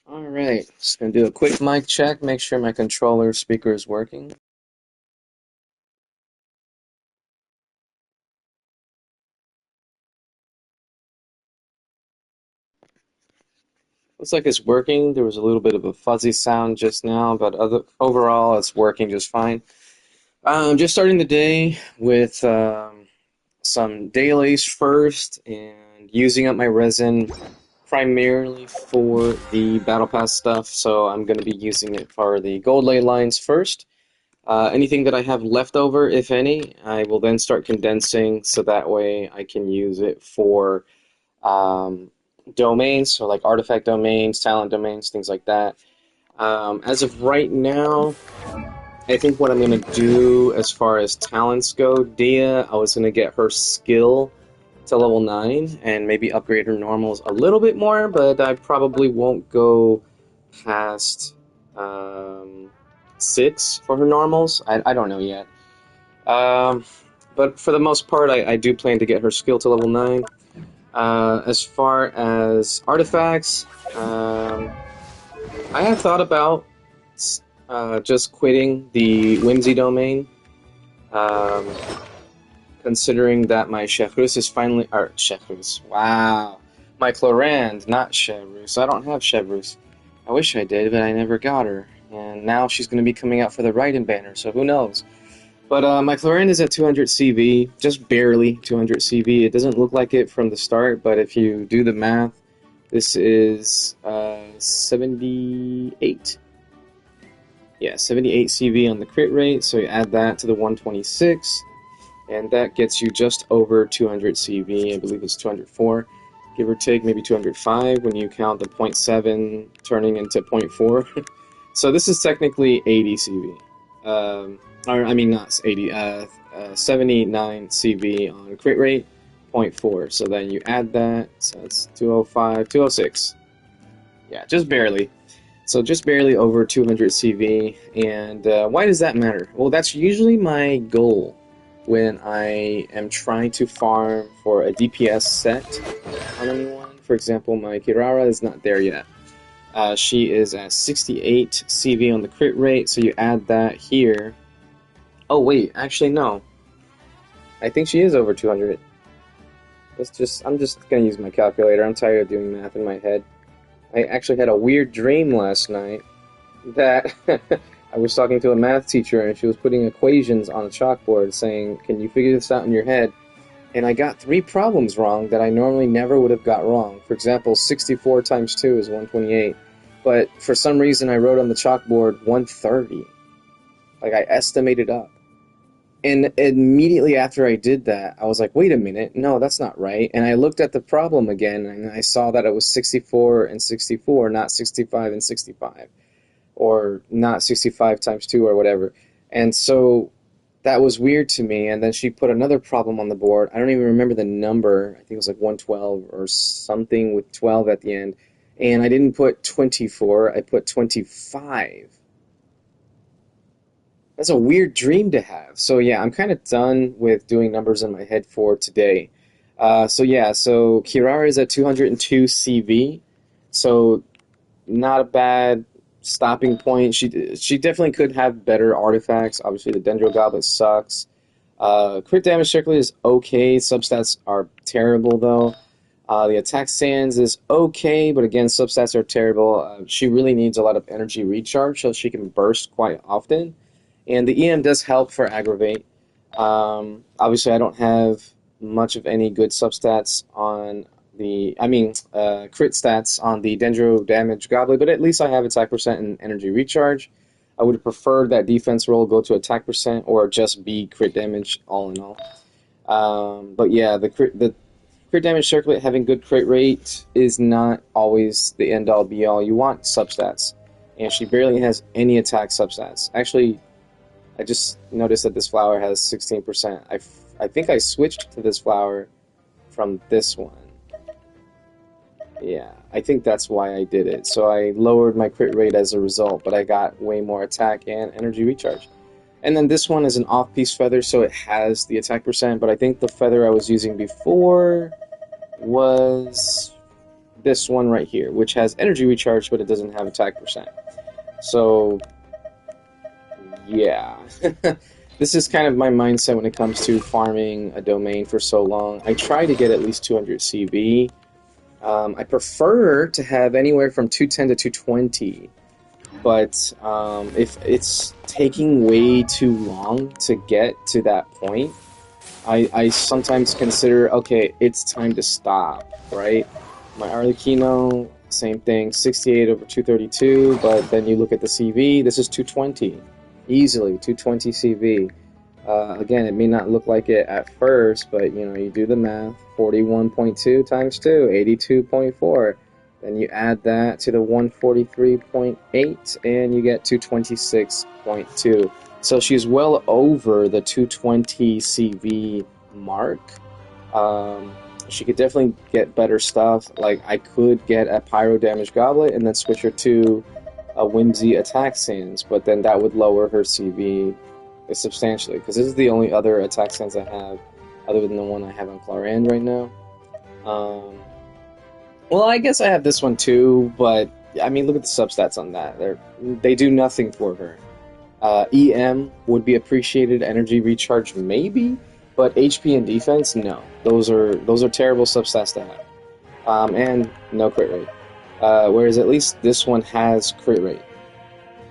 Alright, just gonna do a quick mic check, make sure my controller speaker is working. Looks like it's working. There was a little bit of a fuzzy sound just now, but overall it's working just fine. Just starting the day with some dailies first and using up my resin primarily for the Battle Pass stuff, so I'm going to be using it for the gold ley lines first. Anything that I have left over, if any, I will then start condensing so that way I can use it for um, domains, so like artifact domains, talent domains, things like that. As of right now, I think what I'm going to do as far as talents go, Dia, I was going to get her skill to level 9 and maybe upgrade her normals a little bit more, but I probably won't go past 6 for her normals. I don't know yet. Um, but for the most part, I do plan to get her skill to level 9. As far as artifacts, I have thought about just quitting the Whimsy domain, um, considering that my Chevrus is finally... Or, Chevrus, wow. My Clorand, not Chevrus. I don't have Chevrus. I wish I did, but I never got her. And now she's going to be coming out for the Raiden banner, so who knows? But my Clorand is at 200 CV, just barely 200 CV. It doesn't look like it from the start, but if you do the math, this is 78. Yeah, 78 CV on the crit rate, so you add that to the 126, and that gets you just over 200 CV. I believe it's 204, give or take, maybe 205 when you count the point .7 turning into point .4. So this is technically 80 CV. Or, I mean, not 80, 79 CV on crit rate, point .4. So then you add that, so that's 205, 206. Yeah, just barely. So just barely over 200 CV. And why does that matter? Well, that's usually my goal when I am trying to farm for a DPS set on anyone. For example, my Kirara is not there yet. She is at 68 CV on the crit rate, so you add that here. Oh wait, actually no. I think she is over 200. I'm just gonna use my calculator. I'm tired of doing math in my head. I actually had a weird dream last night that I was talking to a math teacher and she was putting equations on a chalkboard saying, "Can you figure this out in your head?" And I got 3 problems wrong that I normally never would have got wrong. For example, 64 times 2 is 128. But for some reason I wrote on the chalkboard 130. Like I estimated up. And immediately after I did that, I was like, wait a minute, no, that's not right. And I looked at the problem again, and I saw that it was 64 and 64, not 65 and 65. Or not 65 times 2 or whatever. And so that was weird to me. And then she put another problem on the board. I don't even remember the number. I think it was like 112 or something with 12 at the end. And I didn't put 24, I put 25. That's a weird dream to have. So yeah, I'm kind of done with doing numbers in my head for today. So yeah, so Kirara is at 202 CV, so not a bad stopping point. She definitely could have better artifacts. Obviously, the Dendro Goblet sucks. Crit damage circuit is okay. Substats are terrible though. The attack sands is okay, but again, substats are terrible. She really needs a lot of energy recharge so she can burst quite often. And the EM does help for aggravate. Obviously, I don't have much of any good substats on crit stats on the Dendro Damage Goblet, but at least I have attack percent and energy recharge. I would have preferred that defense roll go to attack percent or just be crit damage all in all. But yeah, the crit damage circlet having good crit rate is not always the end all be all. You want substats, and she barely has any attack substats. Actually, I just noticed that this flower has 16%. I think I switched to this flower from this one. Yeah, I think that's why I did it. So I lowered my crit rate as a result, but I got way more attack and energy recharge. And then this one is an off-piece feather, so it has the attack percent, but I think the feather I was using before was this one right here, which has energy recharge, but it doesn't have attack percent. So, yeah. This is kind of my mindset when it comes to farming a domain for so long. I try to get at least 200 CV. I prefer to have anywhere from 210 to 220, but if it's taking way too long to get to that point, I sometimes consider, okay, it's time to stop, right? My Arlecchino, same thing, 68 over 232, but then you look at the CV, this is 220. Easily, 220 CV. Again, it may not look like it at first, but you know, you do the math, 41.2 times 2, 82.4. Then you add that to the 143.8, and you get 226.2. So she's well over the 220 CV mark. She could definitely get better stuff. Like, I could get a Pyro Damage Goblet and then switch her to a Whimsy Attack Sands, but then that would lower her CV substantially, because this is the only other Attack Sands I have, other than the one I have on Clarand right now. Well, I guess I have this one too, but I mean, look at the substats on that. They do nothing for her. EM would be appreciated, energy recharge maybe, but HP and defense, no. Those are terrible substats to have. And no crit rate. Whereas at least this one has crit rate.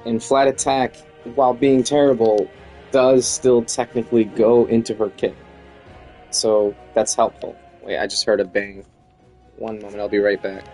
And flat attack, while being terrible, does still technically go into her kit. So that's helpful. Wait, I just heard a bang. One moment, I'll be right back.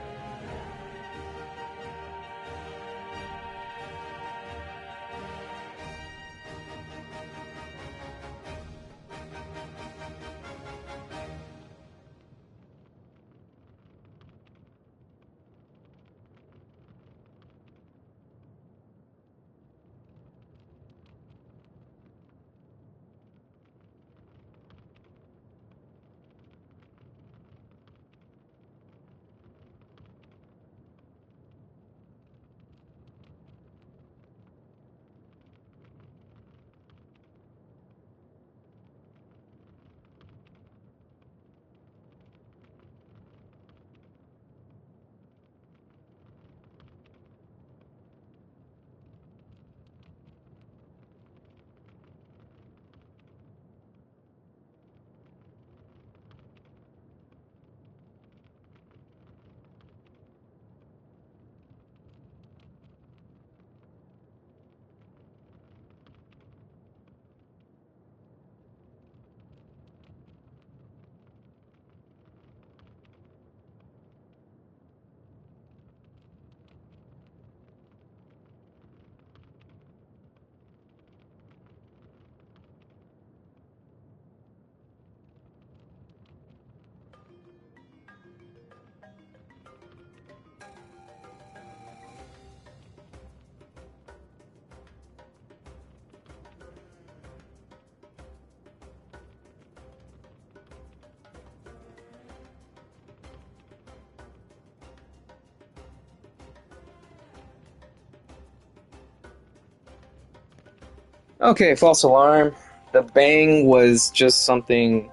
Okay, false alarm. The bang was just something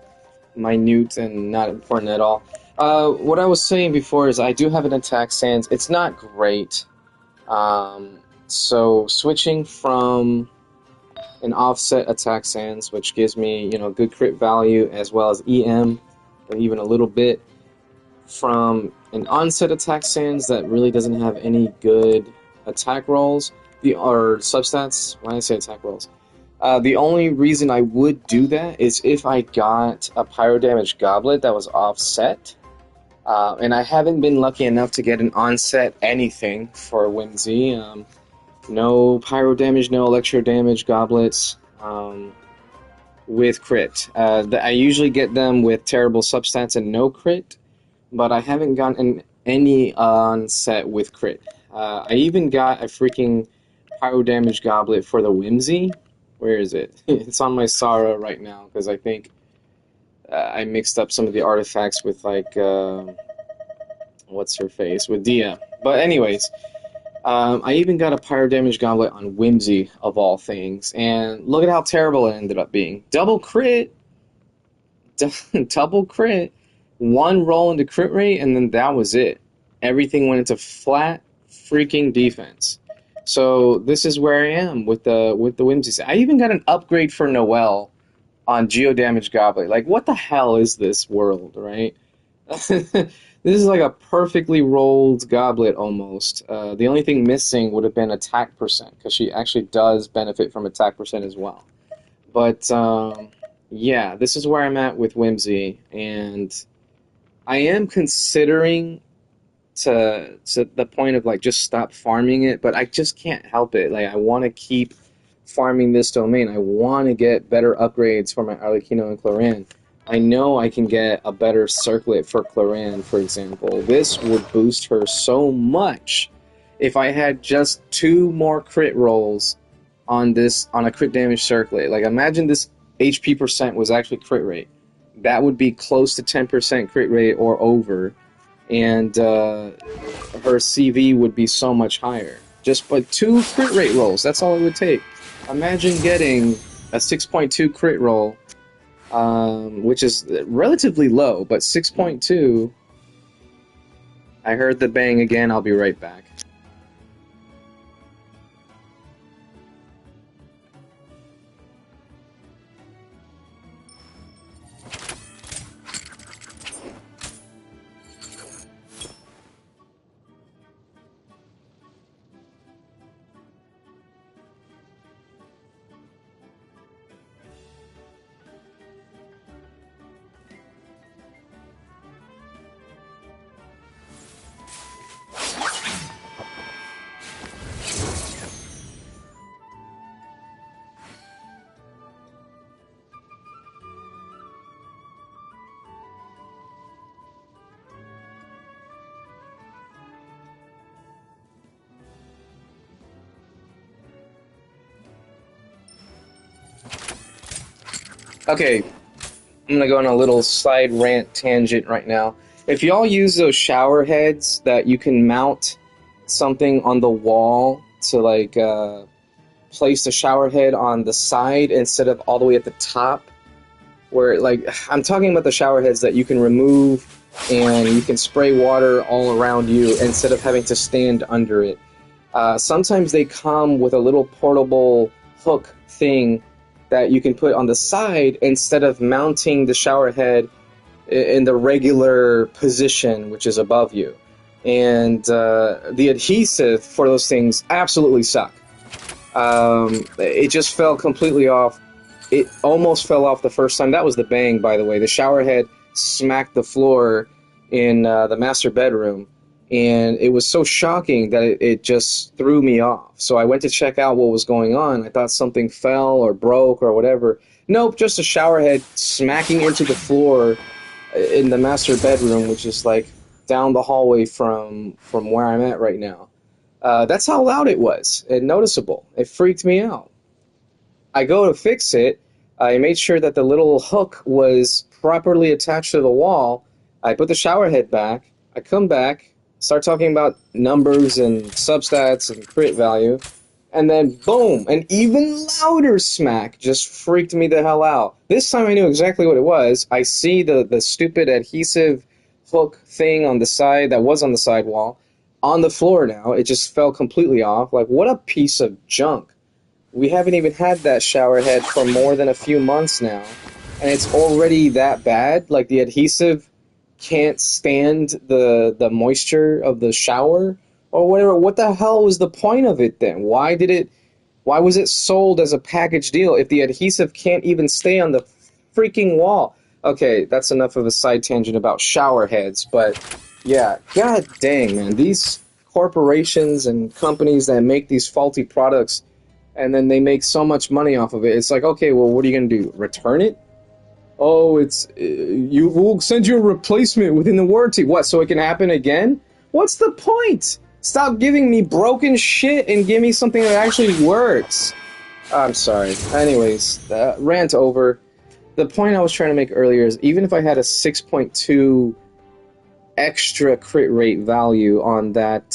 minute and not important at all. What I was saying before is I do have an attack sans. It's not great. So switching from an offset attack sans, which gives me, you know, good crit value as well as EM, or even a little bit, from an onset attack sans that really doesn't have any good attack rolls, or substats. When I say attack rolls, the only reason I would do that is if I got a Pyro Damage Goblet that was offset. And I haven't been lucky enough to get an onset anything for Whimsy. No Pyro Damage, no Electro Damage Goblets with crit. I usually get them with terrible substats and no crit, but I haven't gotten any onset with crit. I even got a freaking Pyro Damage Goblet for the Whimsy. Where is it? It's on my Sara right now, because I think I mixed up some of the artifacts with, like, what's her face? With Dia. But anyways, I even got a Pyro Damage Goblet on Whimsy, of all things, and look at how terrible it ended up being. Double crit! Double crit! One roll into crit rate, and then that was it. everything went into flat freaking defense. So this is where I am with the Whimsy. I even got an upgrade for Noelle on Geo Damage Goblet. Like, what the hell is this world, right? This is like a perfectly rolled goblet almost. The only thing missing would have been attack percent, because she actually does benefit from attack percent as well. But yeah, this is where I'm at with Whimsy, and I am considering to the point of like just stop farming it, but I just can't help it. Like, I want to keep farming this domain. I want to get better upgrades for my Arlecchino and Cloran. I know I can get a better circlet for Cloran, for example. This would boost her so much if I had just 2 more crit rolls on a crit damage circlet. Like, imagine this HP percent was actually crit rate. That would be close to 10% crit rate or over, and her CV would be so much higher. Just but 2 crit rate rolls, that's all it would take. Imagine getting a 6.2 crit roll, which is relatively low, but 6.2. I heard the bang again, I'll be right back. Okay, I'm gonna go on a little side rant tangent right now. If y'all use those shower heads that you can mount something on the wall to like place the shower head on the side instead of all the way at the top, where like I'm talking about the shower heads that you can remove and you can spray water all around you instead of having to stand under it. Sometimes they come with a little portable hook thing that you can put on the side instead of mounting the shower head in the regular position, which is above you. And the adhesive for those things absolutely suck. It just fell completely off. It almost fell off the first time. That was the bang, by the way. The shower head smacked the floor in the master bedroom, and it was so shocking that it just threw me off. So I went to check out what was going on. I thought something fell or broke or whatever. Nope, just a shower head smacking into the floor in the master bedroom, which is like down the hallway from where I'm at right now. That's how loud it was and noticeable. It freaked me out. I go to fix it. I made sure that the little hook was properly attached to the wall. I put the shower head back. I come back, start talking about numbers and substats and crit value, and then boom, an even louder smack just freaked me the hell out. This time I knew exactly what it was. I see the stupid adhesive hook thing on the side that was on the sidewall on the floor now. It just fell completely off. Like, what a piece of junk. We haven't even had that shower head for more than a few months now, and it's already that bad. Like, the adhesive can't stand the moisture of the shower or whatever. What the hell was the point of it then? Why was it sold as a package deal if the adhesive can't even stay on the freaking wall? Okay, that's enough of a side tangent about shower heads, but yeah, god dang, man, these corporations and companies that make these faulty products and then they make so much money off of it. It's like, okay, well, what are you gonna do? Return it? Oh, it's you. We'll send you a replacement within the warranty. What? So it can happen again? What's the point? Stop giving me broken shit and give me something that actually works. I'm sorry. Anyways, rant over. The point I was trying to make earlier is even if I had a 6.2 extra crit rate value on that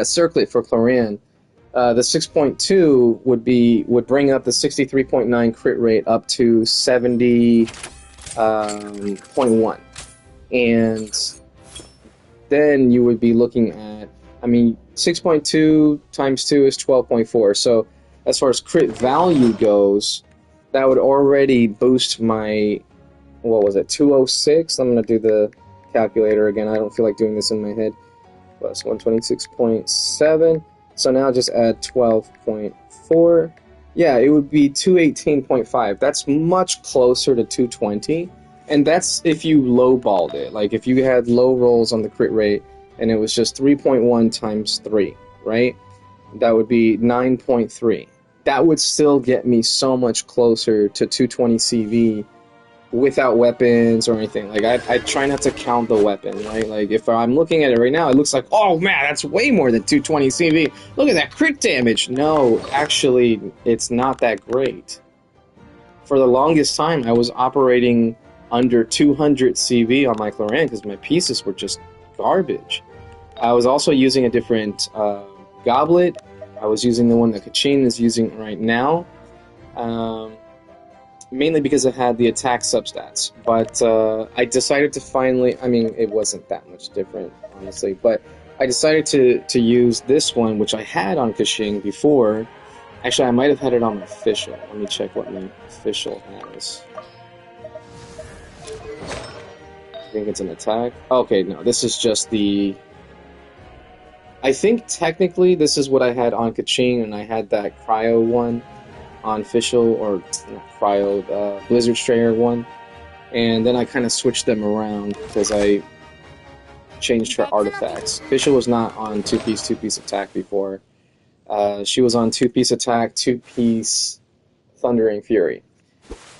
circlet for Cloran, the 6.2 would bring up the 63.9 crit rate up to 70.1, and then you would be looking at, I mean, 6.2 times 2 is 12.4. So as far as crit value goes, that would already boost my, what was it, 206? I'm going to do the calculator again. I don't feel like doing this in my head. Plus 126.7. So now just add 12.4. Yeah, it would be 218.5. That's much closer to 220. And that's if you lowballed it. Like if you had low rolls on the crit rate and it was just 3.1 times 3, right? That would be 9.3. That would still get me so much closer to 220 CV without weapons or anything. Like I try not to count the weapon, right? Like if I'm looking at it right now, it looks like, oh man, that's way more than 220 CV. Look at that crit damage. No, actually, it's not that great. For the longest time, I was operating under 200 CV on my Cloran because my pieces were just garbage. I was also using a different goblet. I was using the one that Kachin is using right now. Mainly because it had the attack substats. But I decided to finally, I mean, it wasn't that much different, honestly, but I decided to use this one, which I had on Kashing before. Actually, I might have had it on my official. Let me check what my official has. I think it's an attack. Okay, no, this is just the... I think technically this is what I had on Kaching, and I had that Cryo one on official, or not Cryo, Blizzard Strayer one. And then I kind of switched them around because I changed her artifacts. Official was not on two-piece attack before. She was on two-piece attack, two-piece Thundering Fury.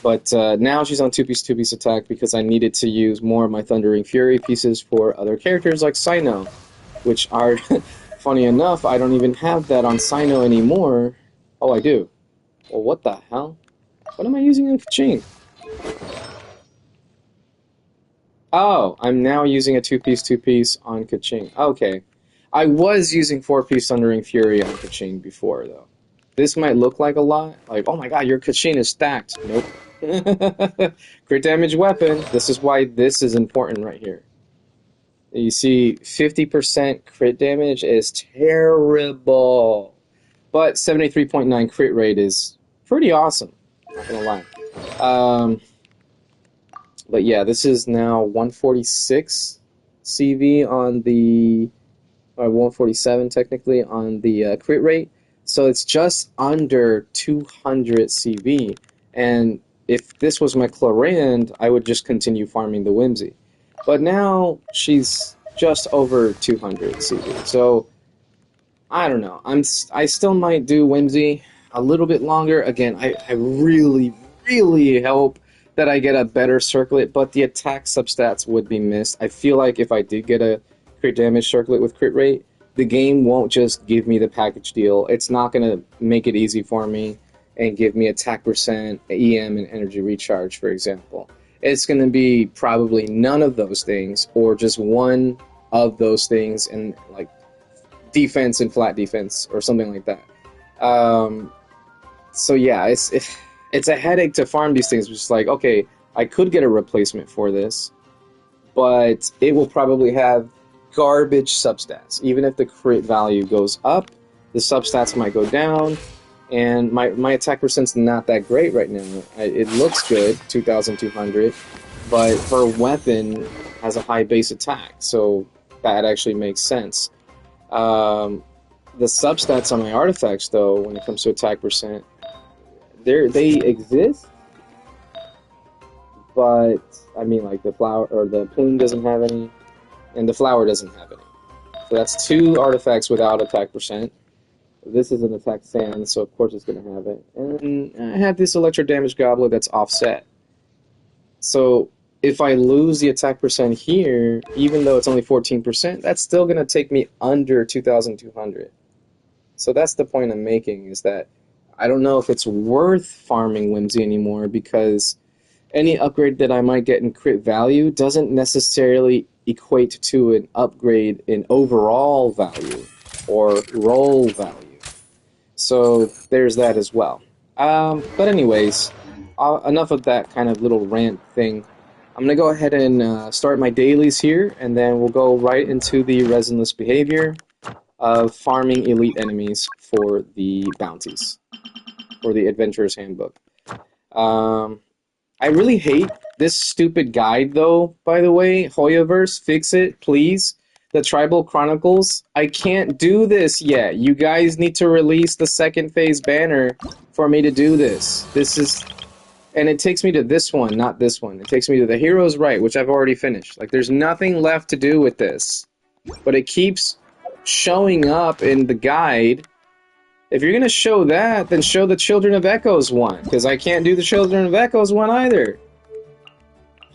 But now she's on two-piece attack because I needed to use more of my Thundering Fury pieces for other characters like Sino, which are, funny enough, I don't even have that on Sino anymore. Oh, I do. Well, what the hell? What am I using in Kaching? Oh, I'm now using a two-piece on Kaching. Okay. I was using four-piece Thundering Fury on Kaching before, though. This might look like a lot. Like, oh my god, your Kachin is stacked. Nope. Crit damage weapon. This is why this is important right here. You see, 50% crit damage is terrible. But 73.9 crit rate is pretty awesome. Not gonna lie. But yeah, this is now 146 CV on the... or 147 technically on the crit rate. So it's just under 200 CV. And if this was my Clorand, I would just continue farming the Whimsy. But now she's just over 200 CV. So I don't know. I still might do Whimsy a little bit longer. Again, I really, really hope that I get a better circlet, but the attack substats would be missed. I feel like if I did get a crit damage circlet with crit rate, the game won't just give me the package deal. It's not going to make it easy for me and give me attack percent, EM, and energy recharge, for example. It's going to be probably none of those things, or just one of those things, and like defense and flat defense, or something like that. So yeah, it's a headache to farm these things. It's just like, okay, I could get a replacement for this, but it will probably have garbage substats. Even if the crit value goes up, the substats might go down, and my attack percent's not that great right now. It looks good, 2,200, but her weapon has a high base attack, so that actually makes sense. The substats on my artifacts, though, when it comes to attack percent, they exist, but I mean, like the flower or the plume doesn't have any, and the flower doesn't have any. So that's two artifacts without attack percent. This is an attack sand, so of course it's going to have it. And I have this electro damage goblet that's offset. So if I lose the attack percent here, even though it's only 14%, that's still going to take me under 2,200. So that's the point I'm making, is that I don't know if it's worth farming Whimsy anymore, because any upgrade that I might get in crit value doesn't necessarily equate to an upgrade in overall value or roll value. So there's that as well. But anyways, enough of that kind of little rant thing. I'm going to go ahead and start my dailies here, and then we'll go right into the resinless behavior of farming elite enemies for the bounties, for the Adventurer's Handbook. I really hate this stupid guide, though, by the way. Hoyoverse, fix it, please. The Tribal Chronicles, I can't do this yet. You guys need to release the second phase banner for me to do this. This is... And it takes me to this one, not this one. It takes me to the Hero's Right, which I've already finished. Like, there's nothing left to do with this. But it keeps showing up in the guide. If you're going to show that, then show the Children of Echoes one. Because I can't do the Children of Echoes one either.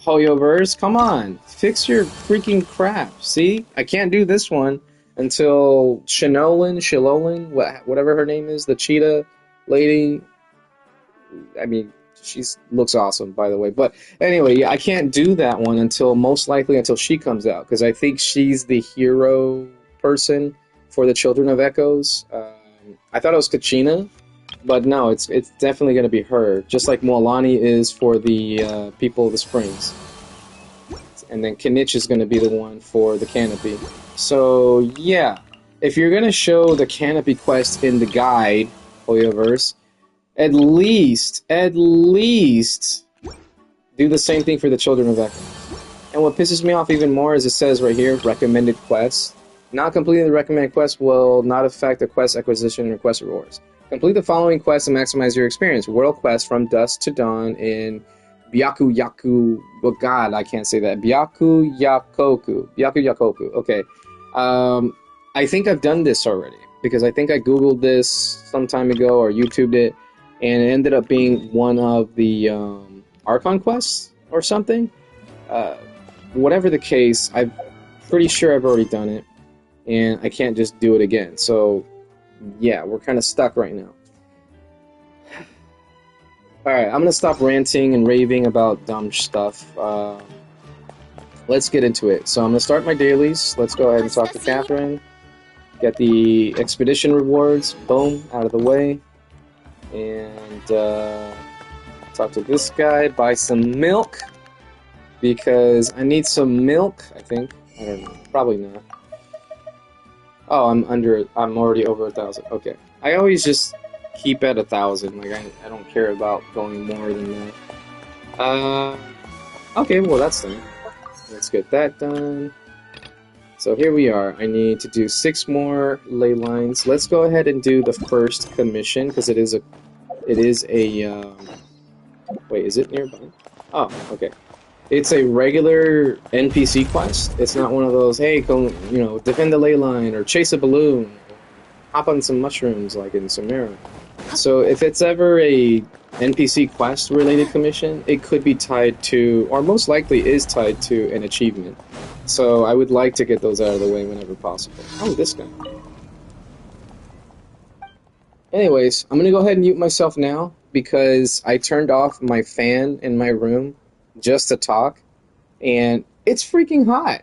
Hoyoverse, come on. Fix your freaking crap. See? I can't do this one until Shilolin, whatever her name is, the cheetah lady. I mean, she looks awesome, by the way. But anyway, yeah, I can't do that one until, most likely, until she comes out. Because I think she's the hero person for the Children of Echoes. I thought it was Kachina, but no, it's definitely going to be her. Just like Moalani is for the People of the Springs. And then Kinich is going to be the one for the Canopy. So, yeah. If you're going to show the Canopy quest in the guide, Hoyoverse, at least, do the same thing for the Children of Echo. And what pisses me off even more is it says right here, recommended quests. Not completing the recommended quest will not affect the quest acquisition or quest rewards. Complete the following quests to maximize your experience. World quest from dusk to dawn in Byaku Yaku... Oh god, I can't say that. Byaku Yakoku. Okay. I think I've done this already. Because I think I googled this some time ago or YouTubed it. And it ended up being one of the Archon quests or something. Whatever the case, I'm pretty sure I've already done it. And I can't just do it again. So, yeah, we're kind of stuck right now. Alright, I'm going to stop ranting and raving about dumb stuff. Let's get into it. So I'm going to start my dailies. Let's go ahead and talk to Catherine. Get the expedition rewards. Boom, out of the way. And talk to this guy. Buy some milk. Because I need some milk, I think. I don't know. Probably not. Oh, I'm already over 1,000. Okay. I always just keep at 1,000. Like, I don't care about going more than that. Okay, well, that's done. Let's get that done. So here we are. I need to do 6 more ley lines. Let's go ahead and do the first commission, because it is a... Wait, is it nearby? Oh, okay. It's a regular NPC quest. It's not one of those, hey, go, defend the ley line, or chase a balloon, or hop on some mushrooms, like in Samara. So if it's ever a NPC quest-related commission, it could be tied to, or most likely is tied to, an achievement. So I would like to get those out of the way whenever possible. Oh, this guy. Anyways, I'm going to go ahead and mute myself now, because I turned off my fan in my room just to talk, and it's freaking hot.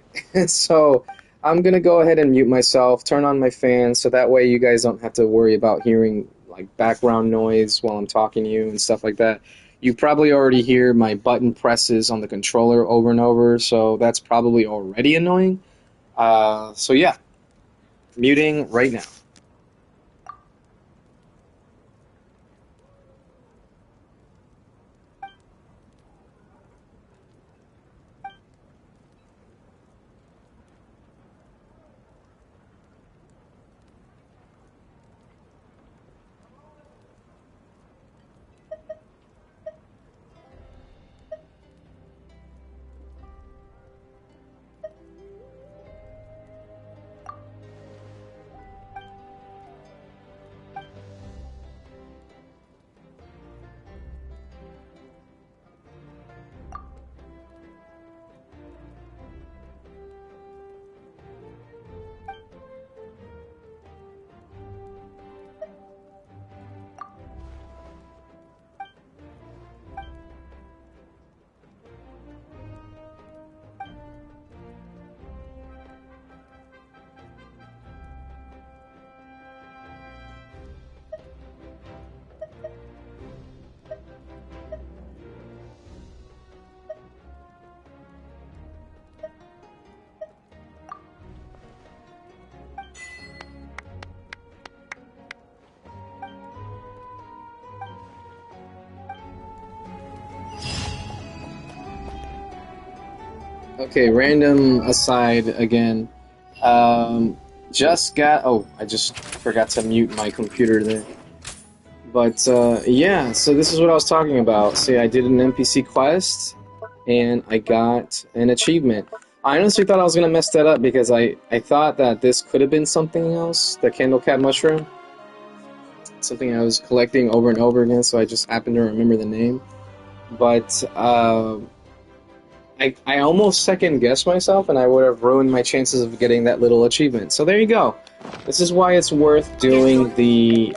So I'm gonna go ahead and mute myself, turn on my fan, so that way you guys don't have to worry about hearing like background noise while I'm talking to you and stuff like that. You probably already hear my button presses on the controller over and over, so that's probably already annoying. So yeah, muting right now. Okay, random aside again. Um, just got. Oh, I just forgot to mute my computer there. But yeah, so this is what I was talking about. See, I did an NPC quest, and I got an achievement. I honestly thought I was gonna mess that up because I thought that this could have been something else, the Candlecat mushroom, something I was collecting over and over again. So I just happened to remember the name. But I almost second guessed myself, and I would have ruined my chances of getting that little achievement. So there you go. This is why it's worth doing the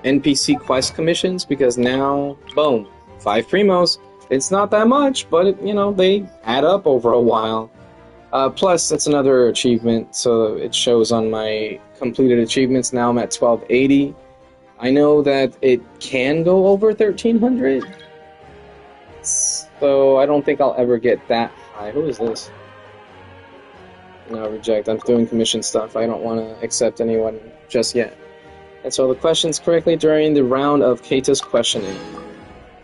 NPC quest commissions, because now, boom, 5 primos. It's not that much, but it, you know, they add up over a while. Plus, that's another achievement, so it shows on my completed achievements. Now I'm at 1280. I know that it can go over 1300, so I don't think I'll ever get that high. Who is this? No, reject. I'm doing commission stuff. I don't want to accept anyone just yet. Answer all the questions correctly during the round of Keita's questioning.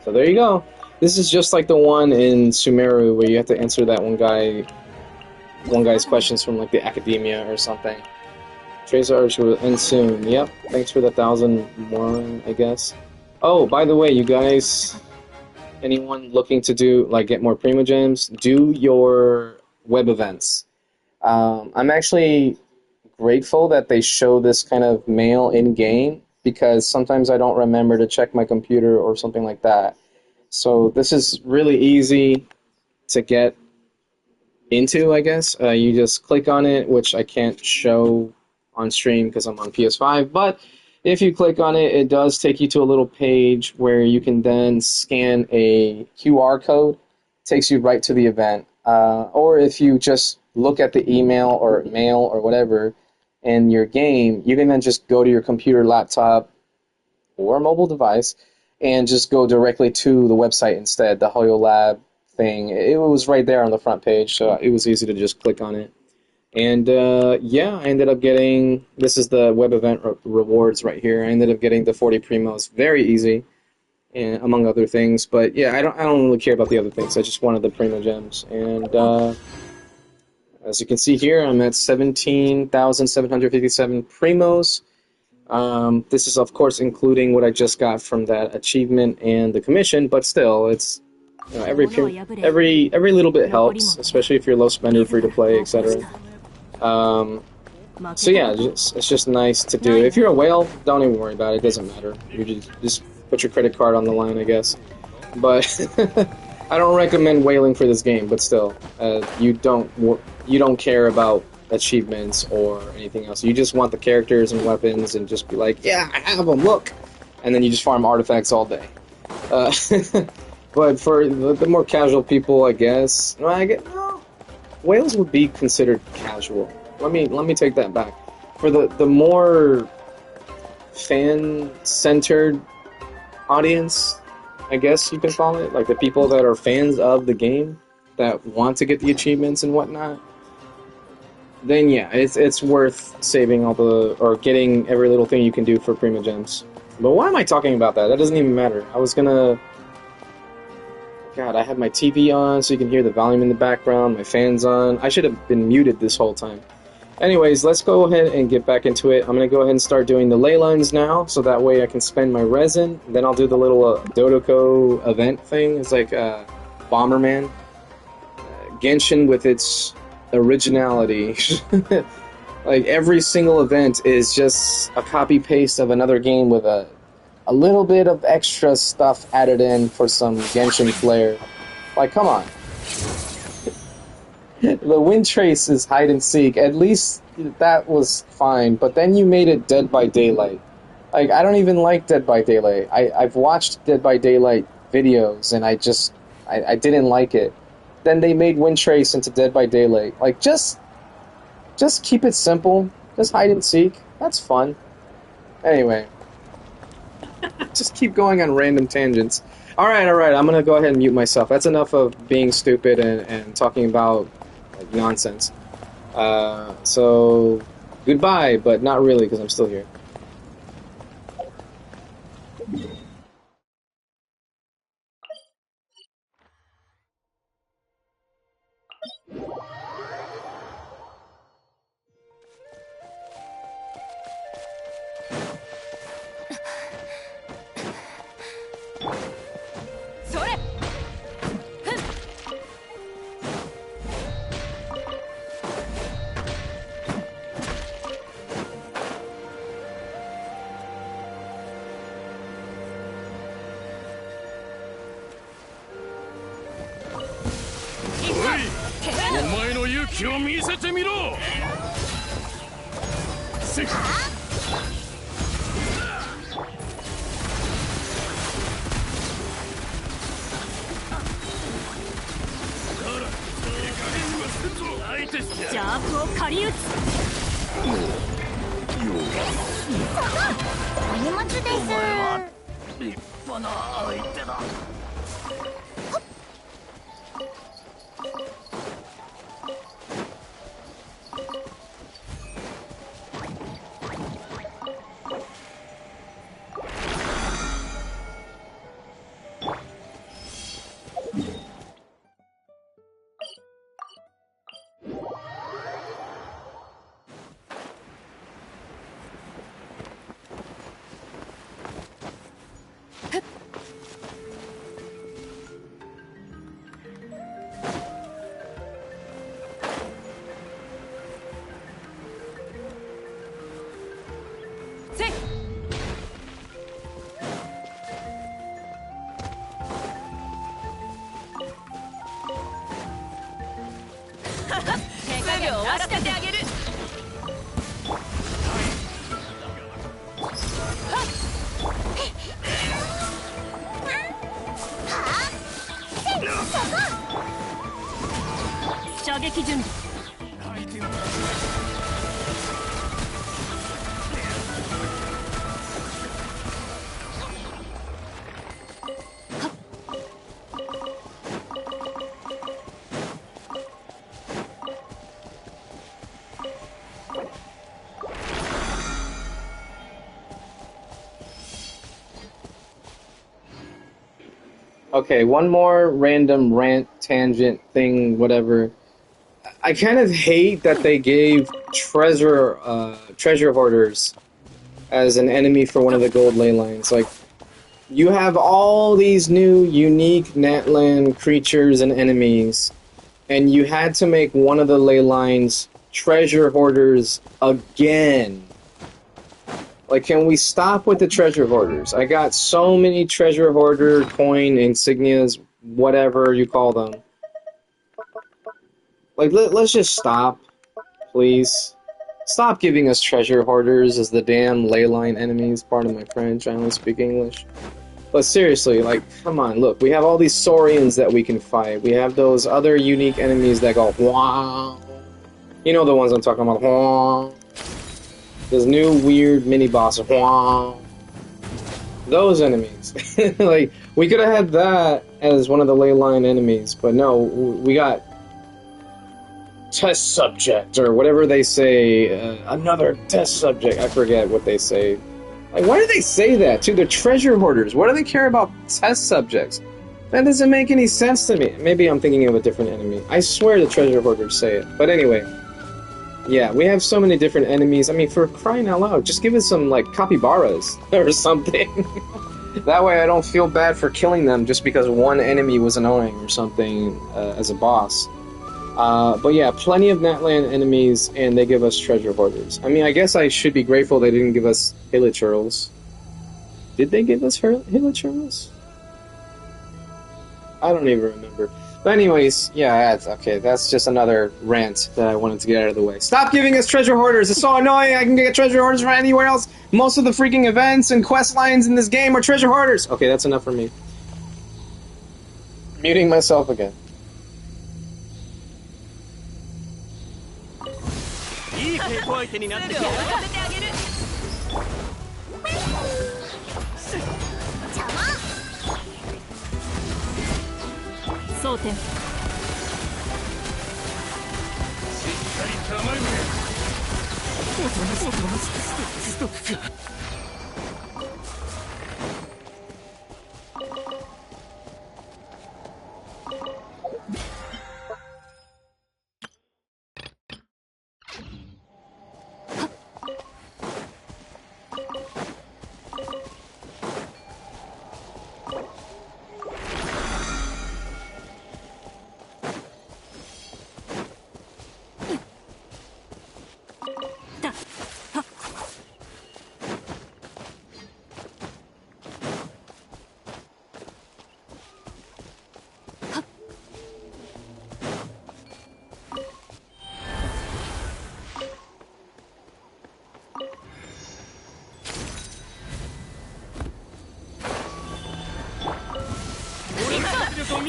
So there you go. This is just like the one in Sumeru where you have to answer that one guy's questions from like the academia or something. Trace Arch will end soon. Yep. Thanks for the 1,001, I guess. Oh, by the way, you guys, anyone looking to do like get more Primo Gems, do your web events. I'm actually grateful that they show this kind of mail in game because sometimes I don't remember to check my computer or something like that. So this is really easy to get into, I guess. You just click on it, which I can't show on stream because I'm on PS5, but if you click on it, it does take you to a little page where you can then scan a QR code. It takes you right to the event. Or if you just look at the email or mail or whatever in your game, you can then just go to your computer, laptop, or mobile device and just go directly to the website instead, the Hoyo Lab thing. It was right there on the front page, so it was easy to just click on it. And yeah, I ended up getting, this is the web event rewards right here. I ended up getting the 40 primos, very easy, and among other things. But yeah, I don't really care about the other things. I just wanted the primo gems. And as you can see here, I'm at 17,757 primos. This is of course including what I just got from that achievement and the commission, but still, it's, you know, every little bit helps, especially if you're low spender, free to play, etc. So yeah, it's just nice to do. If you're a whale, don't even worry about it. It doesn't matter. You just put your credit card on the line, I guess. But I don't recommend whaling for this game. But still, you don't care about achievements or anything else. You just want the characters and weapons, and just be like, yeah, I have them. Look, and then you just farm artifacts all day. Uh, but for the more casual people, I guess, well, whales would be considered casual. Let me take that back. For the more fan-centered audience, I guess you can call it, like the people that are fans of the game, that want to get the achievements and whatnot, then yeah, it's worth saving all the, or getting every little thing you can do for Prima Gems. But why am I talking about that? That doesn't even matter. I was gonna... God, I have my TV on so you can hear the volume in the background, my fan's on. I should have been muted this whole time. Anyways, let's go ahead and get back into it. I'm going to go ahead and start doing the ley lines now, so that way I can spend my resin. Then I'll do the little Dodoko event thing. It's like Bomberman. Genshin with its originality. Like, every single event is just a copy-paste of another game with a little bit of extra stuff added in for some Genshin flair. Like, come on. The wind trace is hide and seek. At least that was fine, but then you made it Dead by Daylight. Like, I don't even like Dead by Daylight. I've watched Dead by Daylight videos, and I didn't like it. Then they made wind trace into Dead by Daylight. Like, just keep it simple. Just hide and seek. That's fun. Anyway. Just keep going on random tangents. Alright, I'm gonna go ahead and mute myself. That's enough of being stupid and talking about like, nonsense. So, goodbye, but not really, because I'm still here. 気を見せてみろ。せっジャープを借り撃つ。お荷物です。立派な相手だ。手加減出しててあげる。射撃準備。Okay, one more random rant, tangent, thing, whatever. I kind of hate that they gave treasure hoarders as an enemy for one of the gold ley lines. Like, you have all these new, unique Natlan creatures and enemies, and you had to make one of the ley lines treasure hoarders again. Like, can we stop with the treasure hoarders? I got so many treasure hoarder coin insignias, whatever you call them. Like, let's just stop, please. Stop giving us treasure hoarders as the damn ley line enemies. Pardon my French, I only speak English. But seriously, like, come on, look, we have all these Saurians that we can fight. We have those other unique enemies that go, wow. You know the ones I'm talking about, wow. This new weird mini-boss, wow. Those enemies. Like, we could have had that as one of the ley line enemies, but no, we got test subject, or whatever they say, another test subject, I forget what they say. Like, why do they say that, too? They're treasure hoarders. Why do they care about test subjects? That doesn't make any sense to me. Maybe I'm thinking of a different enemy. I swear the treasure hoarders say it. But anyway, yeah, we have so many different enemies. I mean, for crying out loud, just give us some, like, capybaras or something. That way I don't feel bad for killing them just because one enemy was annoying or something as a boss. But yeah, plenty of Natlan enemies, and they give us treasure hoarders. I mean, I guess I should be grateful they didn't give us hilichurls. Did they give us hilichurls? I don't even remember. But anyways, yeah, that's okay. That's just another rant that I wanted to get out of the way. Stop giving us treasure hoarders! It's so annoying! I can get treasure hoarders from anywhere else! Most of the freaking events and quest lines in this game are treasure hoarders! Okay, that's enough for me. Muting myself again.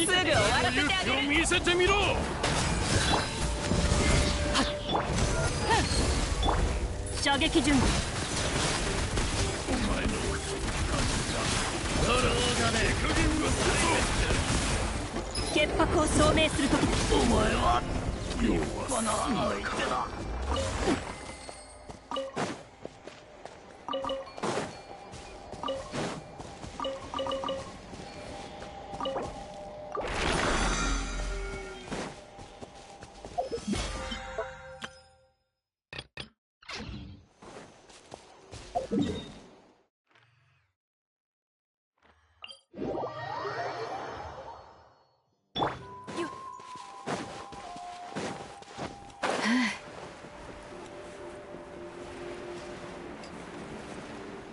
すぐ終わらせてあげる。見せてみろ。射撃準備。お前のだろうがね、釘を潔白を証明するときだ。お前は立派な相手だ。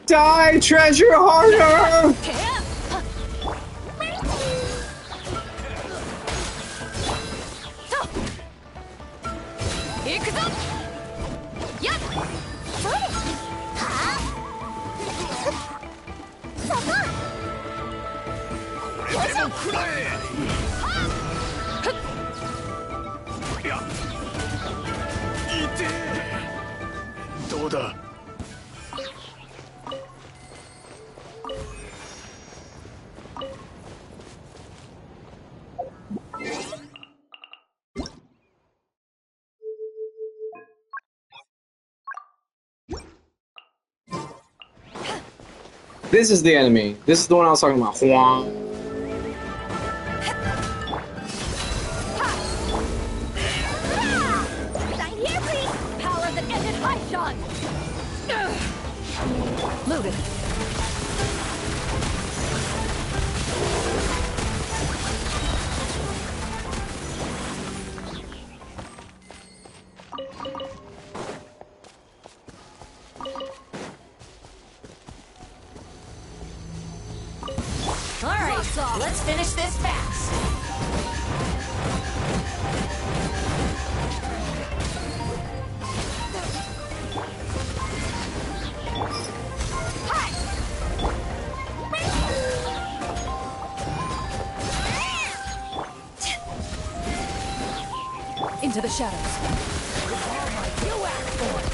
Die, treasure harder! 行くぞ。やっ。それ。はあ。そこ。これでも食らえ。いや、痛え。どうだ。This is the enemy. This is the one I was talking about. Huang. Sign here, please. Power that ended high shot. Loaded. All right, let's finish this fast. Into the shadows. You act for it.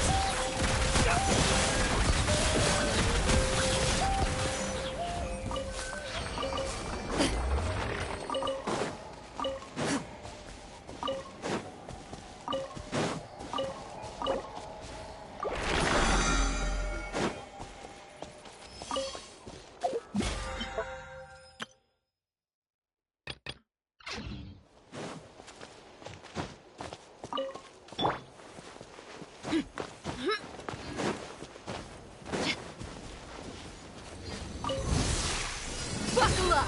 Buckle up!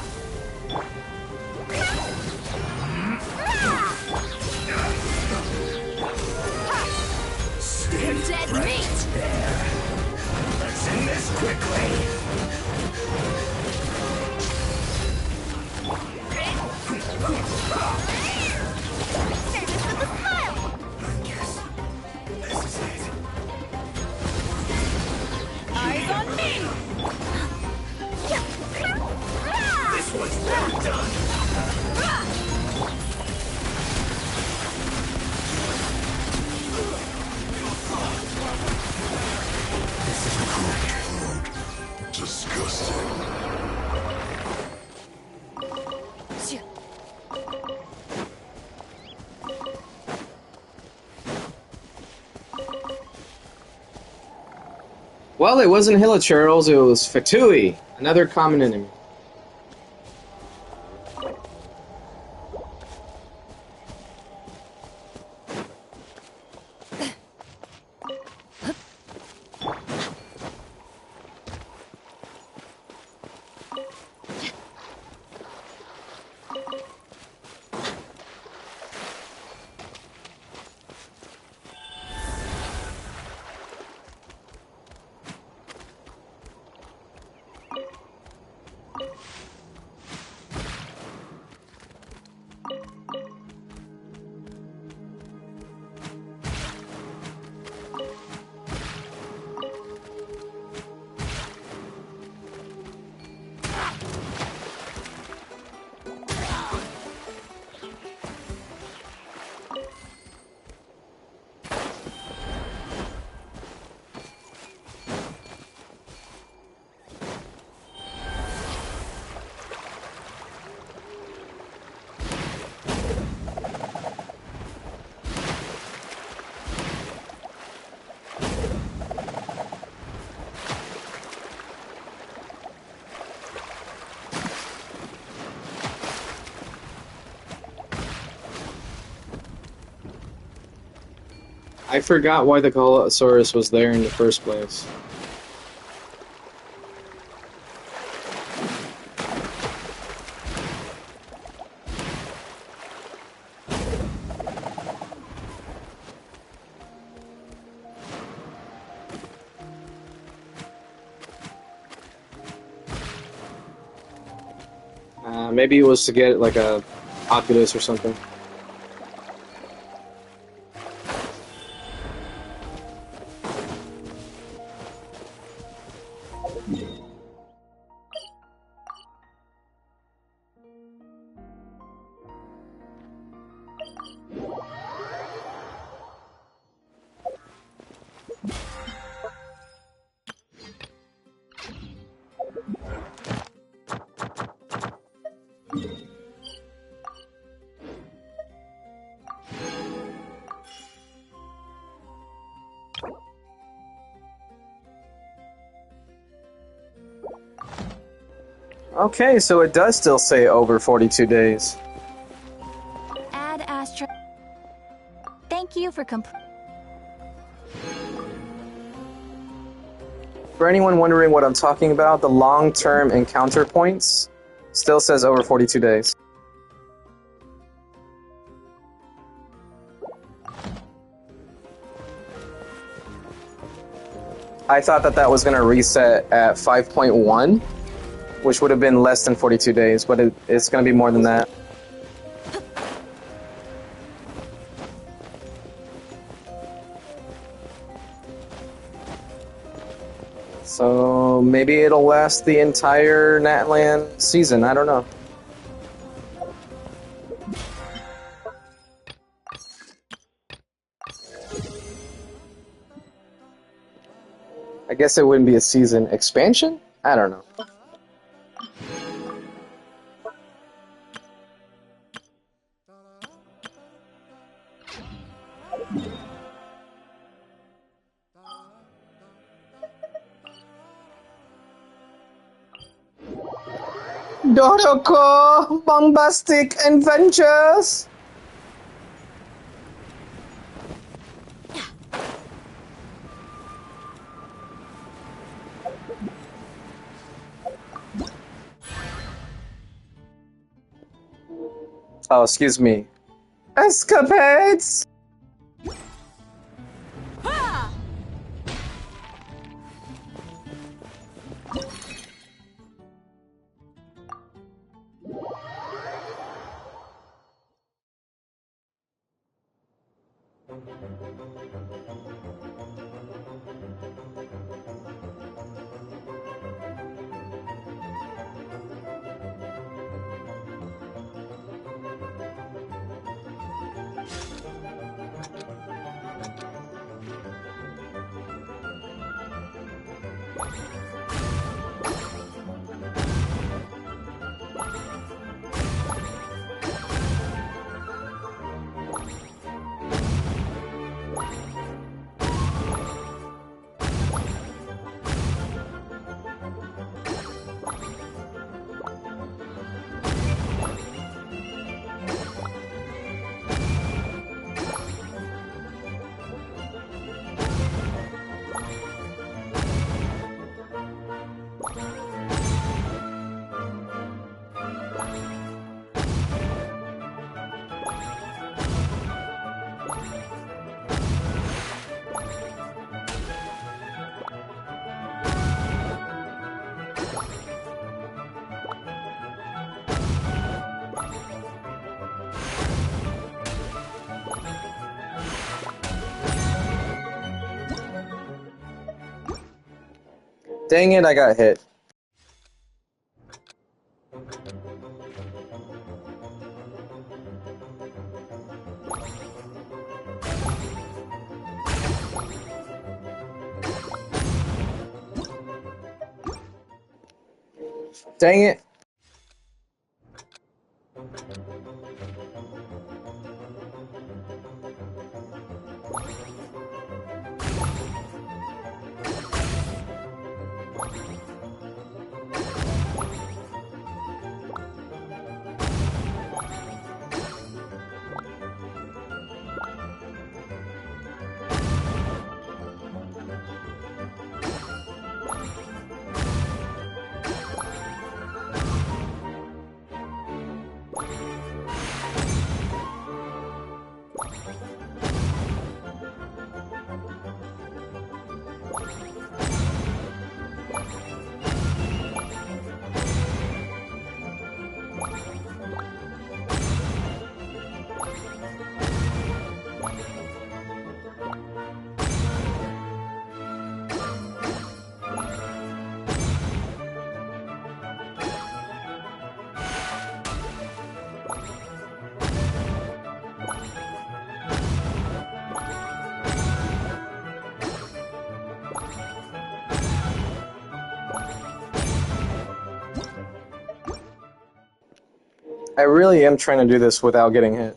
You're dead meat! Let's end this quickly. Turn this with a smile! Yes, this is it. Eyes on me! This one's never done. This is crude. Disgusting. Well, it wasn't Hilichurls, it was Fatui, another common enemy. I forgot why the Colossaurus was there in the first place. Maybe it was to get like a Oculus or something. Okay, so it does still say over 42 days. Add Astra. Thank you for For anyone wondering what I'm talking about, the long-term encounter points still says over 42 days. I thought that that was going to reset at 5.1, which would have been less than 42 days, but it's going to be more than that. So maybe it'll last the entire Natland season, I don't know. I guess it wouldn't be a season expansion? I don't know. Doroko Bombastic Adventures! Oh, excuse me. Escapades! Dang it, I got hit. Dang it. I really am trying to do this without getting hit.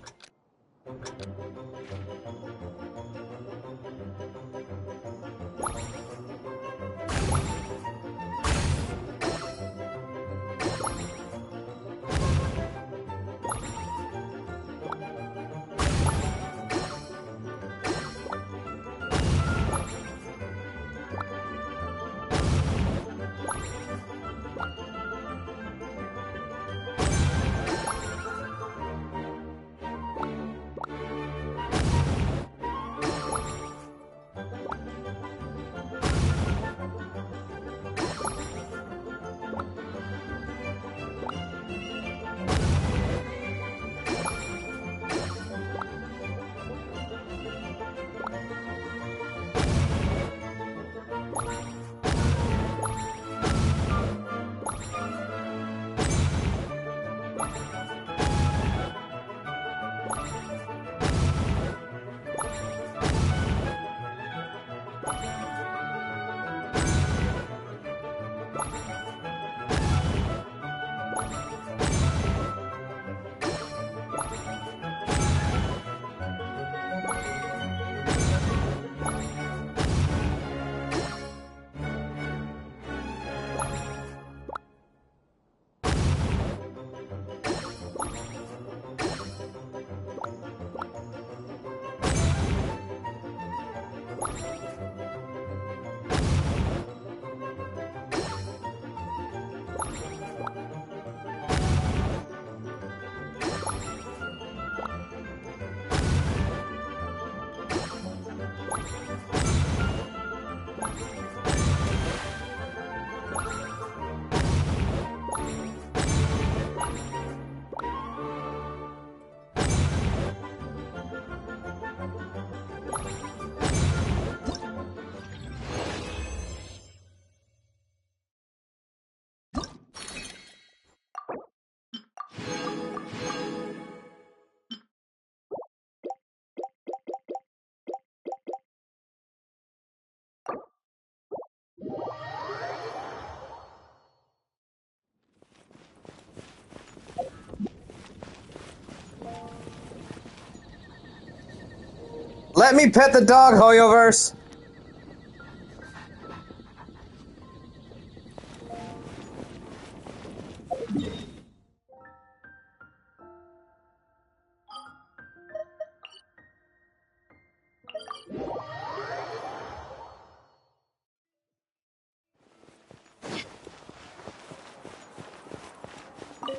Let me pet the dog, Hoyoverse!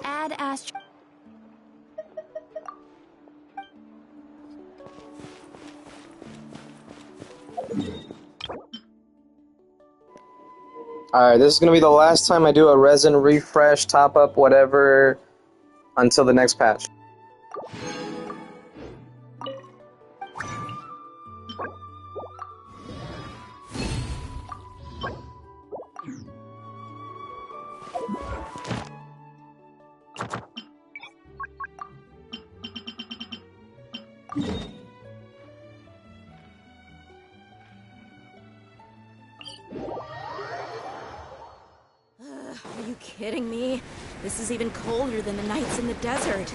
Add Astro. Alright, this is gonna be the last time I do a resin refresh, top up, whatever, until the next patch. Are you kidding me? This is even colder than the nights in the desert.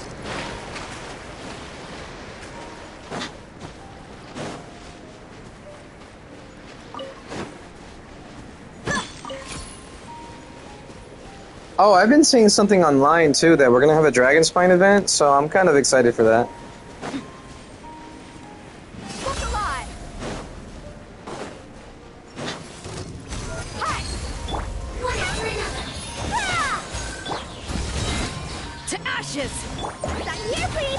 Oh, I've been seeing something online too that we're gonna have a Dragon Spine event, so I'm kind of excited for that. Look alive! Hi! To ashes! Back here, please!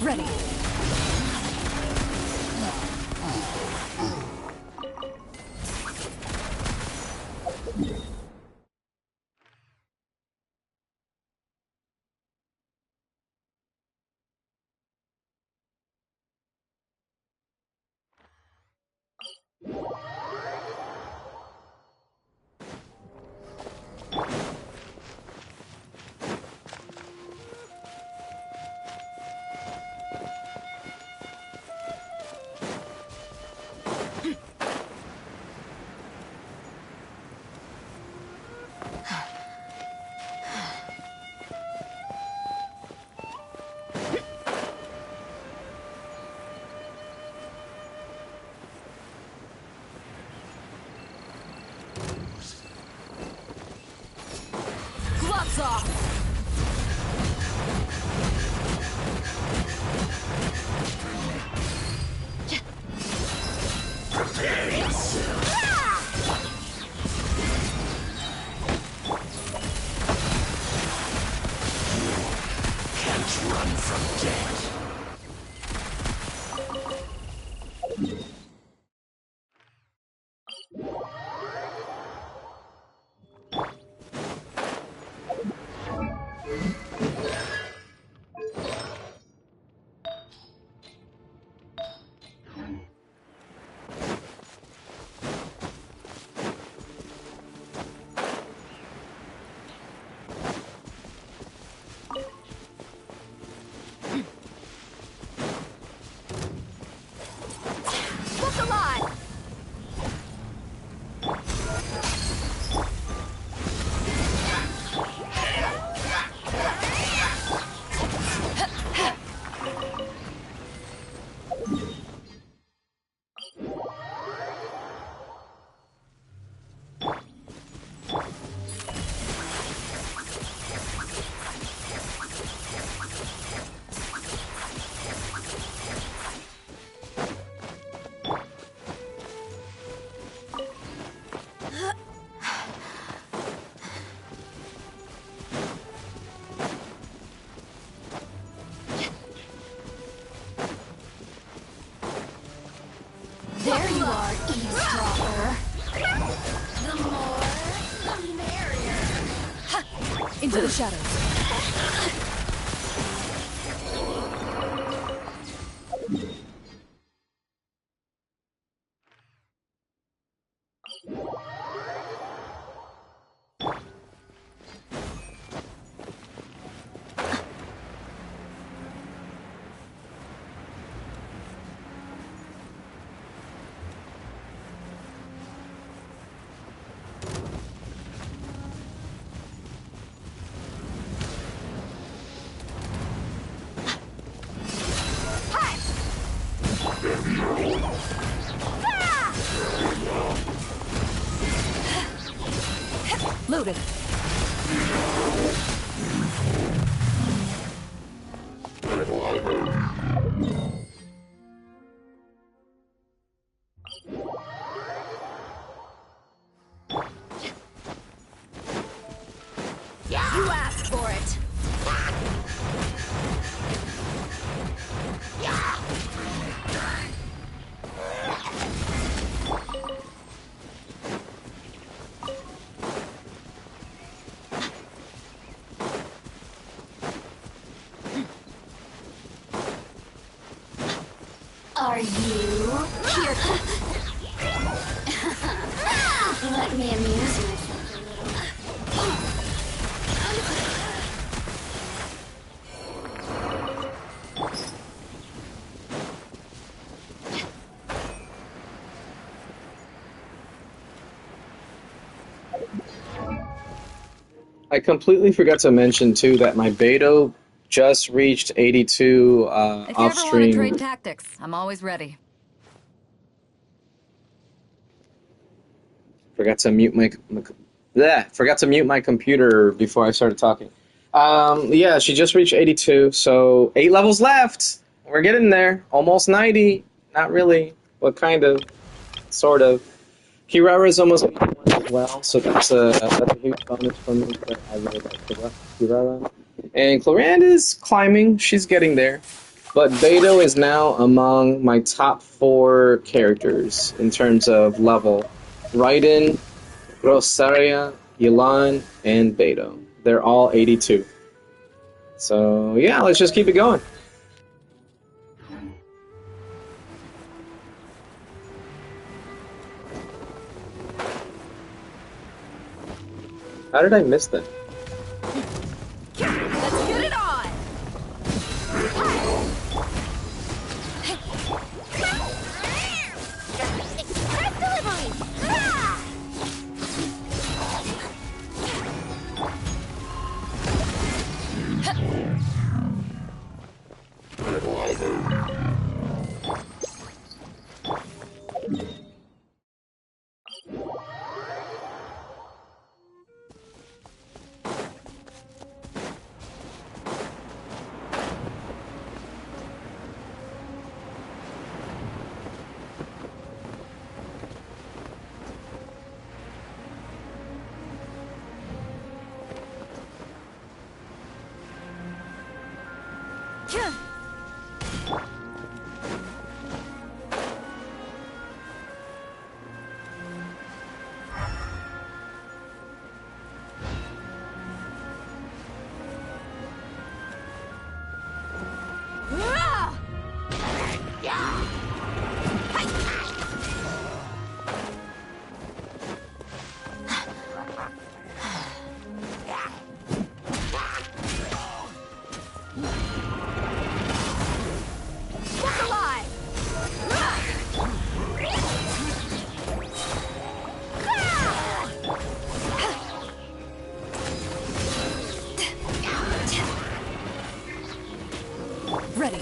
Ready. Gloves off! Prepare yourself. Can't run from death. Look alive! There you are, eavesdropper. The more, the merrier. Into the shadows. Loaded. You asked for it. Are you here? Let me amuse myself a little. I completely forgot to mention too that my beta just reached 82 If you ever want to off-stream. trade tactics, I'm always ready. Forgot to mute my computer before I started talking. Yeah, she just reached 82, so 8 levels left. We're getting there, almost 90. Not really, but kind of, sort of. Kirara is almost 81 as well, so that's a huge bonus for me. But I really like Kirara. And Clorand is climbing; she's getting there. But Beto is now among my top 4 characters in terms of level. Raiden, Rosaria, Yelan, and Beto. They're all 82. So yeah, let's just keep it going. How did I miss that? Let's get it on! Express delivery! Ready.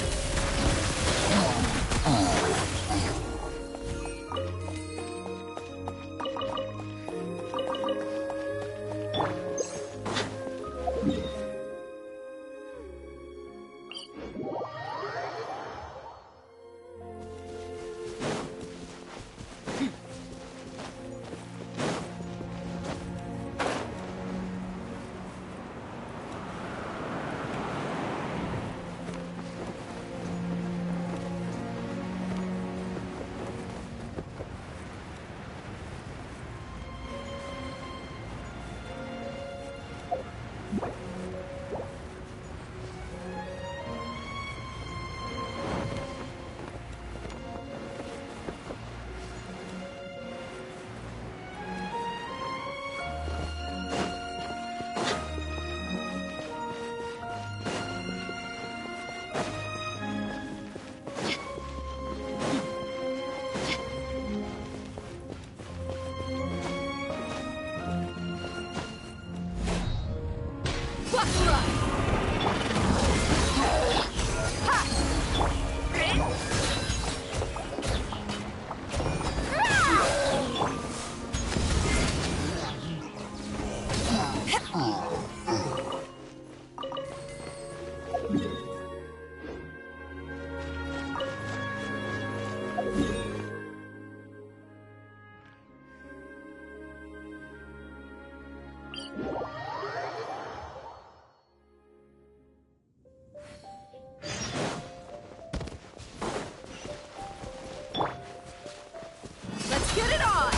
Let's get it on!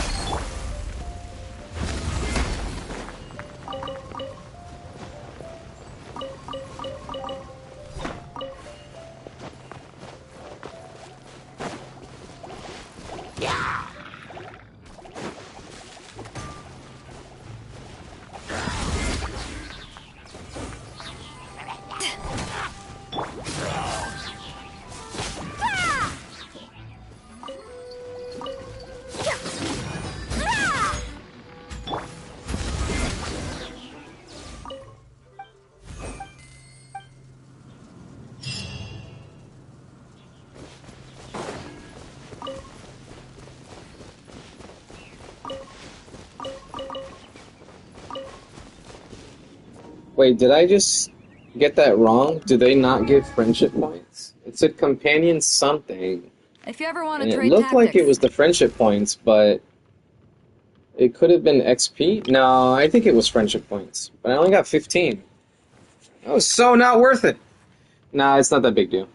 Wait, did I just get that wrong? Do they not give friendship points? It said companion something. If you ever want And to it trade looked like it tactics. was the friendship points, but It could have been XP. No, I think it was friendship points. But I only got 15. That was so not worth it. Nah, it's not that big deal.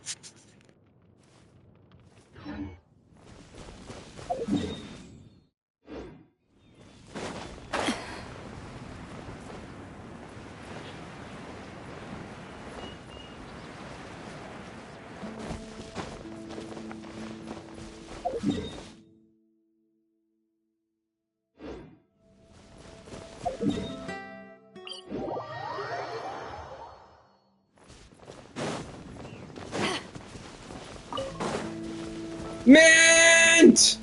Mint!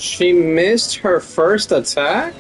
She missed her first attack?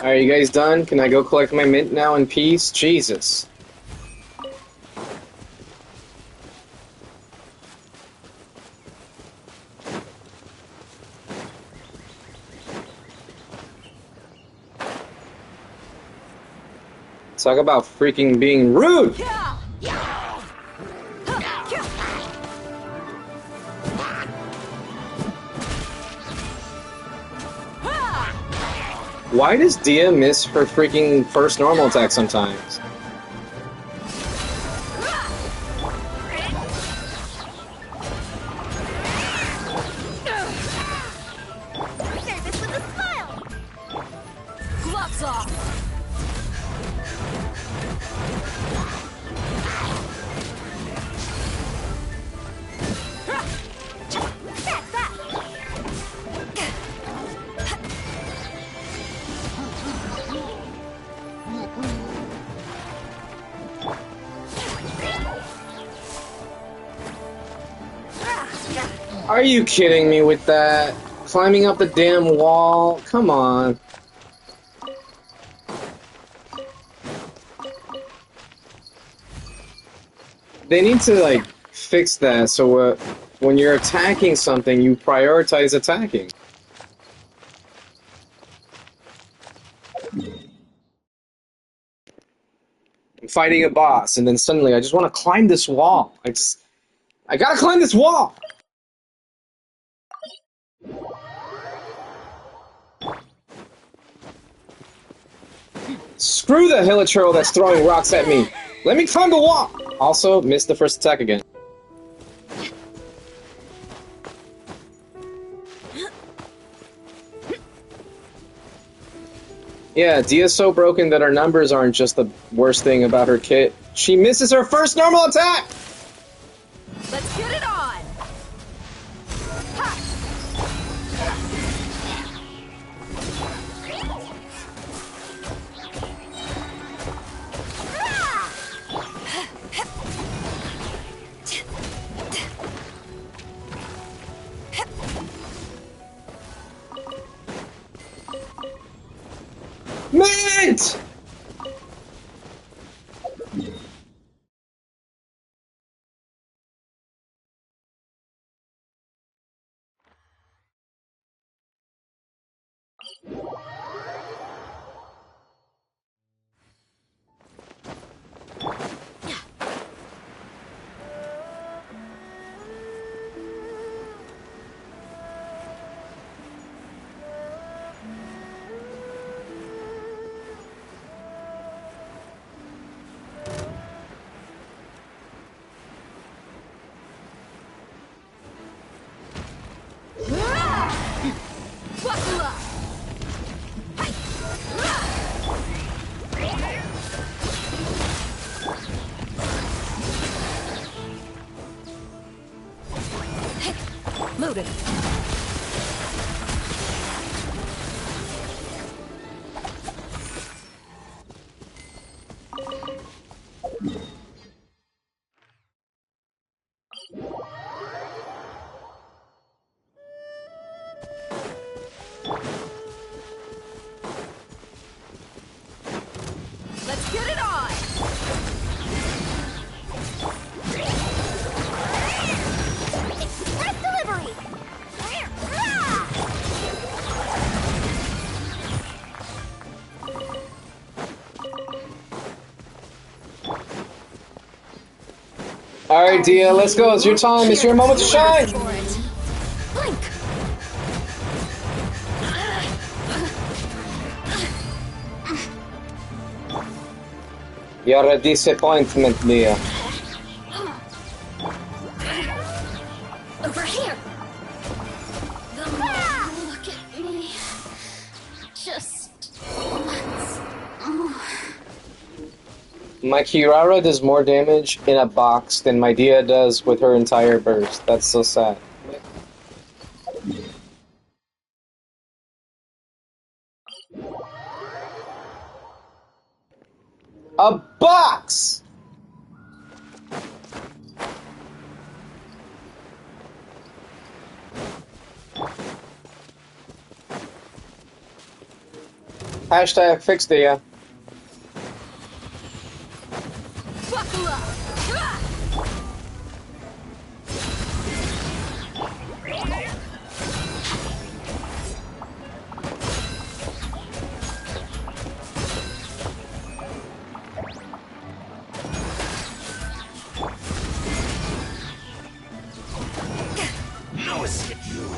Alright, you guys done? Can I go collect my mint now in peace? Jesus. Talk about freaking being rude! Why does Dia miss her freaking first normal attack sometimes? Are you kidding me with that? Climbing up the damn wall? Come on. They need to, like, fix that so when you're attacking something, you prioritize attacking. I'm fighting a boss, and then suddenly I just want to climb this wall. I gotta climb this wall! Screw the hilichurl that's throwing rocks at me! Let me climb the wall! Also, missed the first attack again. Yeah, Dia's so broken that her numbers aren't just the worst thing about her kit. She misses her first normal attack! Let's get it on! Ha! Mint! Loaded. Let's get it on! Express delivery! Alright, Dia, let's go. It's your time. It's your moment to shine! Blink! You're a disappointment, Dia. Over here! The more you look at me, just once. My Kirara does more damage in a box than my Dia does with her entire burst. That's so sad. A box! Hashtag fix Dia. Buckle up! No escape. You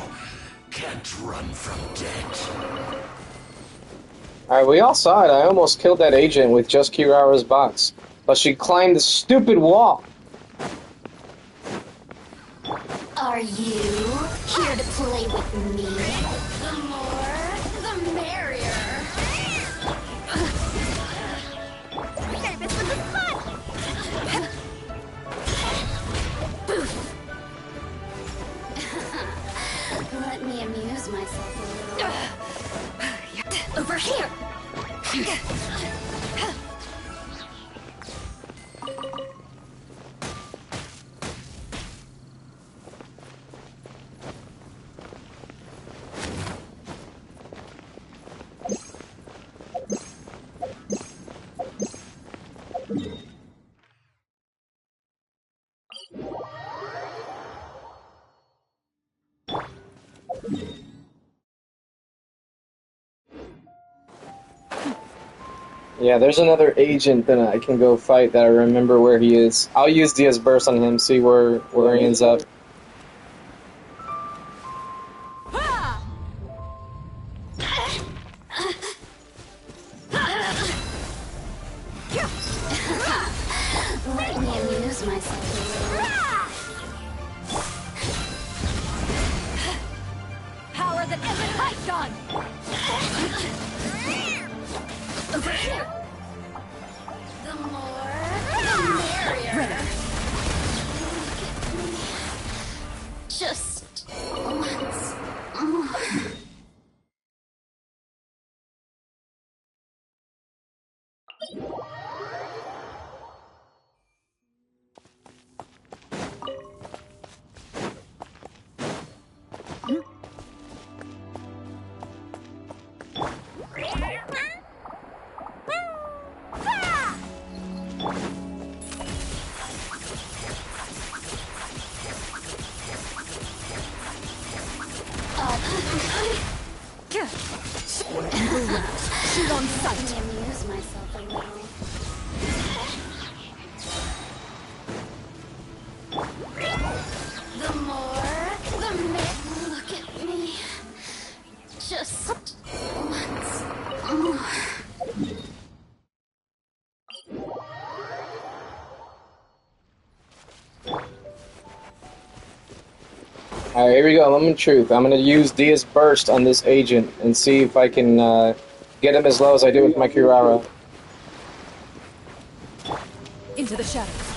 can't run from death. Alright, we all saw it. I almost killed that agent with just Kirara's box. But she climbed the stupid wall. Are you here to play with me? The more, the merrier. Nervous with the fun! Let me amuse myself a little. Over here! Yeah, there's another agent that I can go fight that I remember where he is. I'll use Diaz Burst on him, see where he ends up. Let me amuse myself a little. Power that isn't light gun! Over here. The more, the merrier. Just once more. Shoot on sight! Let me amuse myself a little. The more, the merrier. Look at me. Just once more. Alright, here we go. Moment of truth. I'm gonna use Diaz Burst on this agent and see if I can get him as low as I do with my Kirara. Into the shadows.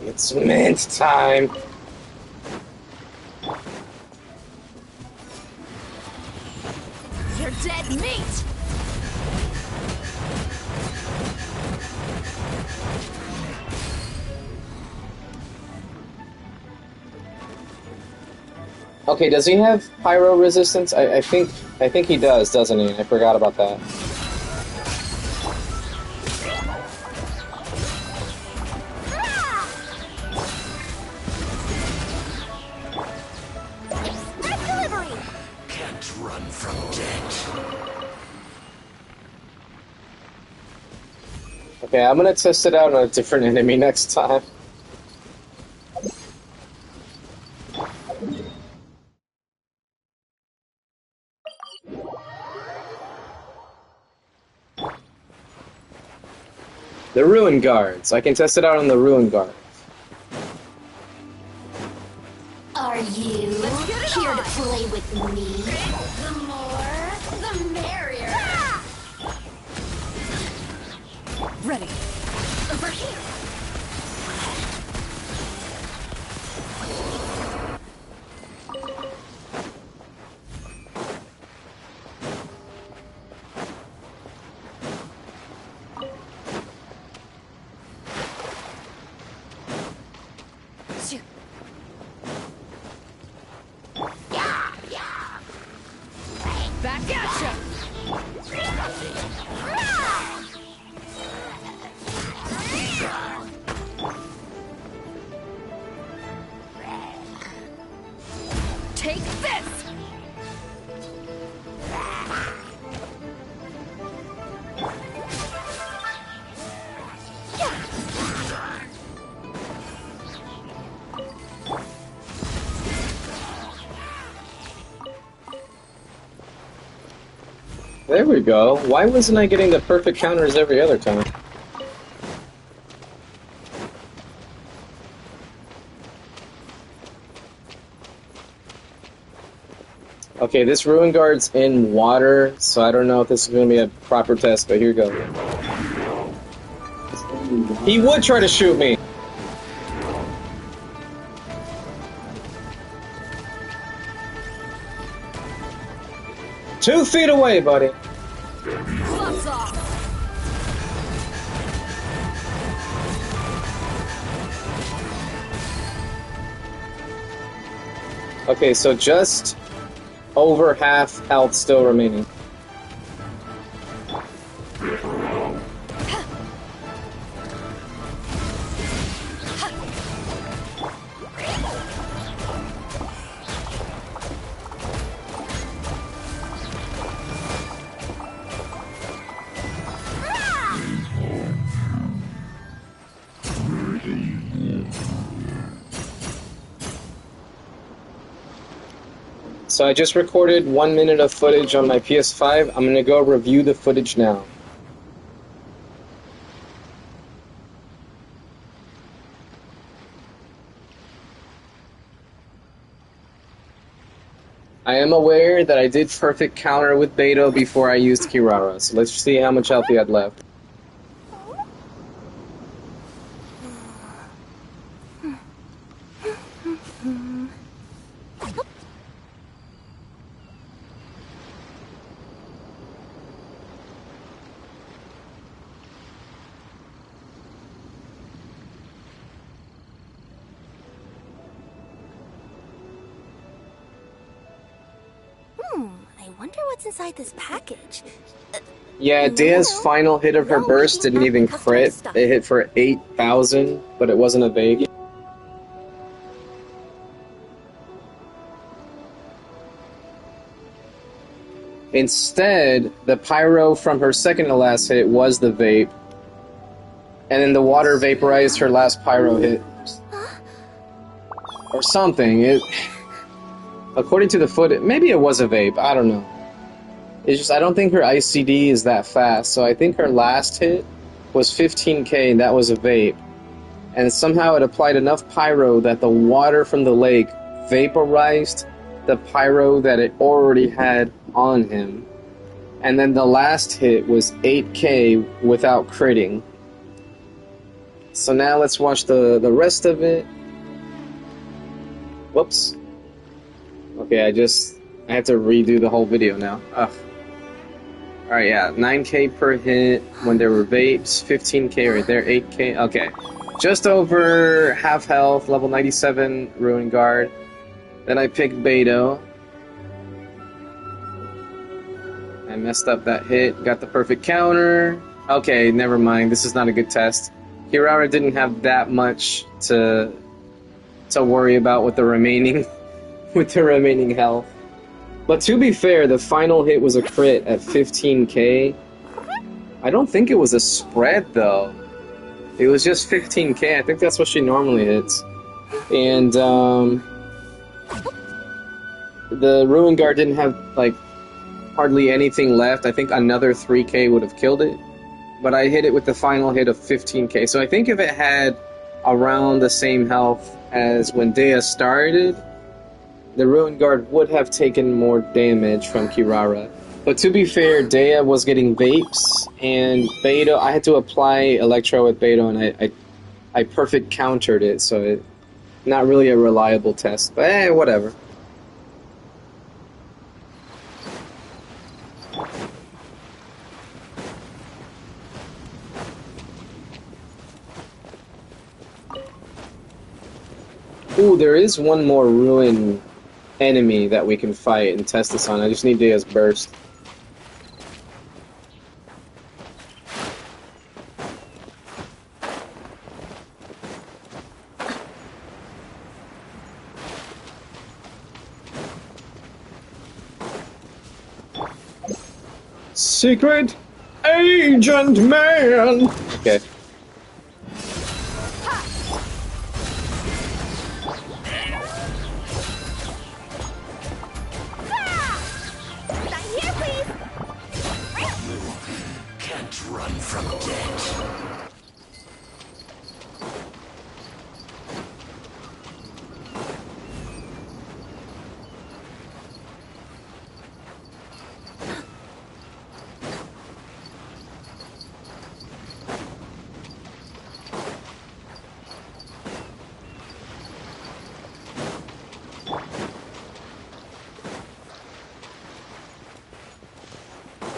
It's mint time. You're dead meat! Okay, does he have pyro resistance? I think he does, doesn't he? I forgot about that. Can't run from death. Okay, I'm gonna test it out on a different enemy next time. The Ruin Guards. I can test it out on the Ruin Guards. Are you here to play with me? The more, the merrier. Ready. Over here. Shoot. Back at ya! Take this! There we go. Why wasn't I getting the perfect counters every other time? Okay, this Ruin Guard's in water, so I don't know if this is going to be a proper test, but here we go. He would try to shoot me! "2 feet away, buddy." Gloves off! Okay, so just over half health still remaining. So I just recorded 1 minute of footage on my PS5. I'm gonna go review the footage now. I am aware that I did perfect counter with Beto before I used Kirara, so let's see how much health he had left. I wonder what's inside this package. Yeah, Dea's final hit of her burst didn't even crit. It hit for 8,000, but it wasn't a vape. Instead, the pyro from her second to last hit was the vape, and then the water vaporized her last pyro hit. Or something. According to the footage, maybe it was a vape, I don't know. It's just, I don't think her ICD is that fast, so I think her last hit was 15k and that was a vape. And somehow it applied enough pyro that the water from the lake vaporized the pyro that it already had on him. And then the last hit was 8k without critting. So now let's watch the rest of it. Whoops. Okay, I have to redo the whole video now. Ugh. Alright, yeah, 9k per hit when there were vapes, 15k right there, 8k, okay. Just over half health, level 97, Ruin Guard. Then I picked Beto. I messed up that hit, got the perfect counter. Okay, never mind, this is not a good test. Kirara didn't have that much to worry about with the remaining health. But to be fair, the final hit was a crit at 15k. I don't think it was a spread, though. It was just 15k. I think that's what she normally hits. And, the Ruin Guard didn't have, like, hardly anything left. I think another 3k would have killed it. But I hit it with the final hit of 15k. So I think if it had around the same health as when Dea started, the Ruin Guard would have taken more damage from Kirara. But to be fair, Dea was getting vapes, and Beto, I had to apply Electro with Beto, and I perfect countered it, so it not really a reliable test. But whatever. Ooh, there is one more Ruin enemy that we can fight and test this on. I just need Dea's burst. Secret Agent Man! Okay.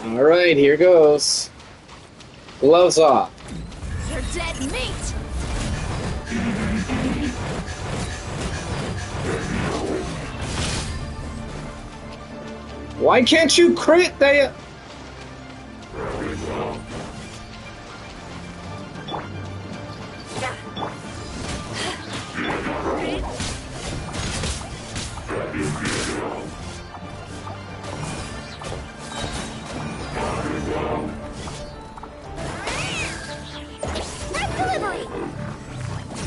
Alright, here goes. Gloves off. You're dead meat! Why can't you crit, Dea?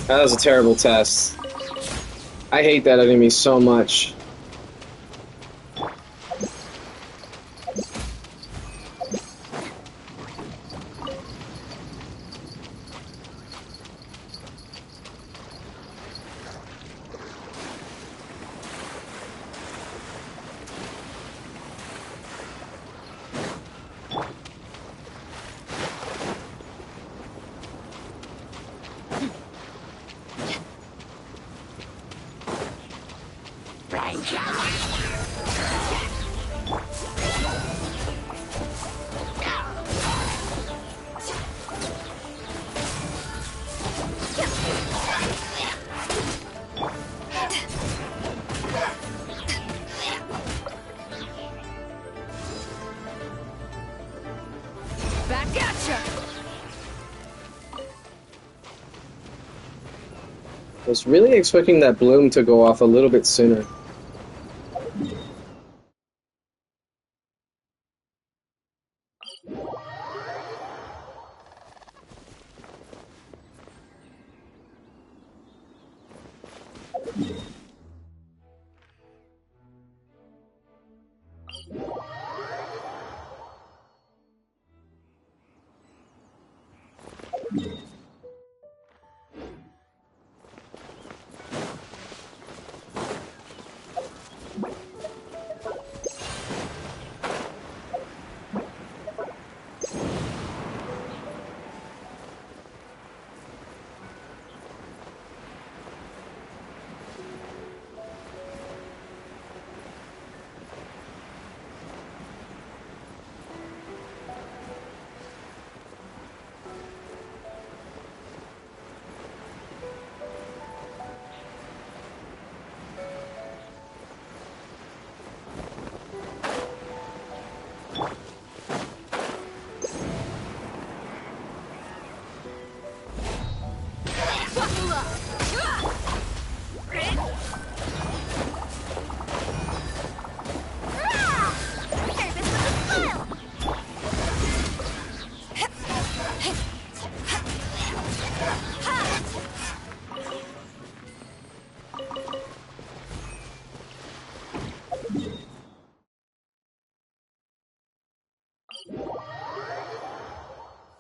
That was a terrible test. I hate that enemy so much. Back at ya! I was really expecting that bloom to go off a little bit sooner.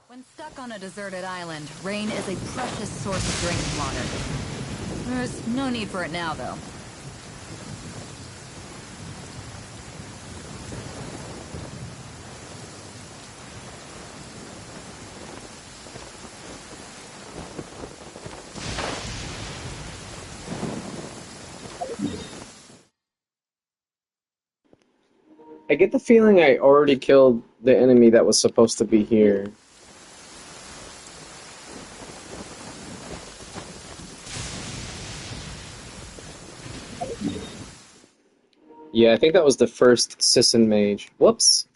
When stuck on a deserted island, rain is a precious source of drinking water. There's no need for it now, though. I get the feeling I already killed the enemy that was supposed to be here. Yeah, I think that was the first Sisson mage. Whoops.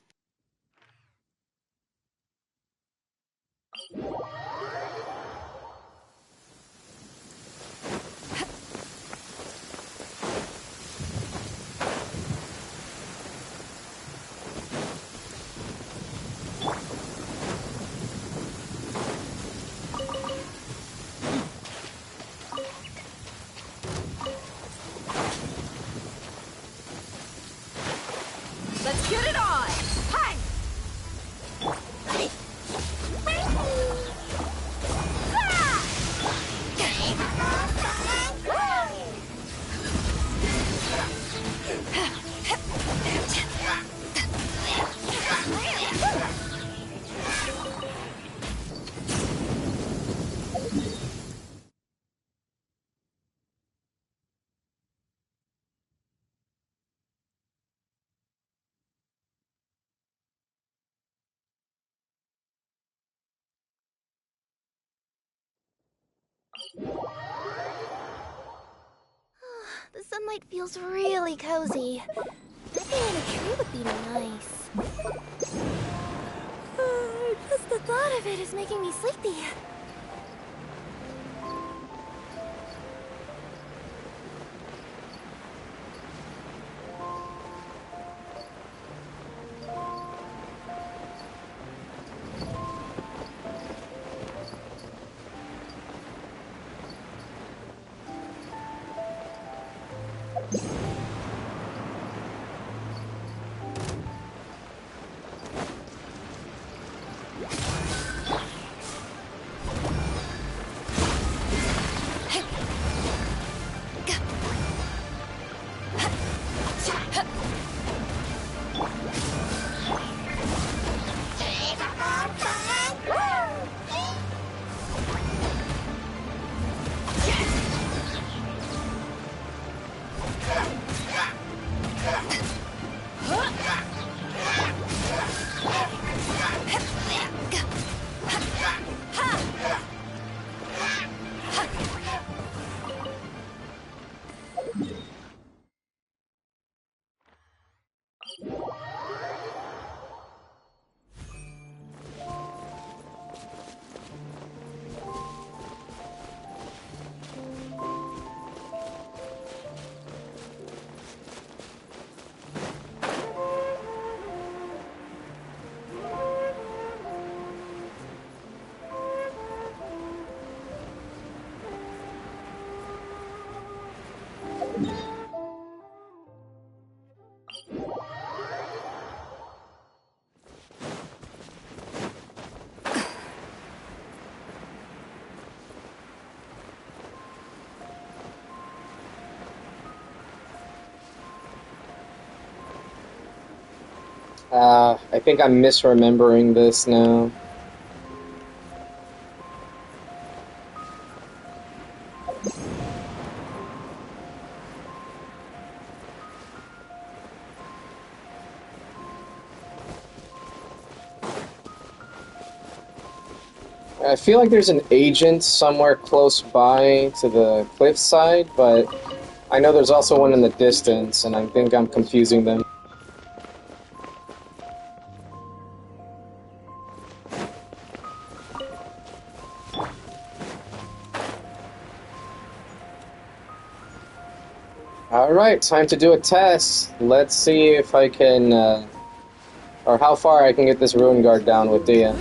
Let's get it on! Hi! The sunlight feels really cozy. Nothing in a tree would be nice. Just the thought of it is making me sleepy. I think I'm misremembering this now. I feel like there's an agent somewhere close by to the cliffside, but I know there's also one in the distance, and I think I'm confusing them. Alright, time to do a test. Let's see if I can, or how far I can get this ruin guard down with Dia.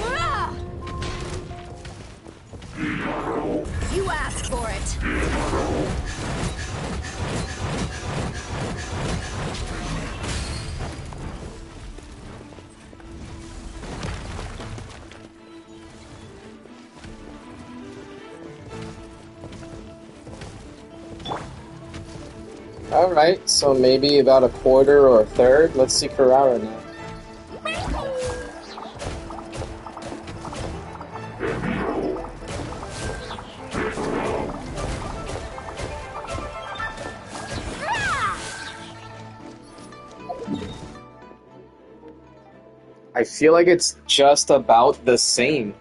You asked for it. Alright, so maybe about a quarter or a third. Let's see Carrara now. I feel like it's just about the same.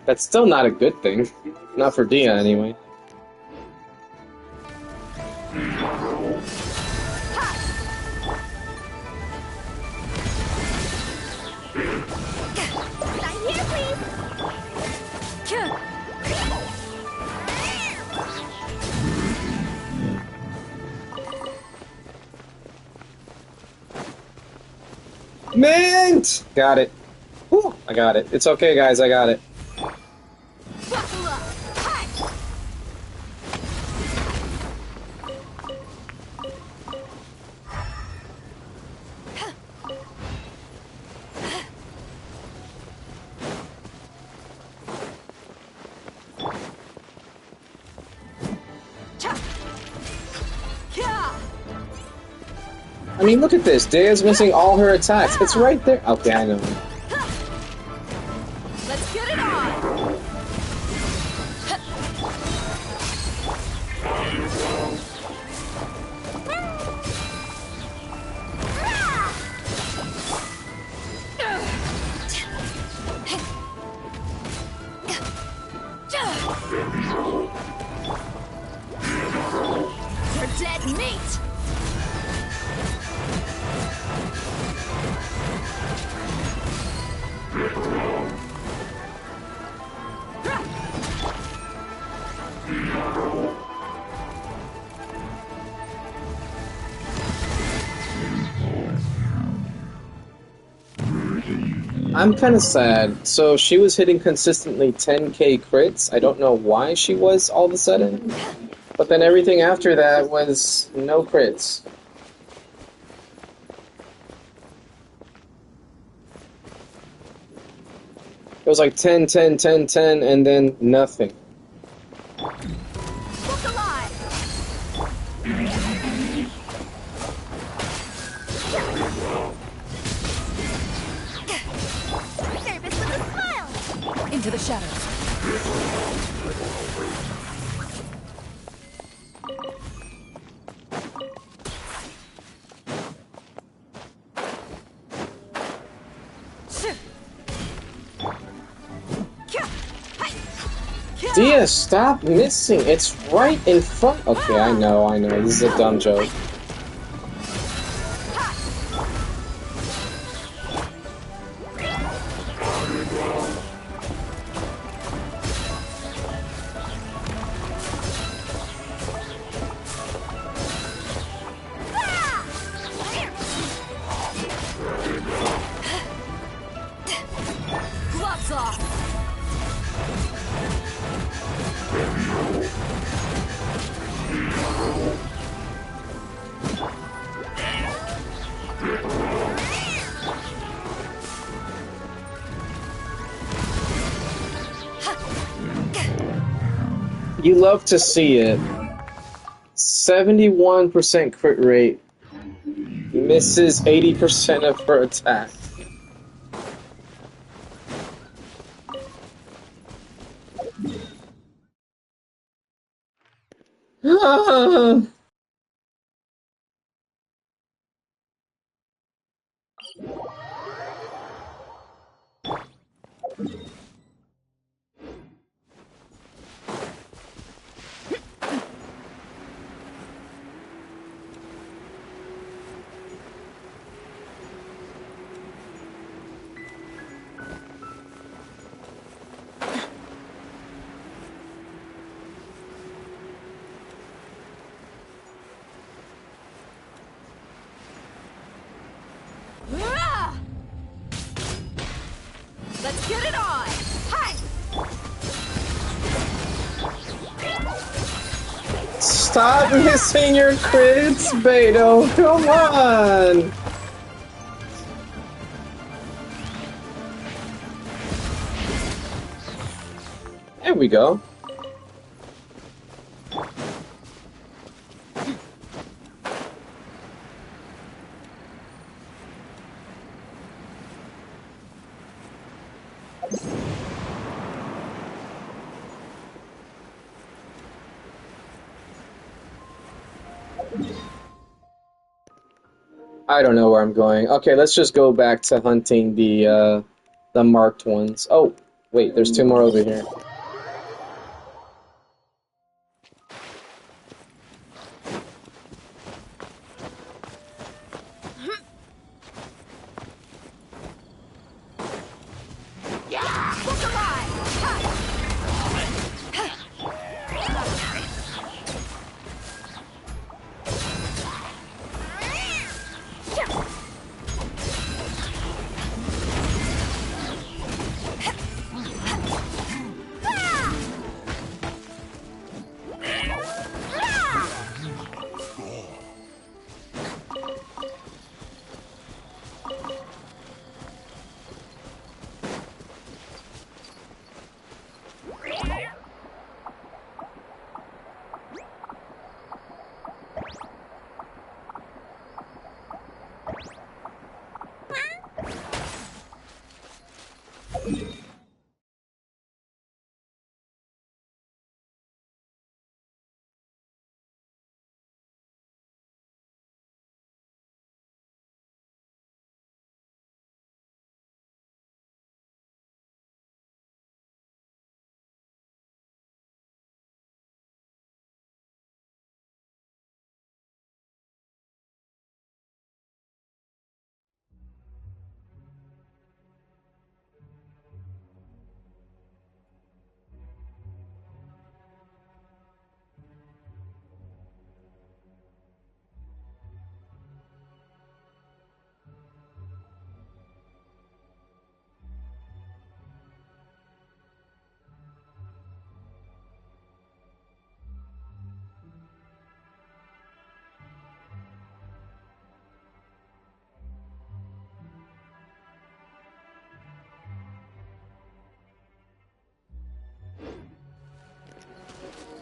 That's still not a good thing. Not for Dia, anyway. Mint! Got it. Whew, I got it. It's okay, guys, I got it. I mean, look at this. Dia's missing all her attacks. It's right there. Okay, I know. Let's get it on. You're dead meat. I'm kind of sad. So she was hitting consistently 10k crits. I don't know why she was all of a sudden. But then everything after that was no crits. It was like 10, 10, 10, 10, and then nothing. Look alive! Service with a smile. Into the shadows. Dia, stop missing. It's right in front. Okay, I know. This is a dumb joke. Gloves off! You love to see it. 71% crit rate. Misses 80% of her attack. Let's get it on! Hi! Stop missing your crits, Beto. Come on. There we go. I don't know where I'm going. Okay, let's just go back to hunting the marked ones. Oh, wait, there's two more over here. Look alive!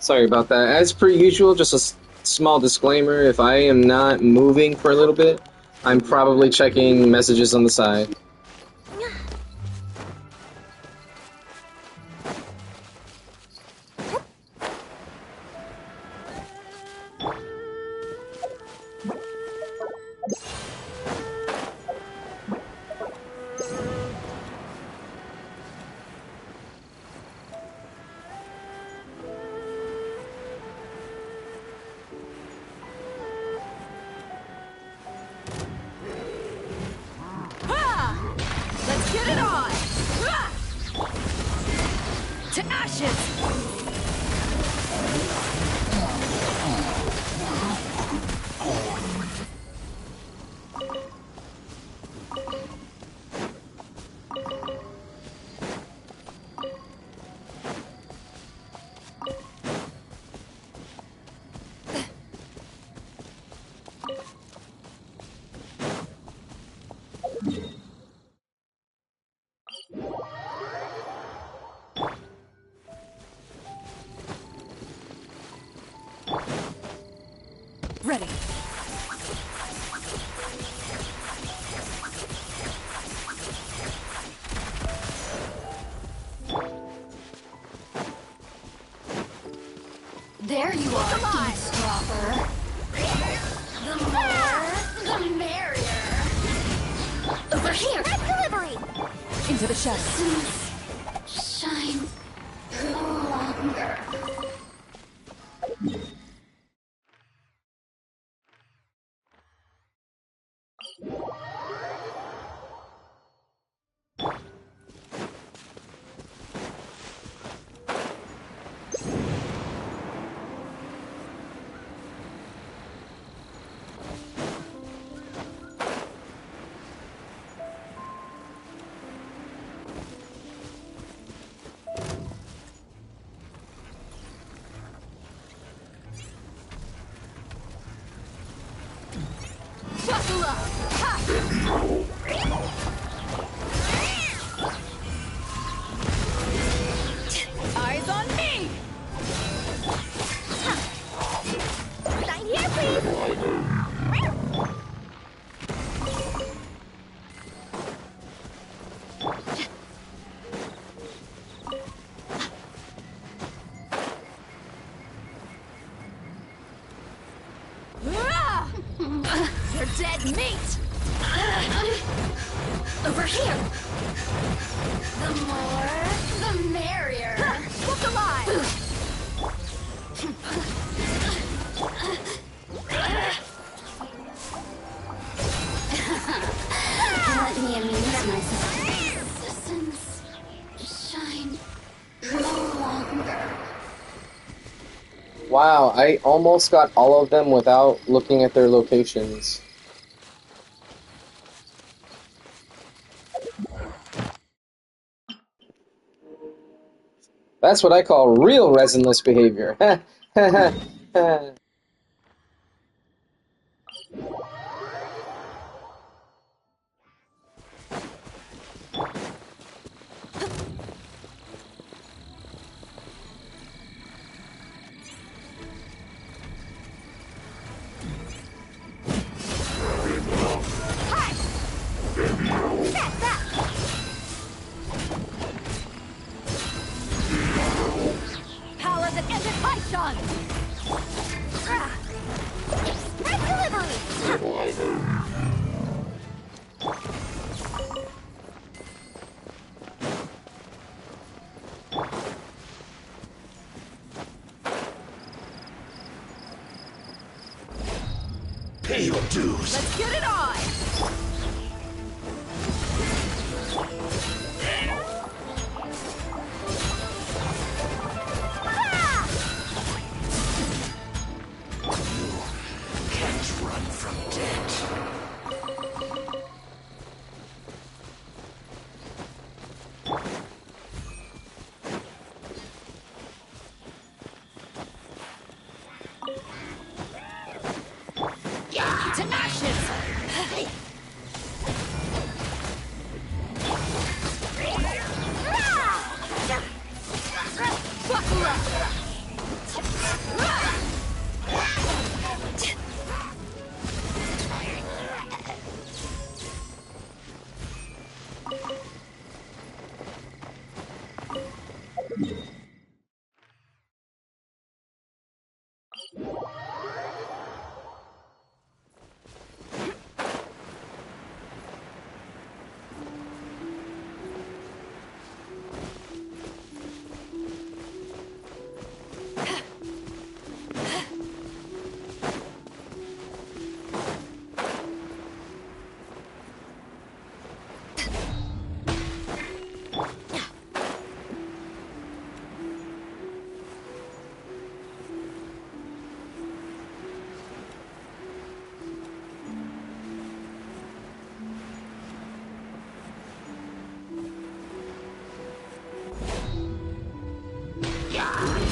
Sorry about that. As per usual, just a small disclaimer, if I am not moving for a little bit, I'm probably checking messages on the side. Let's get it on! To ashes! Ready. There you are, eavesdropper. The more, the merrier. Over here. Red delivery. Into the shadows. Shine no longer. Buckle up! Ha! Eyes on me! Sign here, please. Ah! You're dead meat! Over here. The more, the merrier. Look alive! Let me amuse myself. Citizens, shine no longer. Wow, I almost got all of them without looking at their locations. That's what I call real resinless behavior. Power that ended Python! Red delivery. Pay your dues. Let's get it on! Can't run from death. To ashes! Buckle up!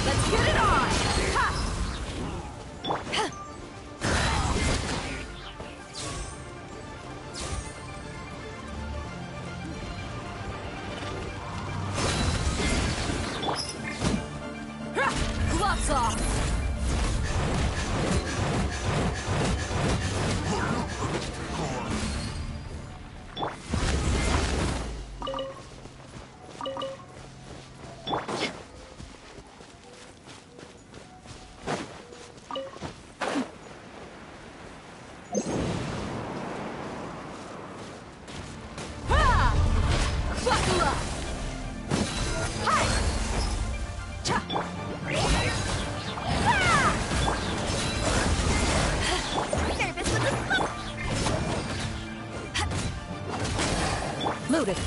Let's get it on! Ha! Gloves off! Buckle up! Hi! Cha! Nervous with the loaded.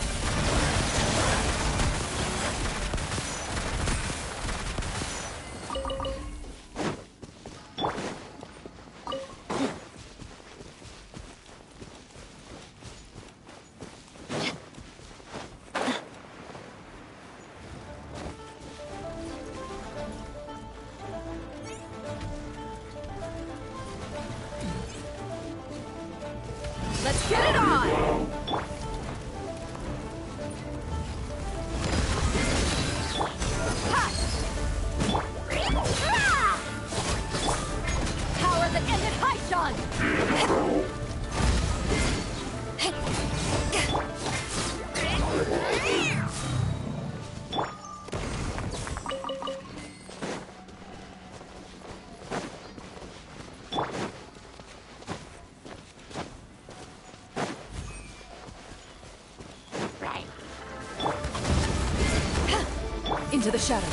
Let's get it on! Ha! Ah! Power that ended Haishan! Into the shadows.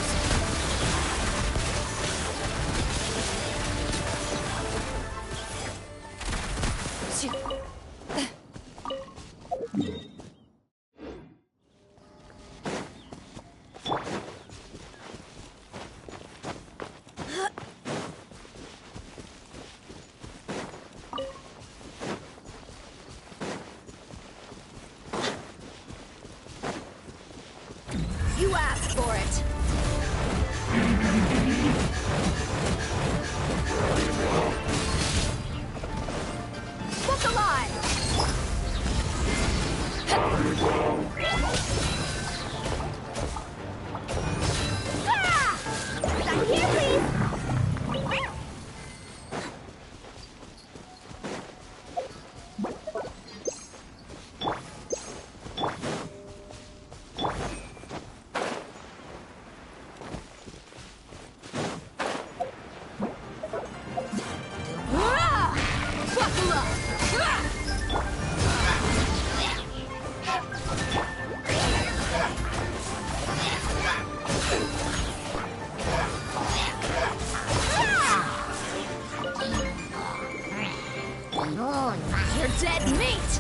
You asked for it. Look alive! Ah! Back here, please! Ah! Buckle up! Ah! You're dead meat!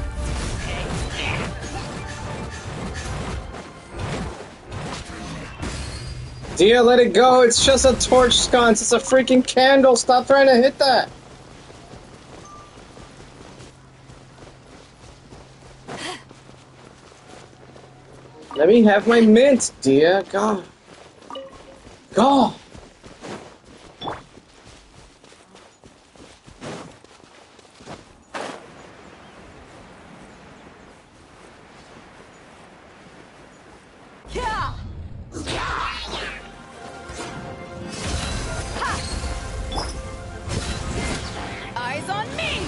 Dia, let it go. It's just a torch sconce. It's a freaking candle. Stop trying to hit that. Let me have my mint, Dia. God. God. Yeah! Ha! Eyes on me!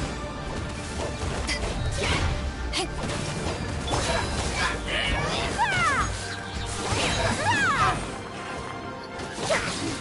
Ah! Ah!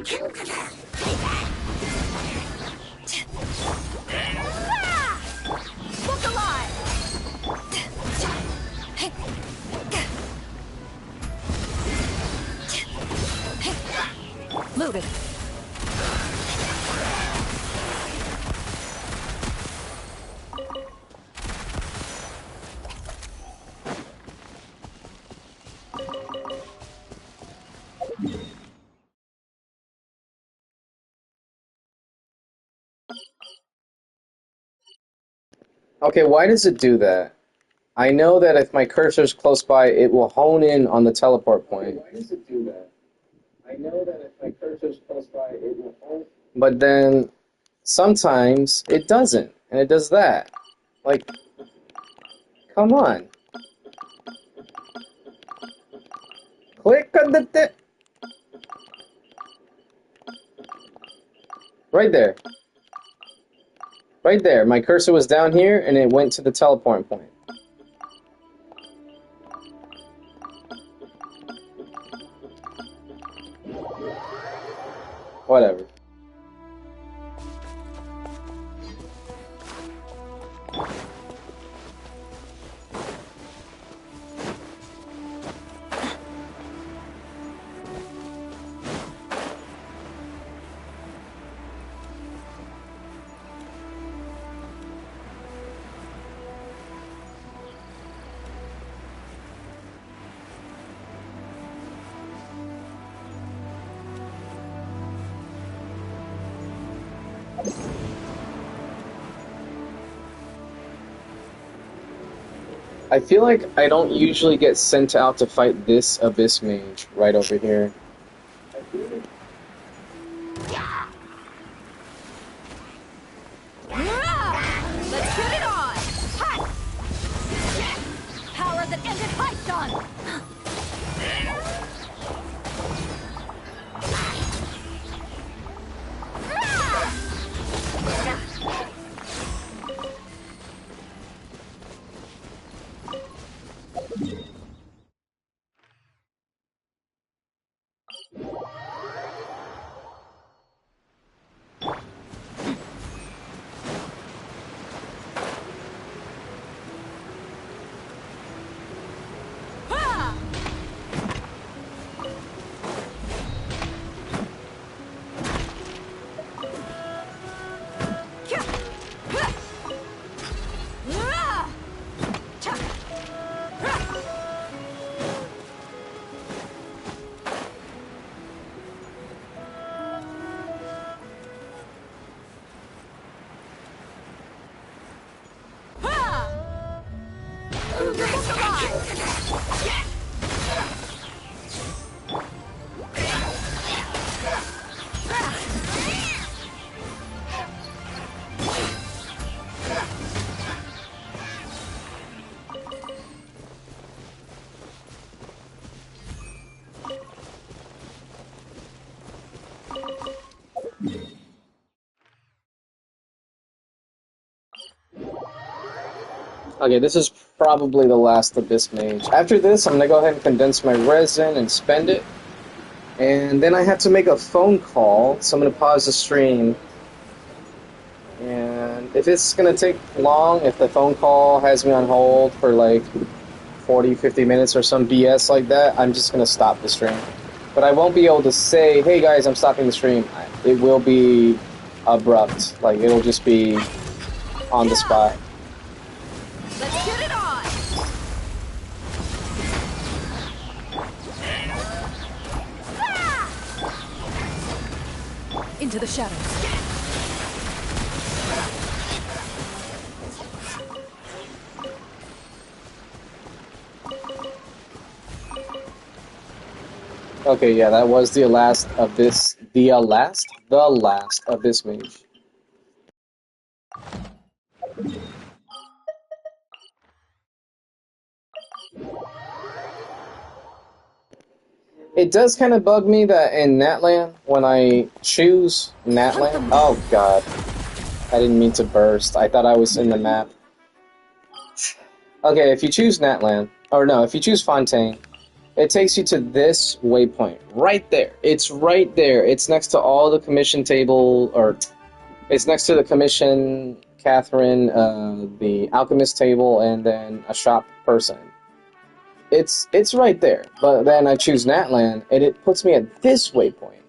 Look alive! Looted. Okay, why does it do that? I know that if my cursor's close by, it will hone in on the teleport point. Why does it do that? I know that if my cursor's close by, it will hone. But then sometimes it doesn't, and it does that. Like, come on. Click on the right there. Right there. My cursor was down here, and it went to the teleport point. Whatever. I feel like I don't usually get sent out to fight this Abyss Mage right over here. Let's get it on! Ha! Power that ended Python! Okay, this is probably the last Abyss Mage. After this, I'm gonna go ahead and condense my resin and spend it. And then I have to make a phone call, so I'm gonna pause the stream. And if it's gonna take long, if the phone call has me on hold for like 40, 50 minutes or some BS like that, I'm just gonna stop the stream. But I won't be able to say, hey guys, I'm stopping the stream. It will be abrupt. Like, it'll just be on the spot. Let's get it on! Into the shadows. Okay, yeah, that was the last Abyss Mage. It does kind of bug me that in Natlan, when I choose Natlan... Oh, God. I didn't mean to burst. I thought I was in the map. Okay, if you choose Natlan... Or no, if you choose Fontaine, It takes you to this waypoint right there. It's right there. It's next to all the commission table, or it's next to the commission, Catherine, the alchemist table, and then a shop person. It's right there. But then I choose Natlan, and it puts me at this waypoint.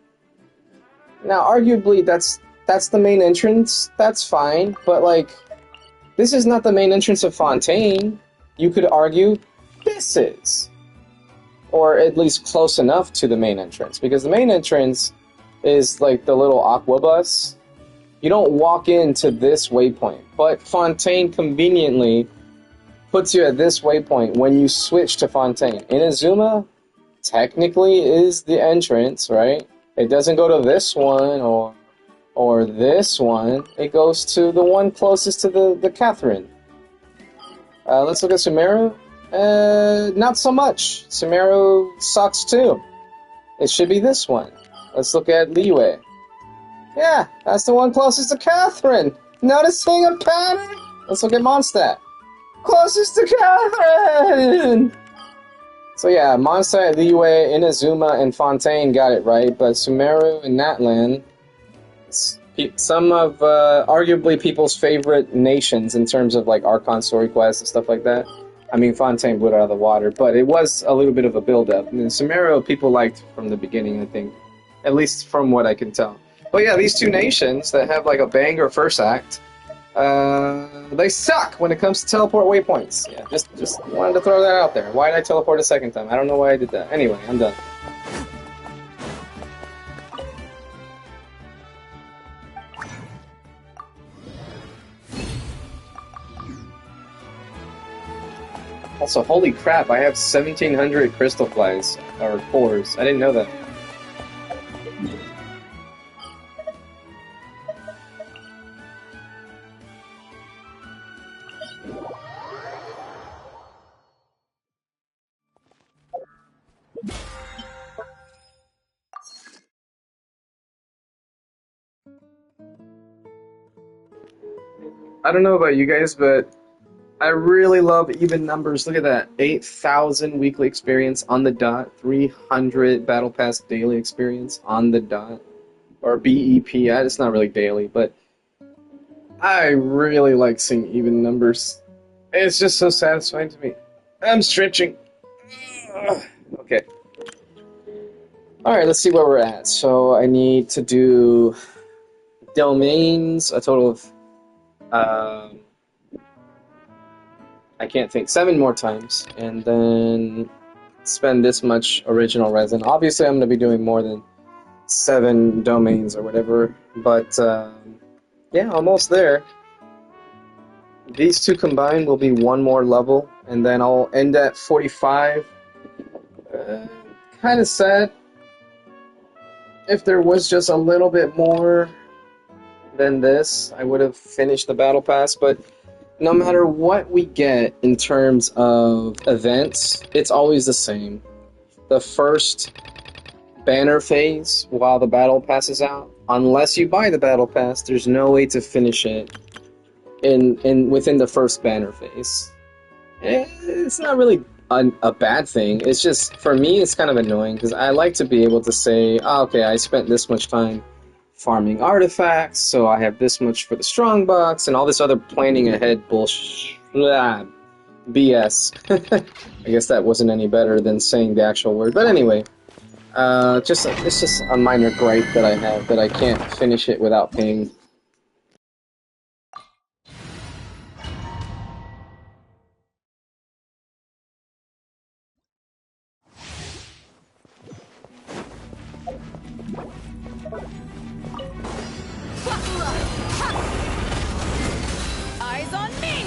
Now, arguably, that's the main entrance. That's fine, but like, this is not the main entrance of Fontaine. You could argue this is. Or at least close enough to the main entrance, because the main entrance is like the little aqua bus. You don't walk into this waypoint, but Fontaine conveniently puts you at this waypoint when you switch to Fontaine. Inazuma technically is the entrance, right? It doesn't go to this one or this one. It goes to the one closest to the Catherine. Let's look at Sumeru. Not so much. Sumeru sucks too. It should be this one. Let's look at Liyue. Yeah, that's the one closest to Catherine. Noticing a pattern? Let's look at Mondstadt. Closest to Catherine! So yeah, Mondstadt, Liyue, Inazuma, and Fontaine got it right, but Sumeru and Natlan, some of arguably people's favorite nations in terms of like Archon story quests and stuff like that. I mean, Fontaine blew it out of the water, but it was a little bit of a build-up. I mean, Sumeru people liked from the beginning, I think. At least from what I can tell. But yeah, these two nations that have like a banger first act, they suck when it comes to teleport waypoints. Yeah, just wanted to throw that out there. Why did I teleport a second time? I don't know why I did that. Anyway, I'm done. Also, holy crap, I have 1,700 crystal flies, or cores. I didn't know that. I don't know about you guys, but I really love even numbers. Look at that. 8,000 weekly experience on the dot. 300 Battle Pass daily experience on the dot. Or BEP. It's not really daily, but I really like seeing even numbers. It's just so satisfying to me. I'm stretching. Okay. Alright, let's see where we're at. So I need to do domains, a total of I can't think, 7 more times, and then spend this much original resin. Obviously, I'm going to be doing more than 7 domains or whatever, but yeah, almost there. These two combined will be 1 more level, and then I'll end at 45. Kind of sad. If there was just a little bit more than this, I would have finished the Battle Pass, but no matter what we get in terms of events, it's always the same. The first banner phase, while the Battle Pass is out, unless you buy the Battle Pass, there's no way to finish it within the first banner phase. It's not really a bad thing. It's just, for me, it's kind of annoying, because I like to be able to say, oh, okay, I spent this much time farming artifacts, so I have this much for the strong box, and all this other planning ahead bullshit. BS. I guess that wasn't any better than saying the actual word. But anyway, it's just a minor gripe that I have, that I can't finish it without paying. Eyes on me!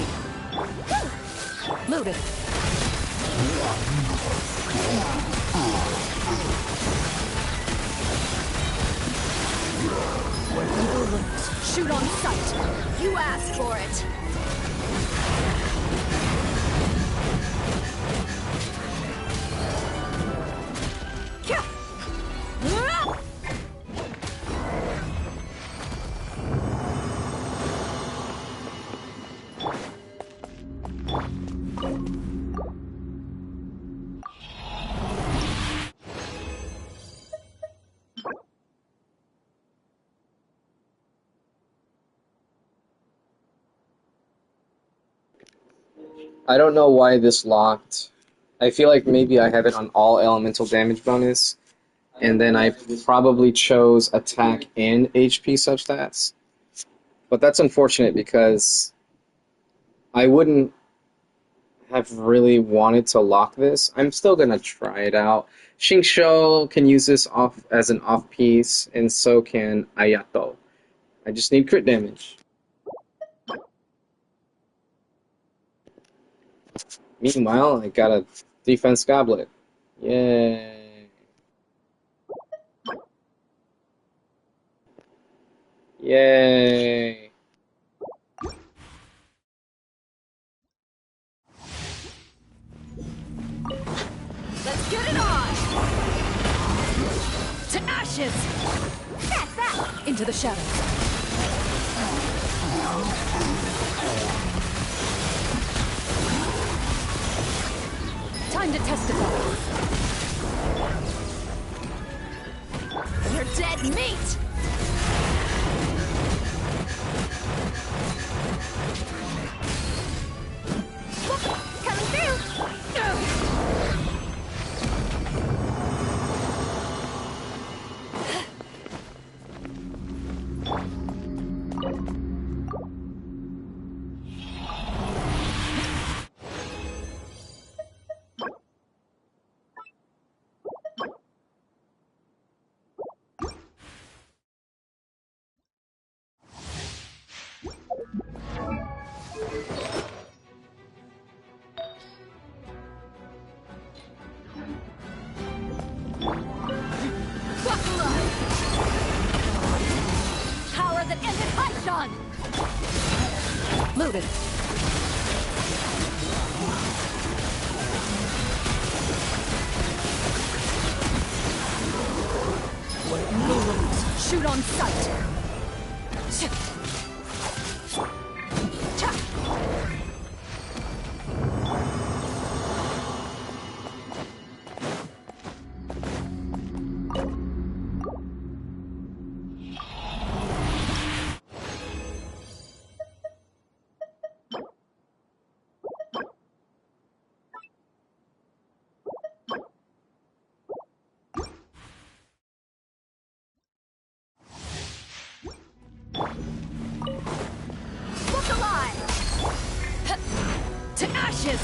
Loaded. Shoot on sight. You asked for it. I don't know why this locked. I feel like maybe I have it on all elemental damage bonus, and then I probably chose attack and HP substats. But that's unfortunate because I wouldn't have really wanted to lock this. I'm still gonna try it out. Xingqiu can use this off as an off piece, and so can Ayato. I just need crit damage. Meanwhile, I got a defense goblet. Yay. Yay. Let's get it on! To ashes! That's that! Into the shadows. Time to testify. You're dead meat! Coming through! Power that ended Python! Loaded. Shoot on sight. Look alive! To ashes!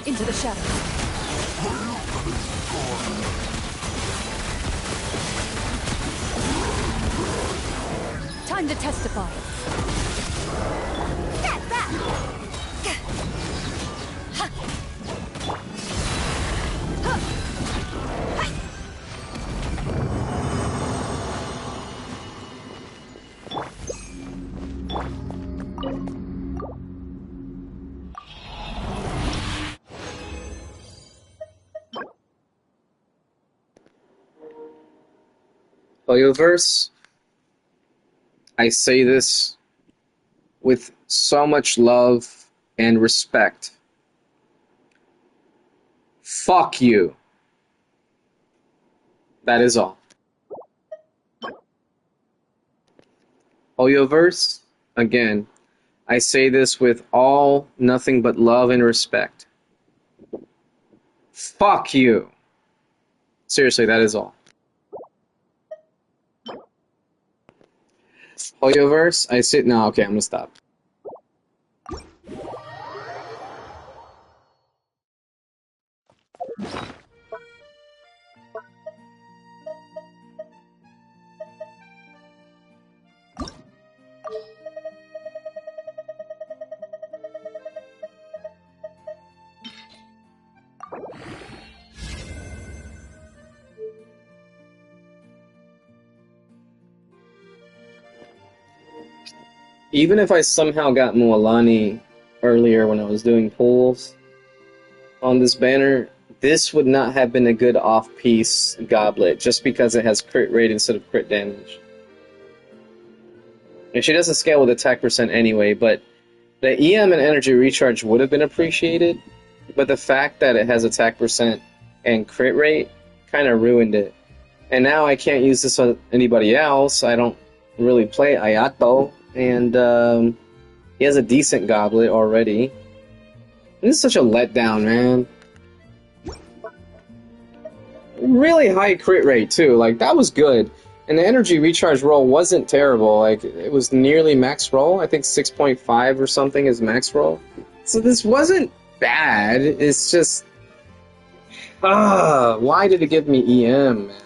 Into the shadows. Time to testify. That's that! Hoyoverse, I say this with so much love and respect. Fuck you. That is all. Hoyoverse, again, I say this with all nothing but love and respect. Fuck you. Seriously, that is all. Hoyoverse, I say no. Okay, I'm gonna stop. Even if I somehow got Mualani earlier when I was doing pulls on this banner, this would not have been a good off-piece goblet just because it has crit rate instead of crit damage. And she doesn't scale with attack percent anyway, but the EM and energy recharge would have been appreciated, but the fact that it has attack percent and crit rate kind of ruined it. And now I can't use this on anybody else. I don't really play Ayato. And he has a decent goblet already. This is such a letdown, man. Really high crit rate, too. Like, that was good. And the energy recharge roll wasn't terrible. Like, it was nearly max roll. I think 6.5 or something is max roll. So this wasn't bad. It's just... why did it give me EM, man?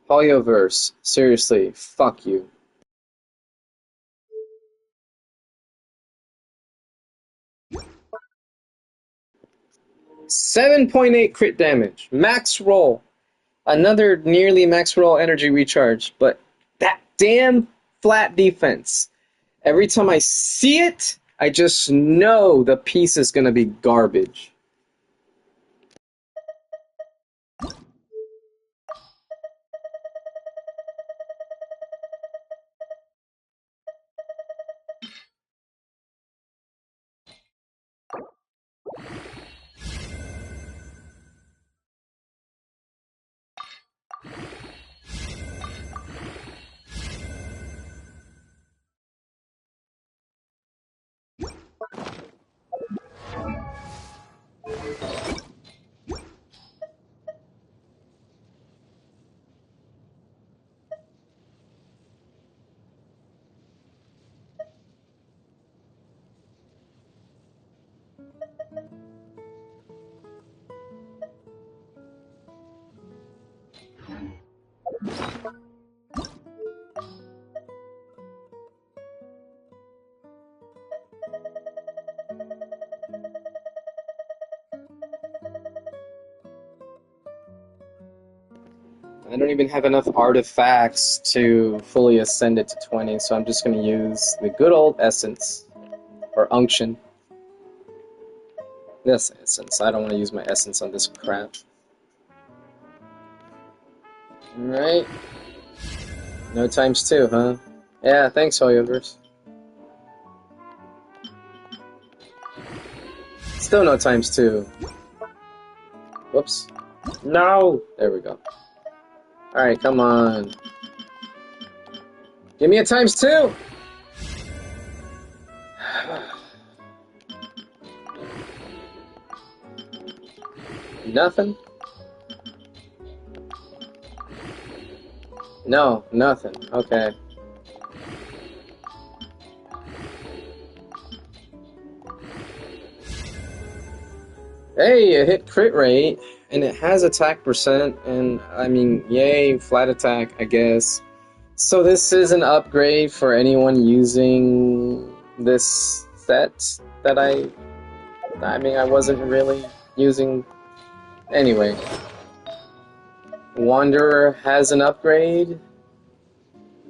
Polyoverse. Seriously, fuck you. $7.8 crit damage. Max roll. Another nearly max roll energy recharge. But that damn flat defense. Every time I see it, I just know the piece is gonna be garbage. I don't even have enough artifacts to fully ascend it to 20, so I'm just going to use the good old essence, or unction. This essence. I don't want to use my essence on this crap. Alright. No times 2, huh? Yeah, thanks, Hoyoverse. Still no times 2. Whoops. No! There we go. Alright, come on. Give me a times 2! Nothing? No, nothing. Okay. Hey, it hit crit rate, and it has attack percent, and I mean, yay, flat attack, I guess. So this is an upgrade for anyone using this set that I mean, I wasn't really using. Anyway. Wanderer has an upgrade,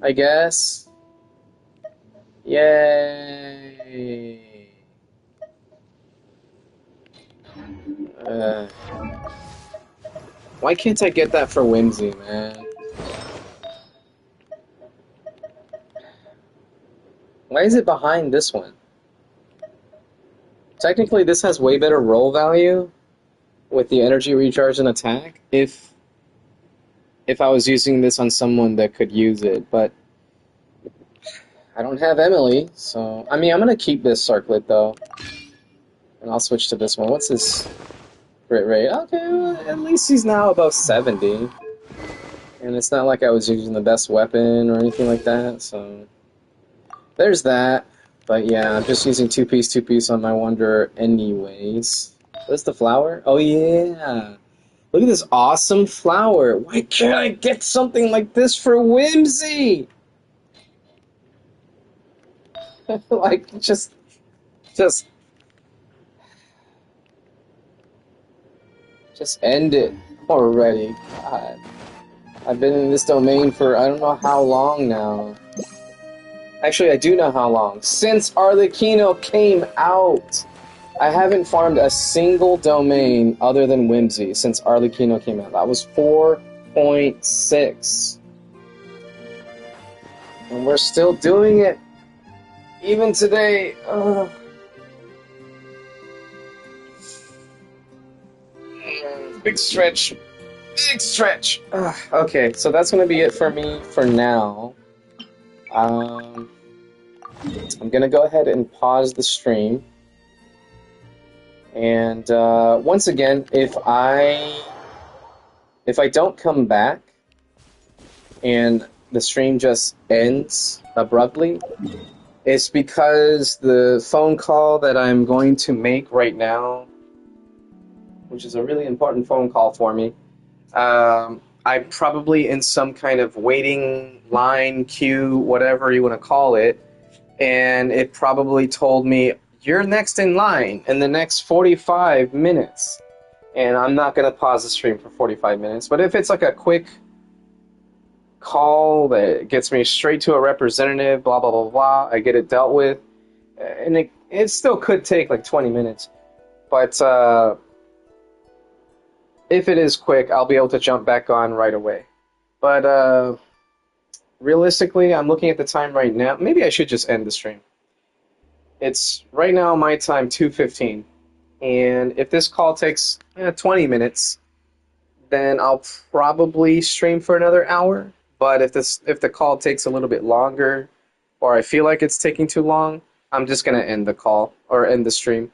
I guess. Yay. Why can't I get that for Whimsy, man? Why is it behind this one? Technically, this has way better roll value with the energy recharge and attack if I was using this on someone that could use it, but I don't have Emily, so... I mean, I'm gonna keep this circlet, though. And I'll switch to this one. What's this crit rate? Okay, well, at least he's now above 70. And it's not like I was using the best weapon or anything like that, so... There's that. But yeah, I'm just using 2-piece on my Wanderer anyways. What's the flower? Oh yeah! Look at this awesome flower! Why can't I get something like this for Whimsy? Like, just end it already. God. I've been in this domain for I don't know how long now. Actually, I do know how long. Since Arlecchino came out! I haven't farmed a single domain other than Whimsy since Arlecchino came out. That was 4.6. And we're still doing it. Even today. Big stretch. Big stretch. Okay, so that's gonna be it for me for now. Um, I'm gonna go ahead and pause the stream. And once again, if I don't come back and the stream just ends abruptly, it's because the phone call that I'm going to make right now, which is a really important phone call for me, I'm probably in some kind of waiting line, queue, whatever you want to call it, and it probably told me, you're next in line in the next 45 minutes. And I'm not going to pause the stream for 45 minutes, but if it's like a quick call that gets me straight to a representative, blah, blah, blah, blah, I get it dealt with, and it still could take like 20 minutes, but if it is quick, I'll be able to jump back on right away. But realistically, I'm looking at the time right now. Maybe I should just end the stream. It's right now my time 2:15, and if this call takes 20 minutes, then I'll probably stream for another hour. But if the call takes a little bit longer, or I feel like it's taking too long, I'm just gonna end the call or end the stream,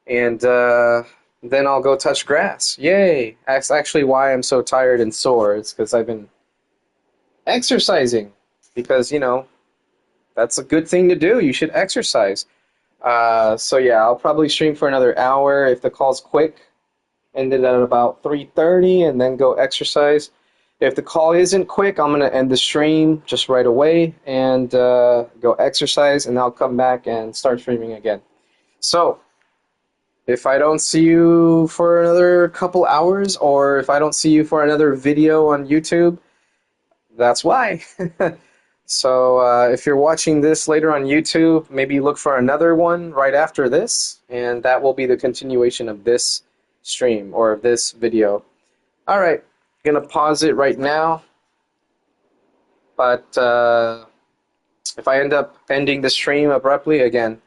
and then I'll go touch grass. Yay! That's actually why I'm so tired and sore. It's because I've been exercising. Because that's a good thing to do. You should exercise. So yeah, I'll probably stream for another hour if the call's quick. Ended at about 3:30, and then go exercise. If the call isn't quick, I'm gonna end the stream just right away and go exercise, and I'll come back and start streaming again. So if I don't see you for another couple hours, or if I don't see you for another video on YouTube, that's why. So if you're watching this later on YouTube, maybe look for another one right after this, and that will be the continuation of this stream or of this video. All right, gonna pause it right now, but if I end up ending the stream abruptly again,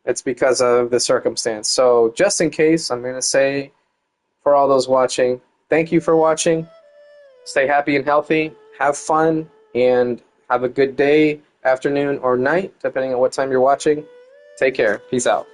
it's because of the circumstance. So just in case, I'm gonna say for all those watching, thank you for watching. Stay happy and healthy. Have fun and have a good day, afternoon, or night, depending on what time you're watching. Take care. Peace out.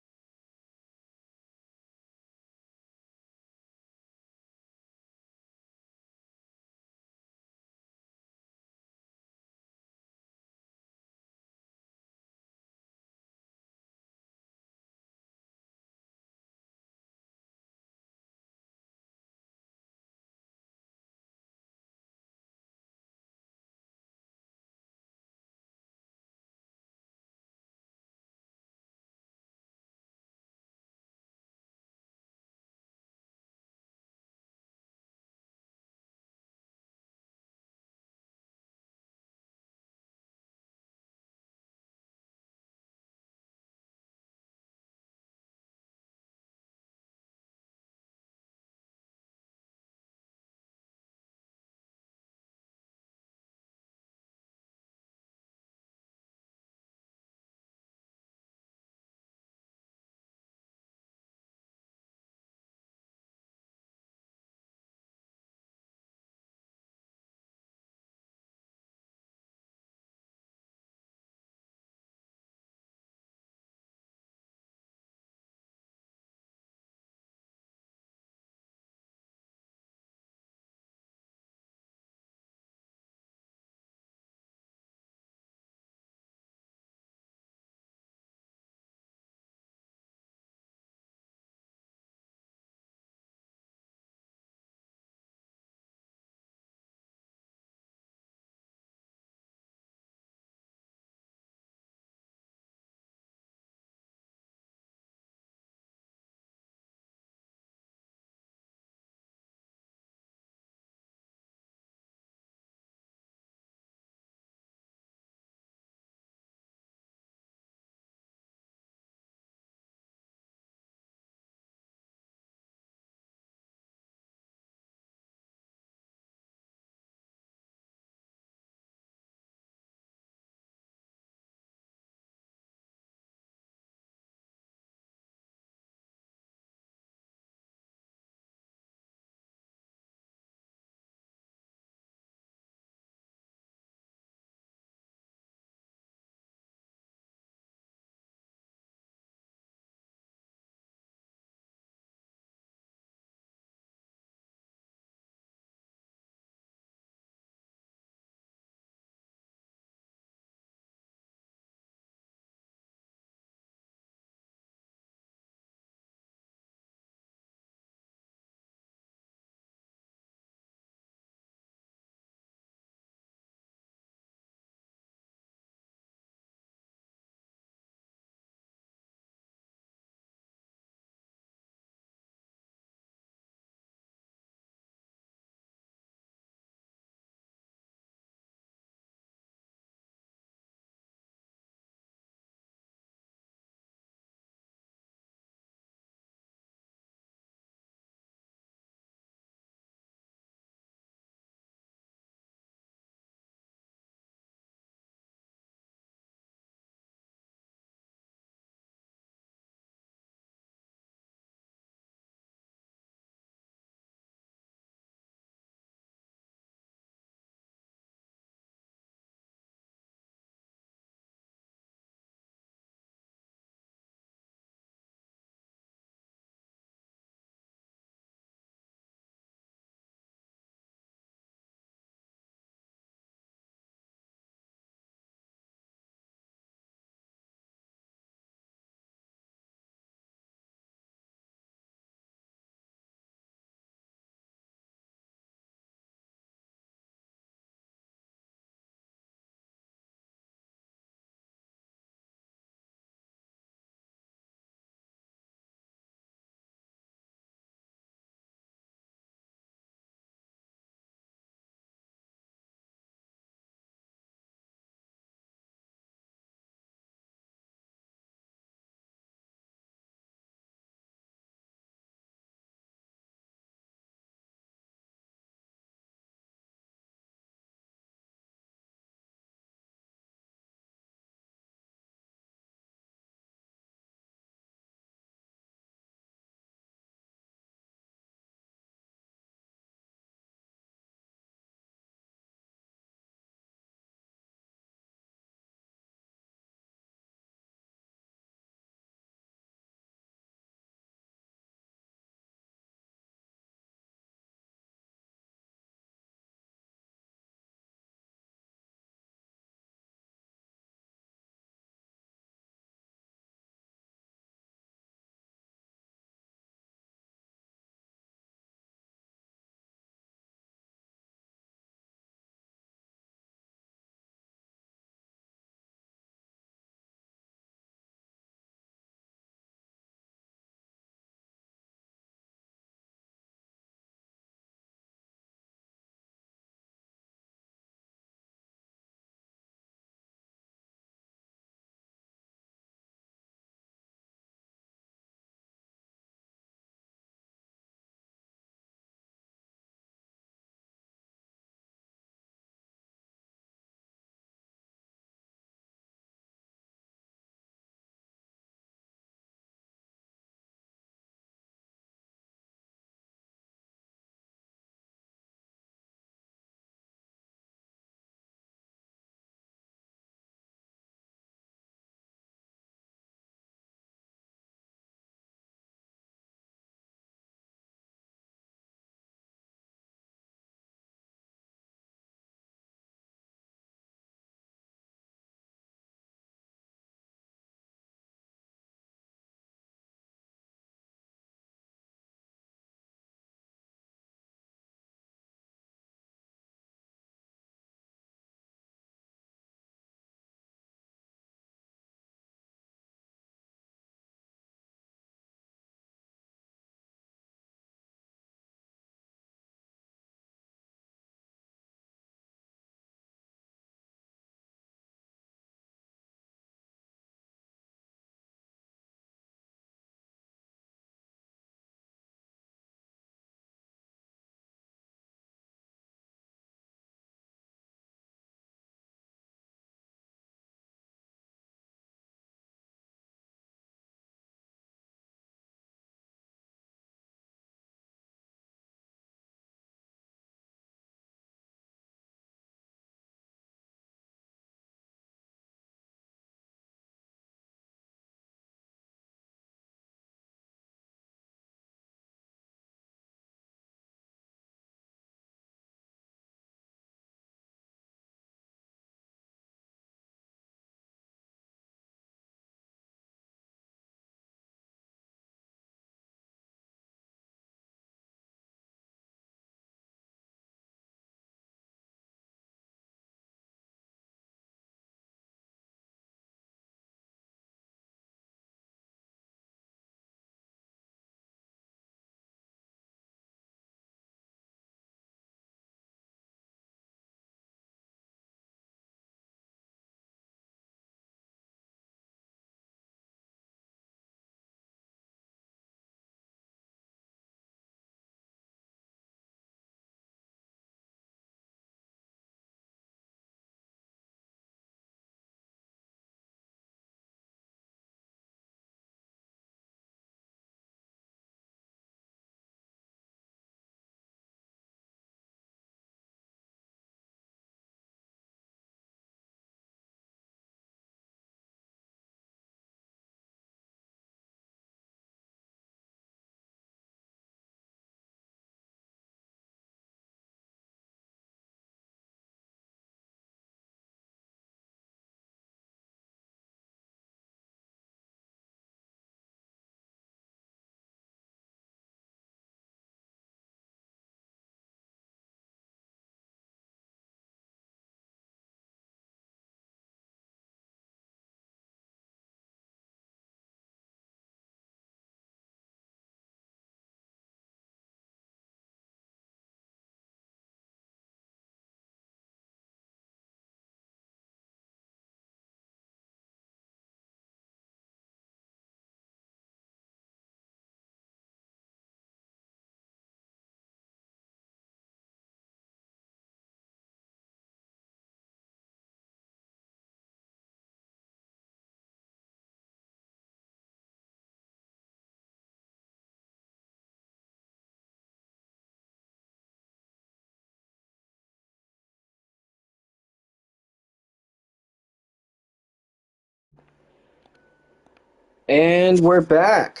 And we're back,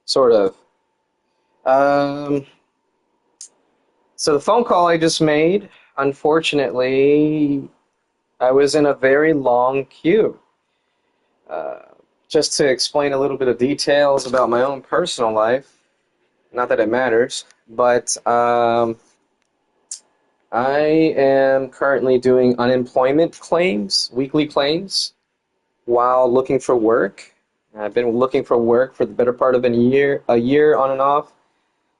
sort of. Um, so the phone call I just made, unfortunately, I was in a very long queue. Uh, just to explain a little bit of details about my own personal life, not that it matters, but I am currently doing unemployment claims, weekly claims, while looking for work. I've been looking for work for the better part of a year on and off.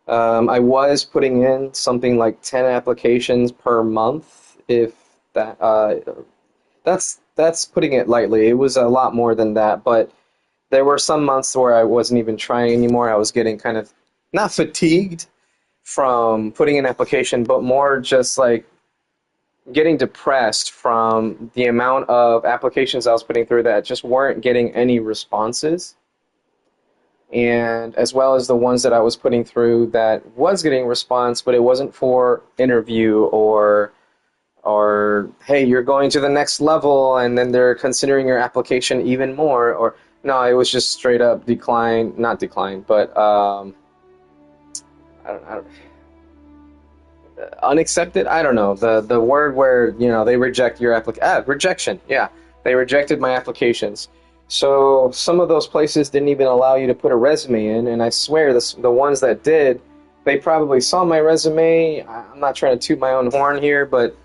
I was putting in something like 10 applications per month, if that that's putting it lightly. It was a lot more than that, but there were some months where I wasn't even trying anymore. I was getting kind of not fatigued from putting in application, but more just like getting depressed from the amount of applications I was putting through that just weren't getting any responses, and as well as the ones that I was putting through that was getting response, but it wasn't for interview or hey, you're going to the next level, and then they're considering your application even more, or no, it was just straight up decline, not decline, but I don't unaccepted. I don't know the word where they reject your rejection. Yeah, they rejected my applications. So some of those places didn't even allow you to put a resume in, and I swear the ones that did, they probably saw my resume. I'm not trying to toot my own horn here, but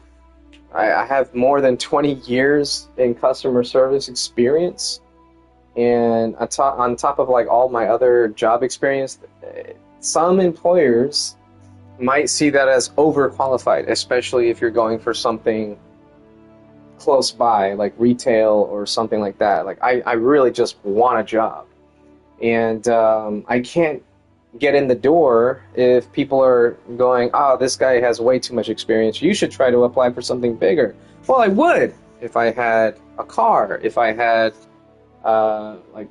I have more than 20 years in customer service experience, and on top of like all my other job experience, some employers might see that as overqualified, especially if you're going for something close by, like retail or something like that. Like I really just want a job, and I can't get in the door if people are going, oh, this guy has way too much experience. You should try to apply for something bigger. Well, I would if I had a car, if I had like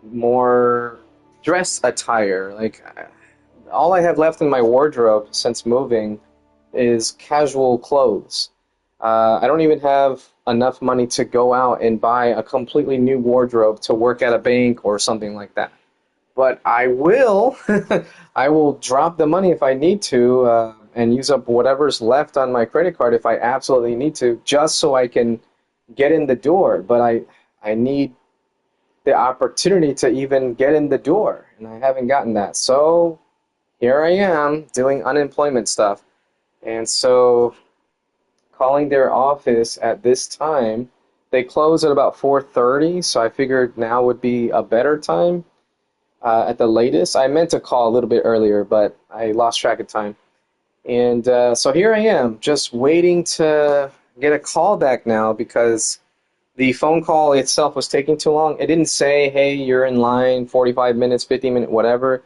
more dress attire. Like all I have left in my wardrobe since moving is casual clothes. I don't even have enough money to go out and buy a completely new wardrobe to work at a bank or something like that. But I will, I will drop the money if I need to, and use up whatever's left on my credit card if I absolutely need to, just so I can get in the door. But I need the opportunity to even get in the door, and I haven't gotten that. So here I am doing unemployment stuff. And so calling their office at this time, they close at about 4:30, so I figured now would be a better time at the latest. I meant to call a little bit earlier, but I lost track of time. And so here I am, just waiting to get a call back now because the phone call itself was taking too long. It didn't say, hey, you're in line, 45 minutes, 50 minutes, whatever.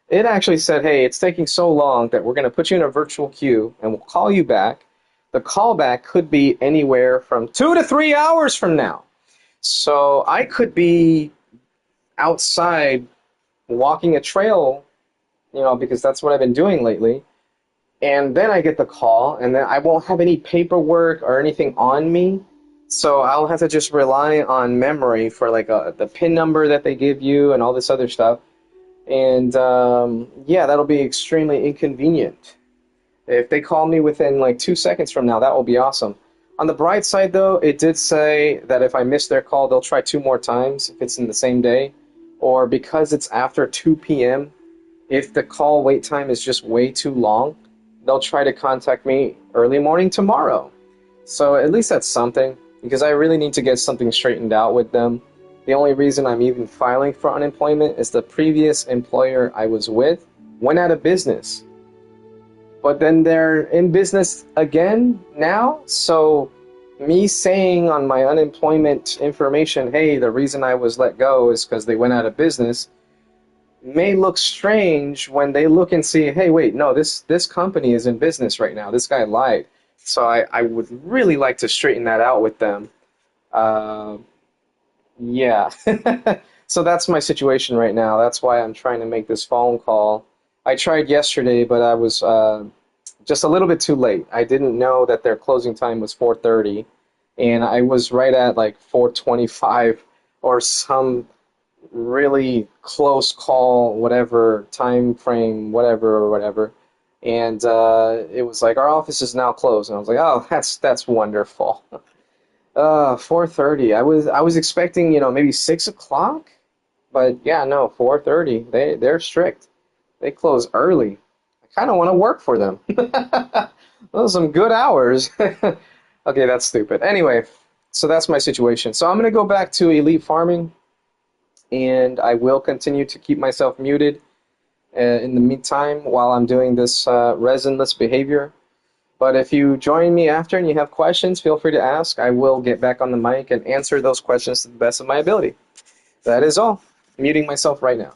It actually said, hey, it's taking so long that we're going to put you in a virtual queue and we'll call you back. The callback could be anywhere from 2 to 3 hours from now. So I could be outside walking a trail, because that's what I've been doing lately. And then I get the call, and then I won't have any paperwork or anything on me. So I'll have to just rely on memory for like the PIN number that they give you and all this other stuff. And yeah, that'll be extremely inconvenient. If they call me within like 2 seconds from now, that will be awesome. On the bright side, though, it did say that if I miss their call, they'll try 2 more times if it's in the same day. Or because it's after 2 p.m., if the call wait time is just way too long, they'll try to contact me early morning tomorrow. So at least that's something, because I really need to get something straightened out with them. The only reason I'm even filing for unemployment is the previous employer I was with went out of business. But then they're in business again now, so me saying on my unemployment information, hey, the reason I was let go is because they went out of business, may look strange when they look and see, hey, wait, no, this company is in business right now. This guy lied. So I would really like to straighten that out with them. Yeah. So that's my situation right now. That's why I'm trying to make this phone call. I tried yesterday, but I was just a little bit too late. I didn't know that their closing time was 4:30, and I was right at like 4:25 or some really close call, whatever time frame, whatever. And it was like our office is now closed, and I was like, oh, that's wonderful. 4:30. I was expecting, maybe 6 o'clock, but yeah, no, 4:30. They're strict. They close early. I kind of want to work for them. Those are some good hours. Okay, that's stupid. Anyway, so that's my situation. So I'm gonna go back to elite farming, and I will continue to keep myself muted in the meantime while I'm doing this resinless behavior. But if you join me after and you have questions, feel free to ask. I will get back on the mic and answer those questions to the best of my ability. That is all. Muting myself right now.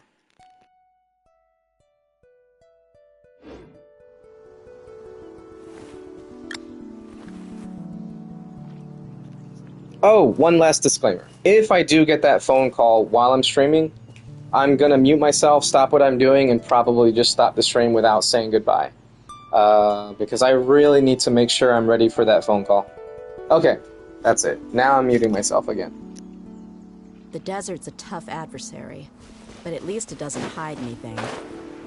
Oh, one last disclaimer. If I do get that phone call while I'm streaming, I'm going to mute myself, stop what I'm doing, and probably just stop the stream without saying goodbye. Because I really need to make sure I'm ready for that phone call. Okay, that's it. Now I'm muting myself again. The desert's a tough adversary, but at least it doesn't hide anything.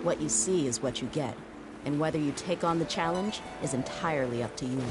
What you see is what you get, and whether you take on the challenge is entirely up to you.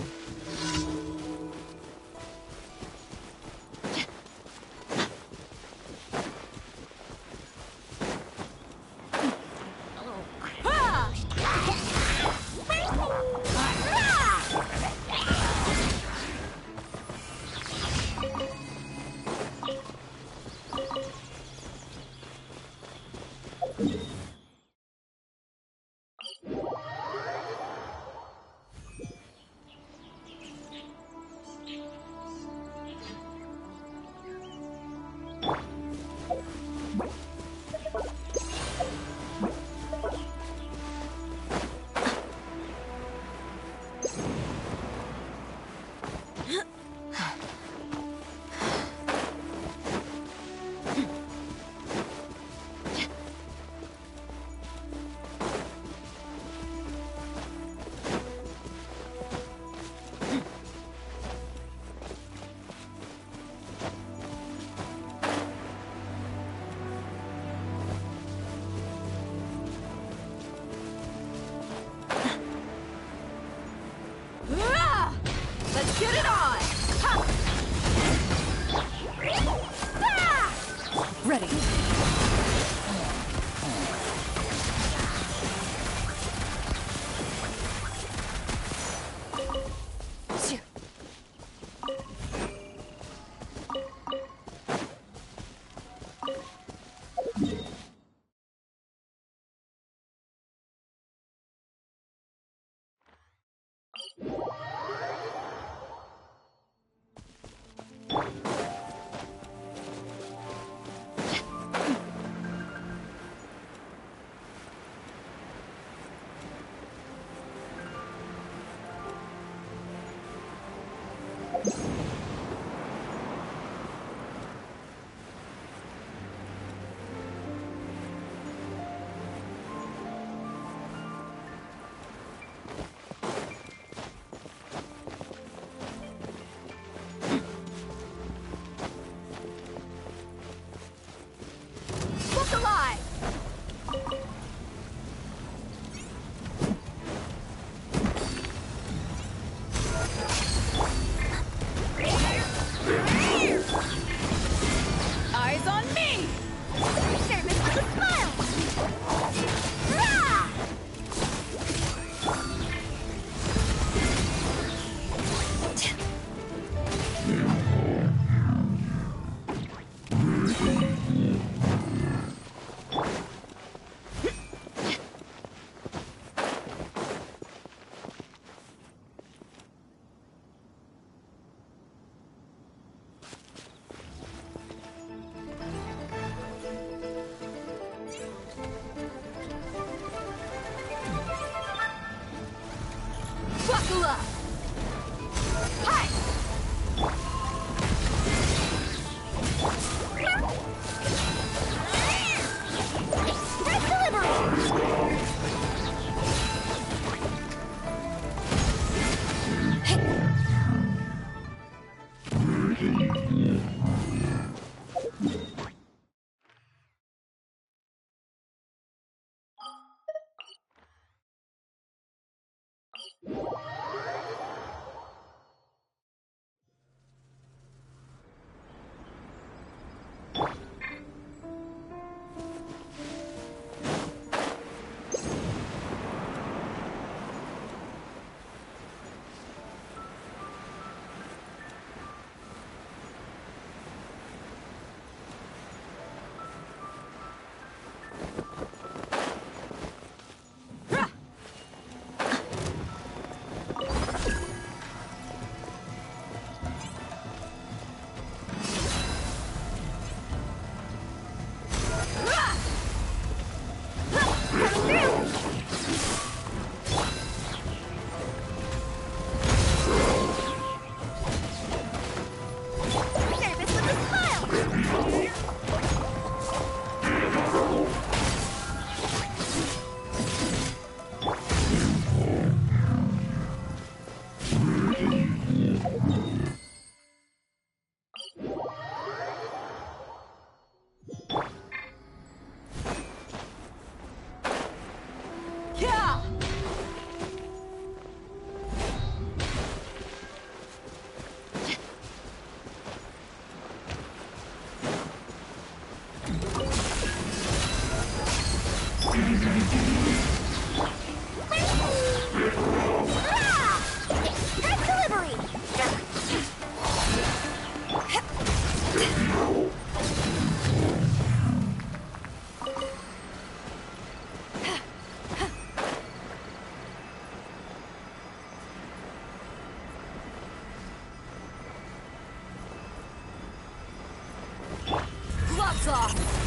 Gloves off!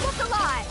Look alive!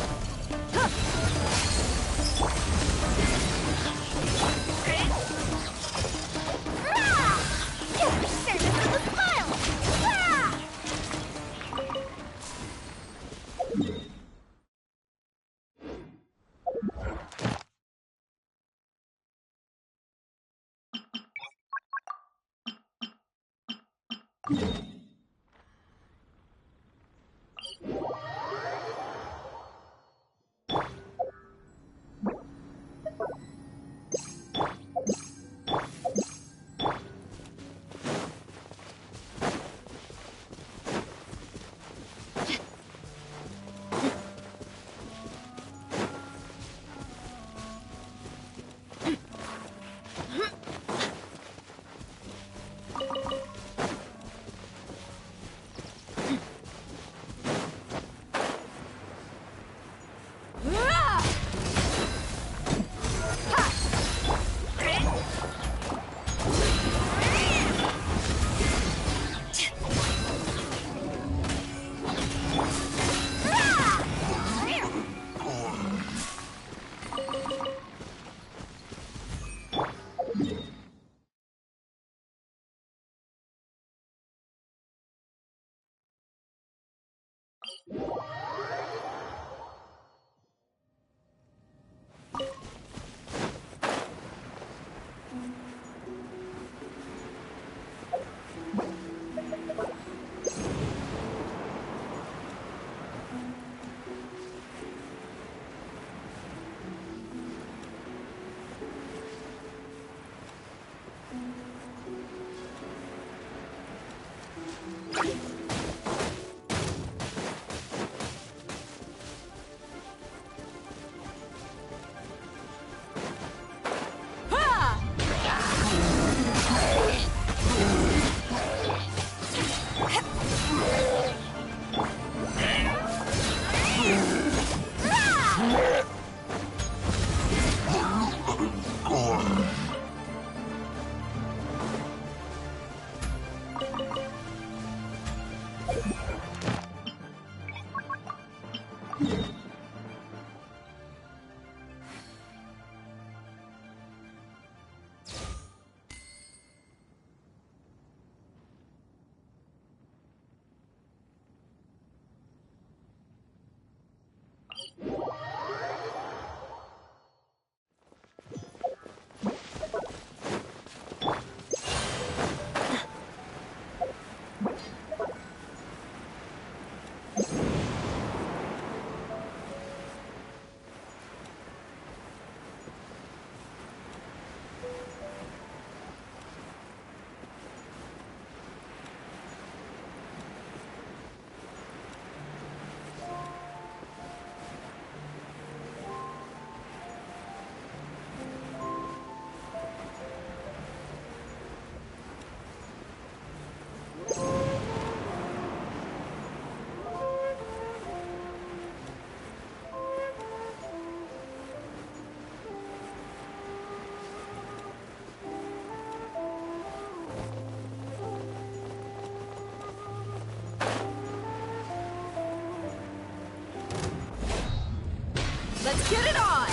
Let's get it on!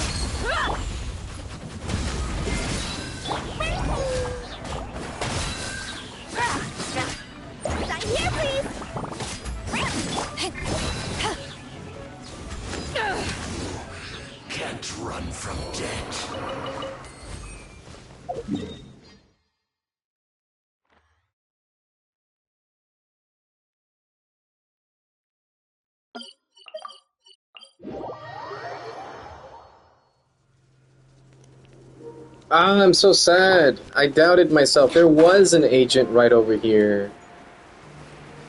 Sign here, please! can't run from death. Ah, I'm so sad. I doubted myself. There was an agent right over here.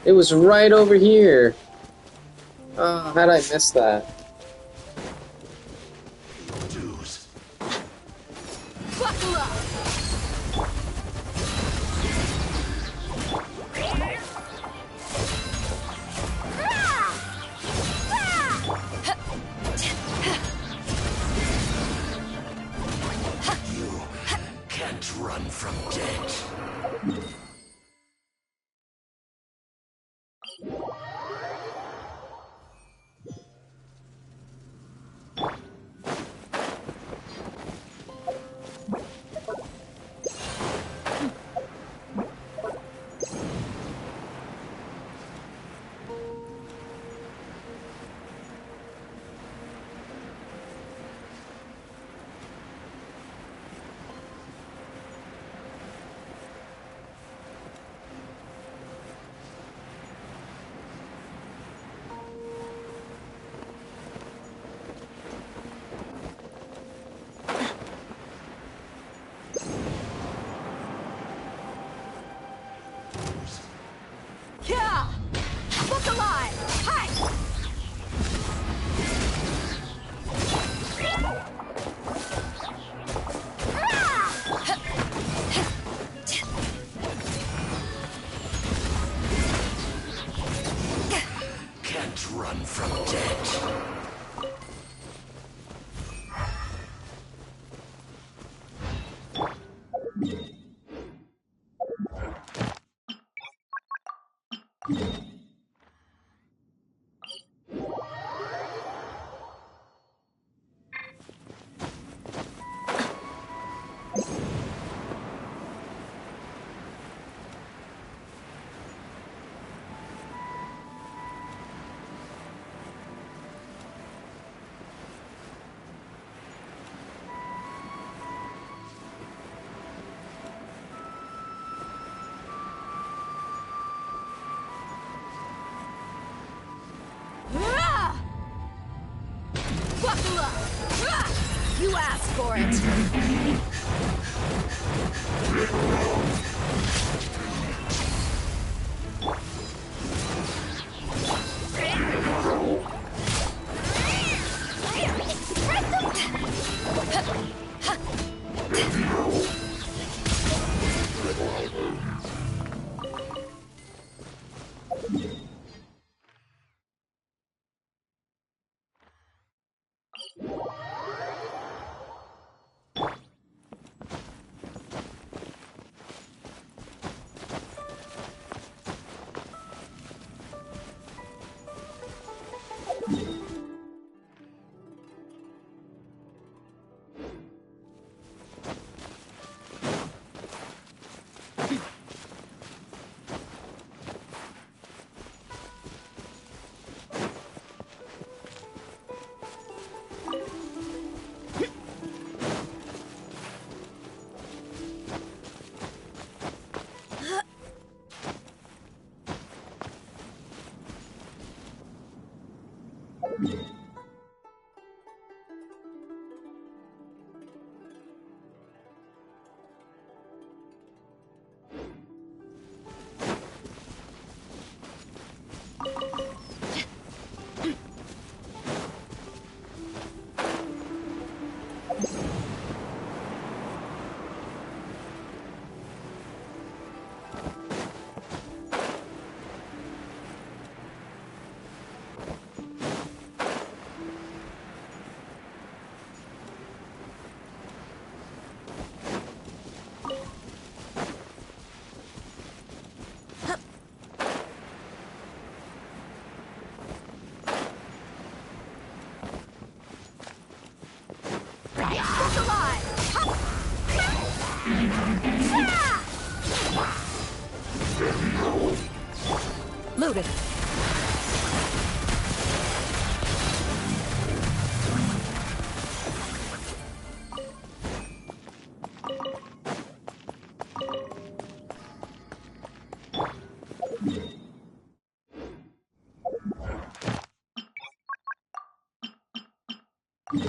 It was right over here. Oh, how'd I miss that? Dues. Buckle up! You can't run from death. Yeah! Look alive! Hi! Can't run from death. Buckle up! You asked for it! Loaded. To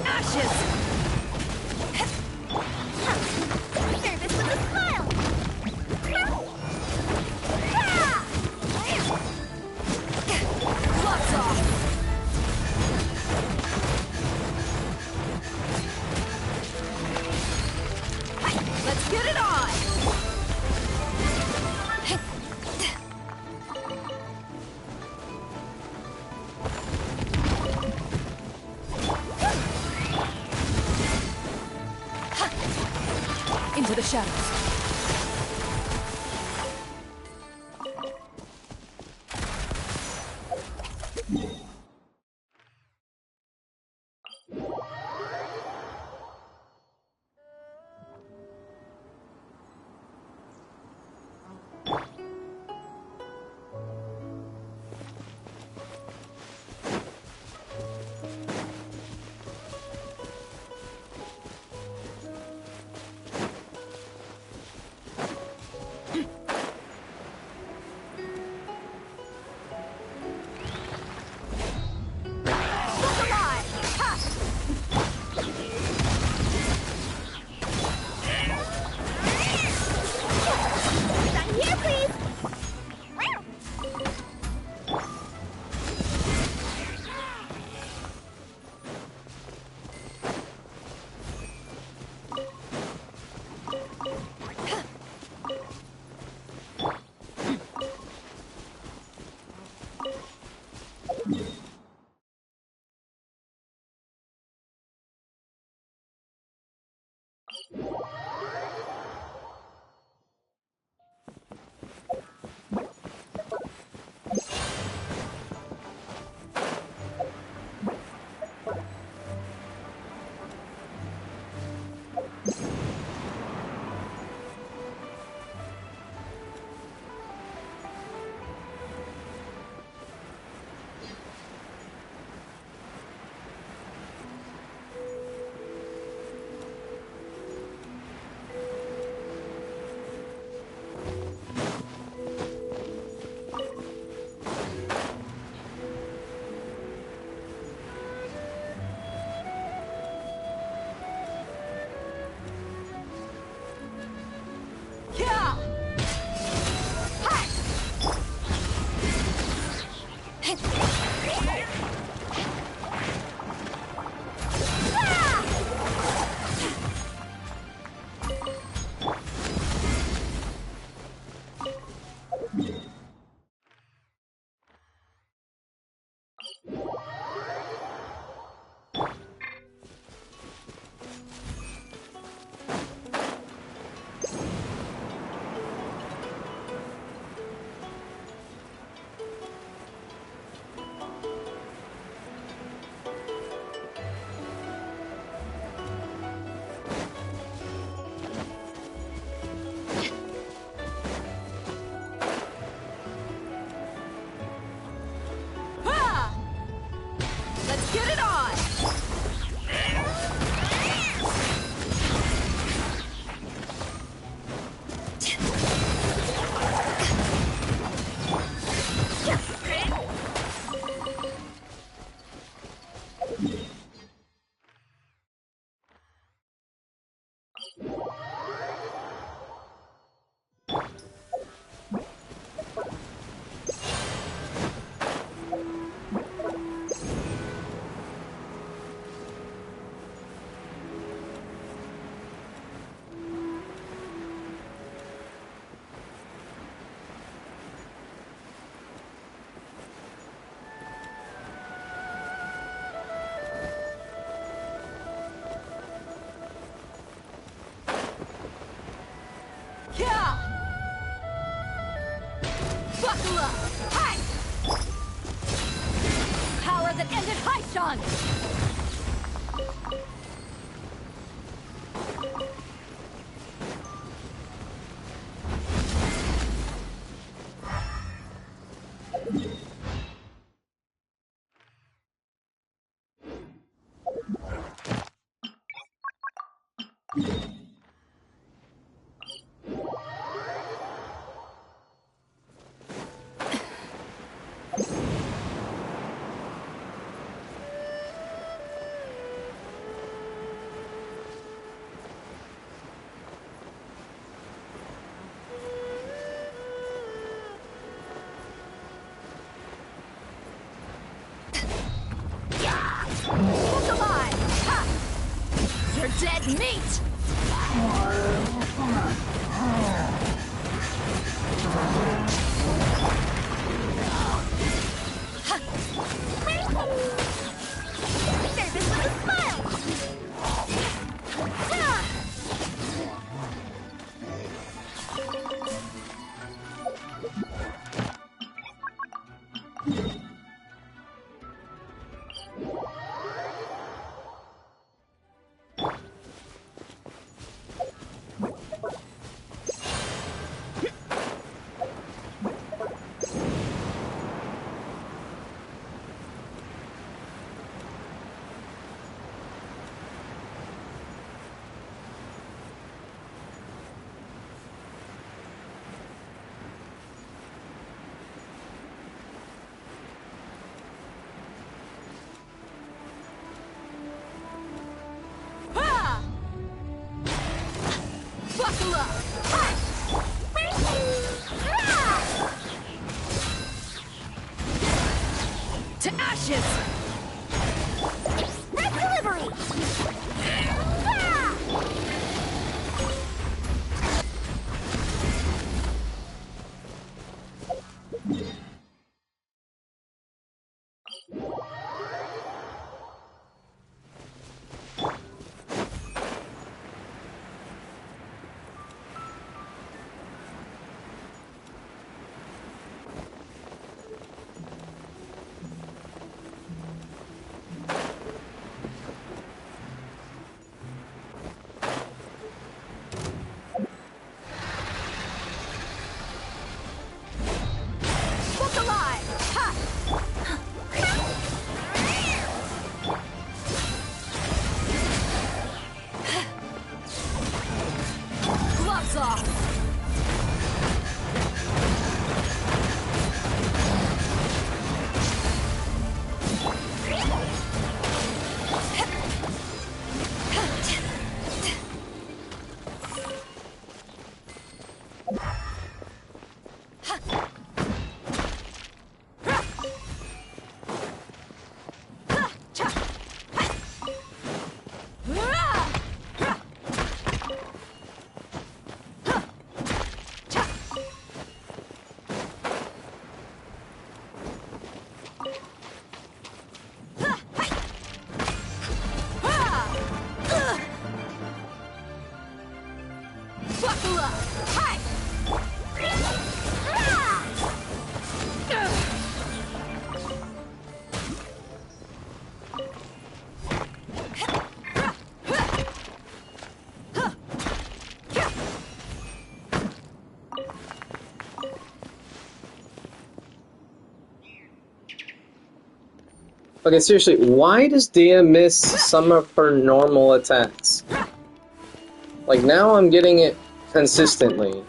ashes! Service with a smile! Gloves off! Let's get it on! Into the shadows. on! Look alive! Ha! You're dead meat! Say this with a smile! Ha! Buckle up! To ashes! Red delivery! Look alive! Ha! Gloves off! Buckle up! Hi! Okay, seriously, why does Dia miss some of her normal attacks? Like, now I'm getting it consistently,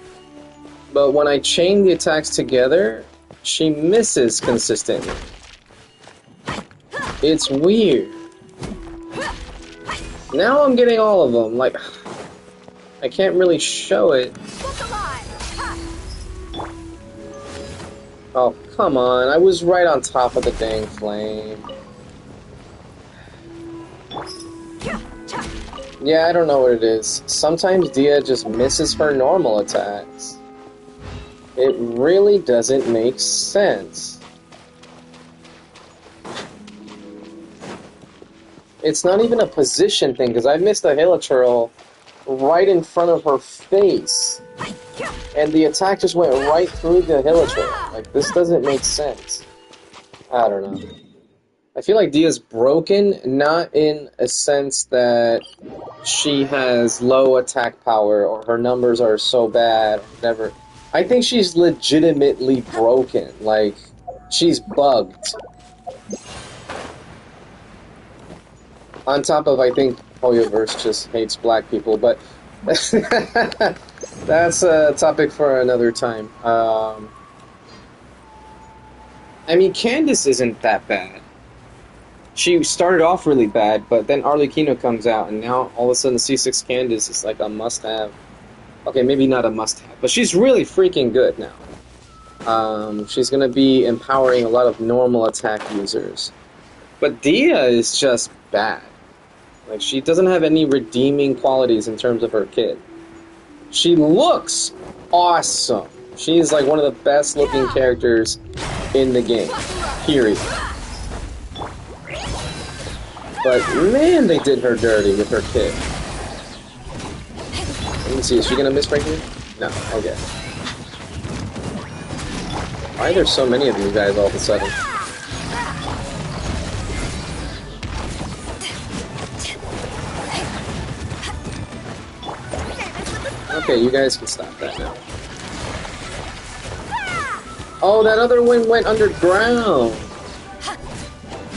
but when I chain the attacks together, she misses consistently. It's weird. Now I'm getting all of them, like, I can't really show it. Look alive! Ha! Oh, come on, I was right on top of the dang flame. Yeah, I don't know what it is. Sometimes Dia just misses her normal attacks. It really doesn't make sense. It's not even a position thing, because I missed a Hilichurl right in front of her face. And the attack just went right through the Hilichurl. Like, this doesn't make sense. I don't know. I feel like Dia's broken, not in a sense that she has low attack power or her numbers are so bad or whatever. I think she's legitimately broken. Like, she's bugged. On top of, I think, Hoyoverse just hates black people, but that's a topic for another time. I mean, Candace isn't that bad. She started off really bad, but then Arlecchino comes out, and now all of a sudden C6 Candace is like a must-have. Okay, maybe not a must-have, but she's really freaking good now. She's going to be empowering a lot of normal attack users. But Dia is just bad. Like, she doesn't have any redeeming qualities in terms of her kit. She looks awesome. She's like one of the best looking characters in the game. Period. But man, they did her dirty with her kit. Let me see, is she gonna miss right here? No, okay. Why are there so many of you guys all of a sudden? Okay, you guys can stop that now. Oh, that other one went underground!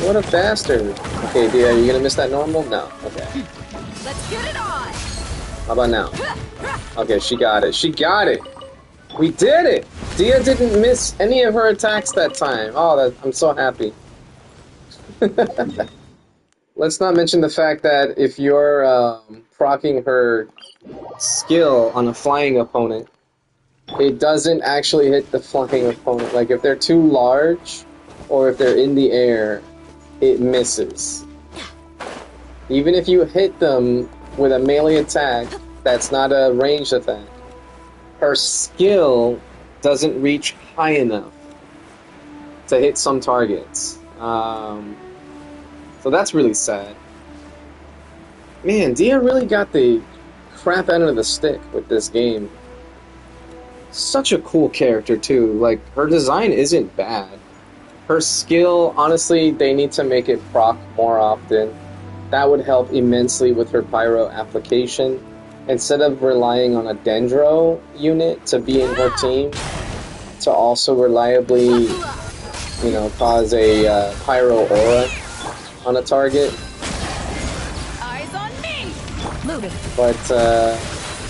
What a bastard. Okay, Dia, are you gonna miss that normal? No. Okay. Let's get it on! How about now? Okay, she got it. She got it! We did it! Dia didn't miss any of her attacks that time. Oh, I'm so happy. Let's not mention the fact that if you're proccing her skill on a flying opponent, it doesn't actually hit the flying opponent. Like, if they're too large, or if they're in the air, it misses. Even if you hit them with a melee attack, that's not a ranged attack. Her skill doesn't reach high enough to hit some targets. So that's really sad. Man, Dia really got the crap out of the stick with this game. Such a cool character, too. Like, her design isn't bad. Her skill, honestly, they need to make it proc more often. That would help immensely with her pyro application. Instead of relying on a Dendro unit to be in her team, to also reliably, you know, cause a pyro aura on a target. Eyes on me! Moving. But,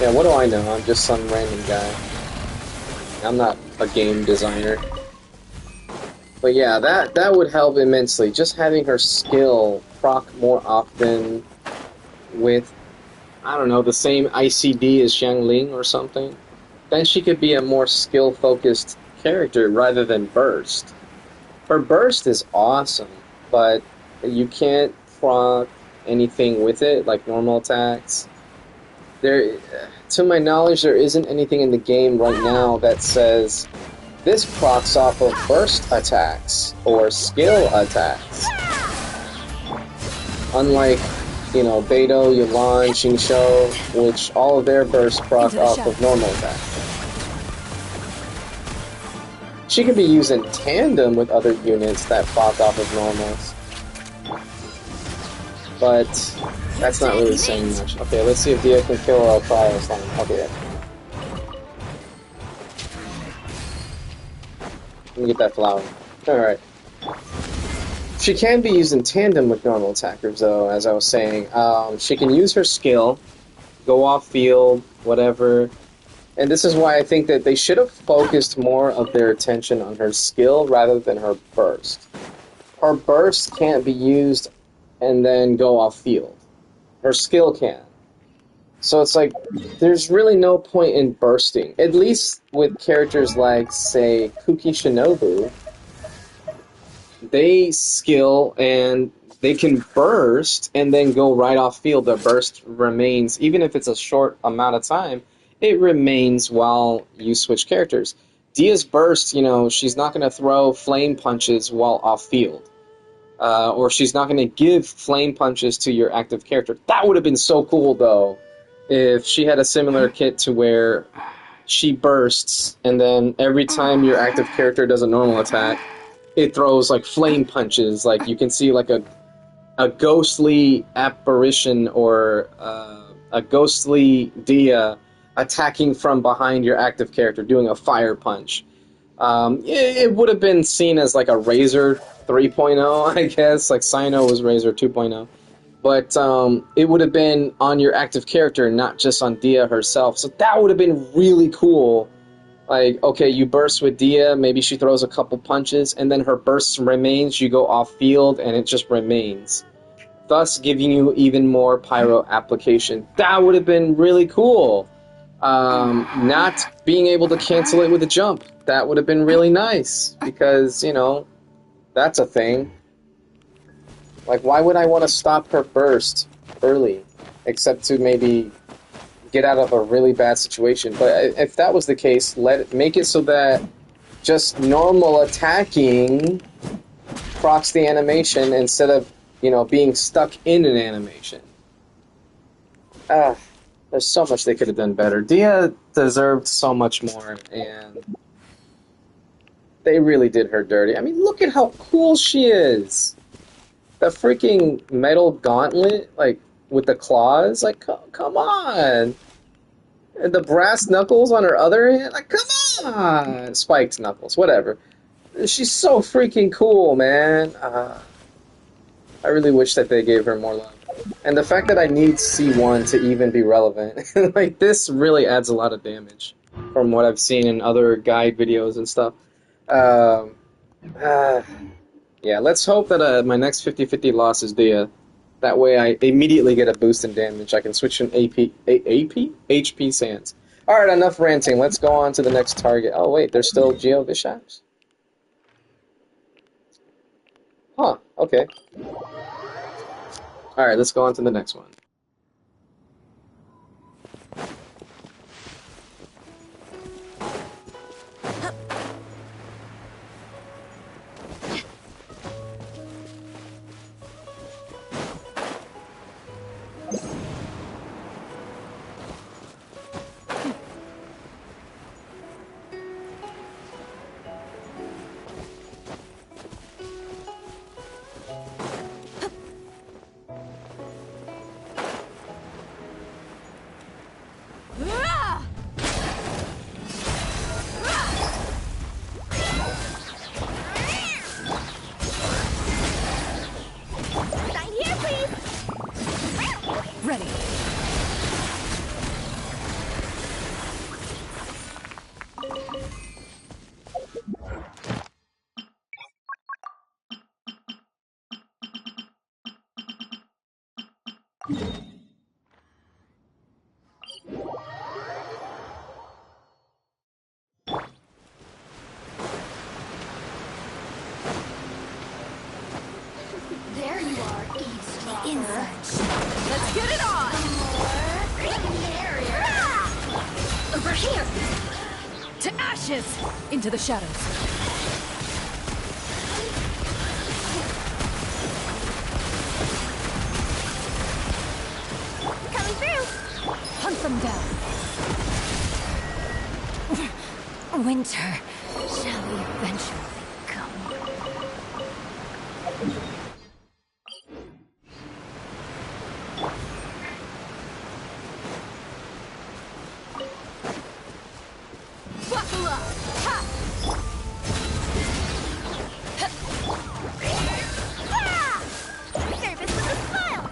yeah, what do I know? I'm just some random guy. I'm not a game designer. But yeah, that would help immensely. Just having her skill proc more often with, I don't know, the same ICD as Xiangling or something. Then she could be a more skill-focused character rather than burst. Her burst is awesome, but you can't proc anything with it, like normal attacks. There, to my knowledge, there isn't anything in the game right now that says this procs off of burst attacks or skill attacks. Unlike, you know, Beidou, Yuan, Xingqiu, which all of their bursts proc off of normal attacks. She can be used in tandem with other units that proc off of normals. But that's not really saying much. Okay, let's see if Dia can kill our Cryo Slime. Okay. Let me get that flower. Alright. She can be used in tandem with normal attackers, though, as I was saying. She can use her skill, go off field, whatever. And this is why I think that they should have focused more of their attention on her skill rather than her burst. Her burst can't be used and then go off field. Her skill can. So it's like, there's really no point in bursting. At least with characters like, say, Kuki Shinobu, they skill and they can burst and then go right off field. The burst remains, even if it's a short amount of time, it remains while you switch characters. Dia's burst, you know, she's not going to throw flame punches while off field. Or she's not going to give flame punches to your active character. That would have been so cool, though, if she had a similar kit to where she bursts, and then every time your active character does a normal attack, it throws like flame punches. Like you can see like a ghostly apparition or a ghostly Dia attacking from behind your active character, doing a fire punch. It would have been seen as like a Razor 3.0, I guess. Like Sino was Razor 2.0. But it would have been on your active character, not just on Dia herself. So that would have been really cool. Like, okay, you burst with Dia, maybe she throws a couple punches, and then her burst remains, you go off field, and it just remains. Thus giving you even more pyro application. That would have been really cool. Not being able to cancel it with a jump. That would have been really nice, because, you know, that's a thing. Like, why would I want to stop her burst early? Except to maybe get out of a really bad situation. But if that was the case, make it so that just normal attacking procs the animation instead of, you know, being stuck in an animation. There's so much they could have done better. Dia deserved so much more, and they really did her dirty. I mean, look at how cool she is! The freaking metal gauntlet, like, with the claws, like, come on! And the brass knuckles on her other hand, like, come on! Spiked knuckles, whatever. She's so freaking cool, man. I really wish that they gave her more love. And the fact that I need C1 to even be relevant, like, this really adds a lot of damage from what I've seen in other guide videos and stuff. Yeah, let's hope that my next 50-50 loss is Dia. That way I immediately get a boost in damage. I can switch from HP Sands. Alright, enough ranting. Let's go on to the next target. Oh, wait, there's still Geo Vishaps? Huh, okay. Alright, let's go on to the next one. There you are, eavesdropper. Let's get it on! The merrier. Over here! To ashes! Into the shadows. Coming through! Hunt them down. Winter shall eventually come. Buckle up! Ha! Ah! Service with a smile!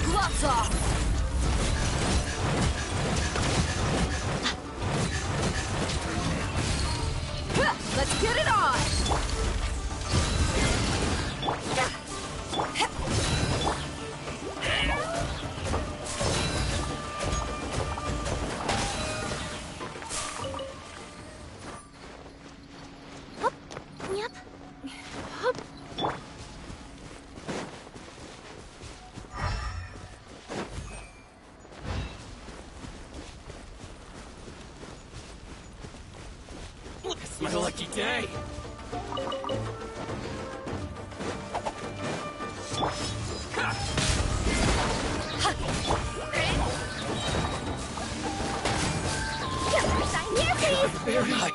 Gloves off! Let's get it on! Yep. my lucky day. Sign here, please! Very high.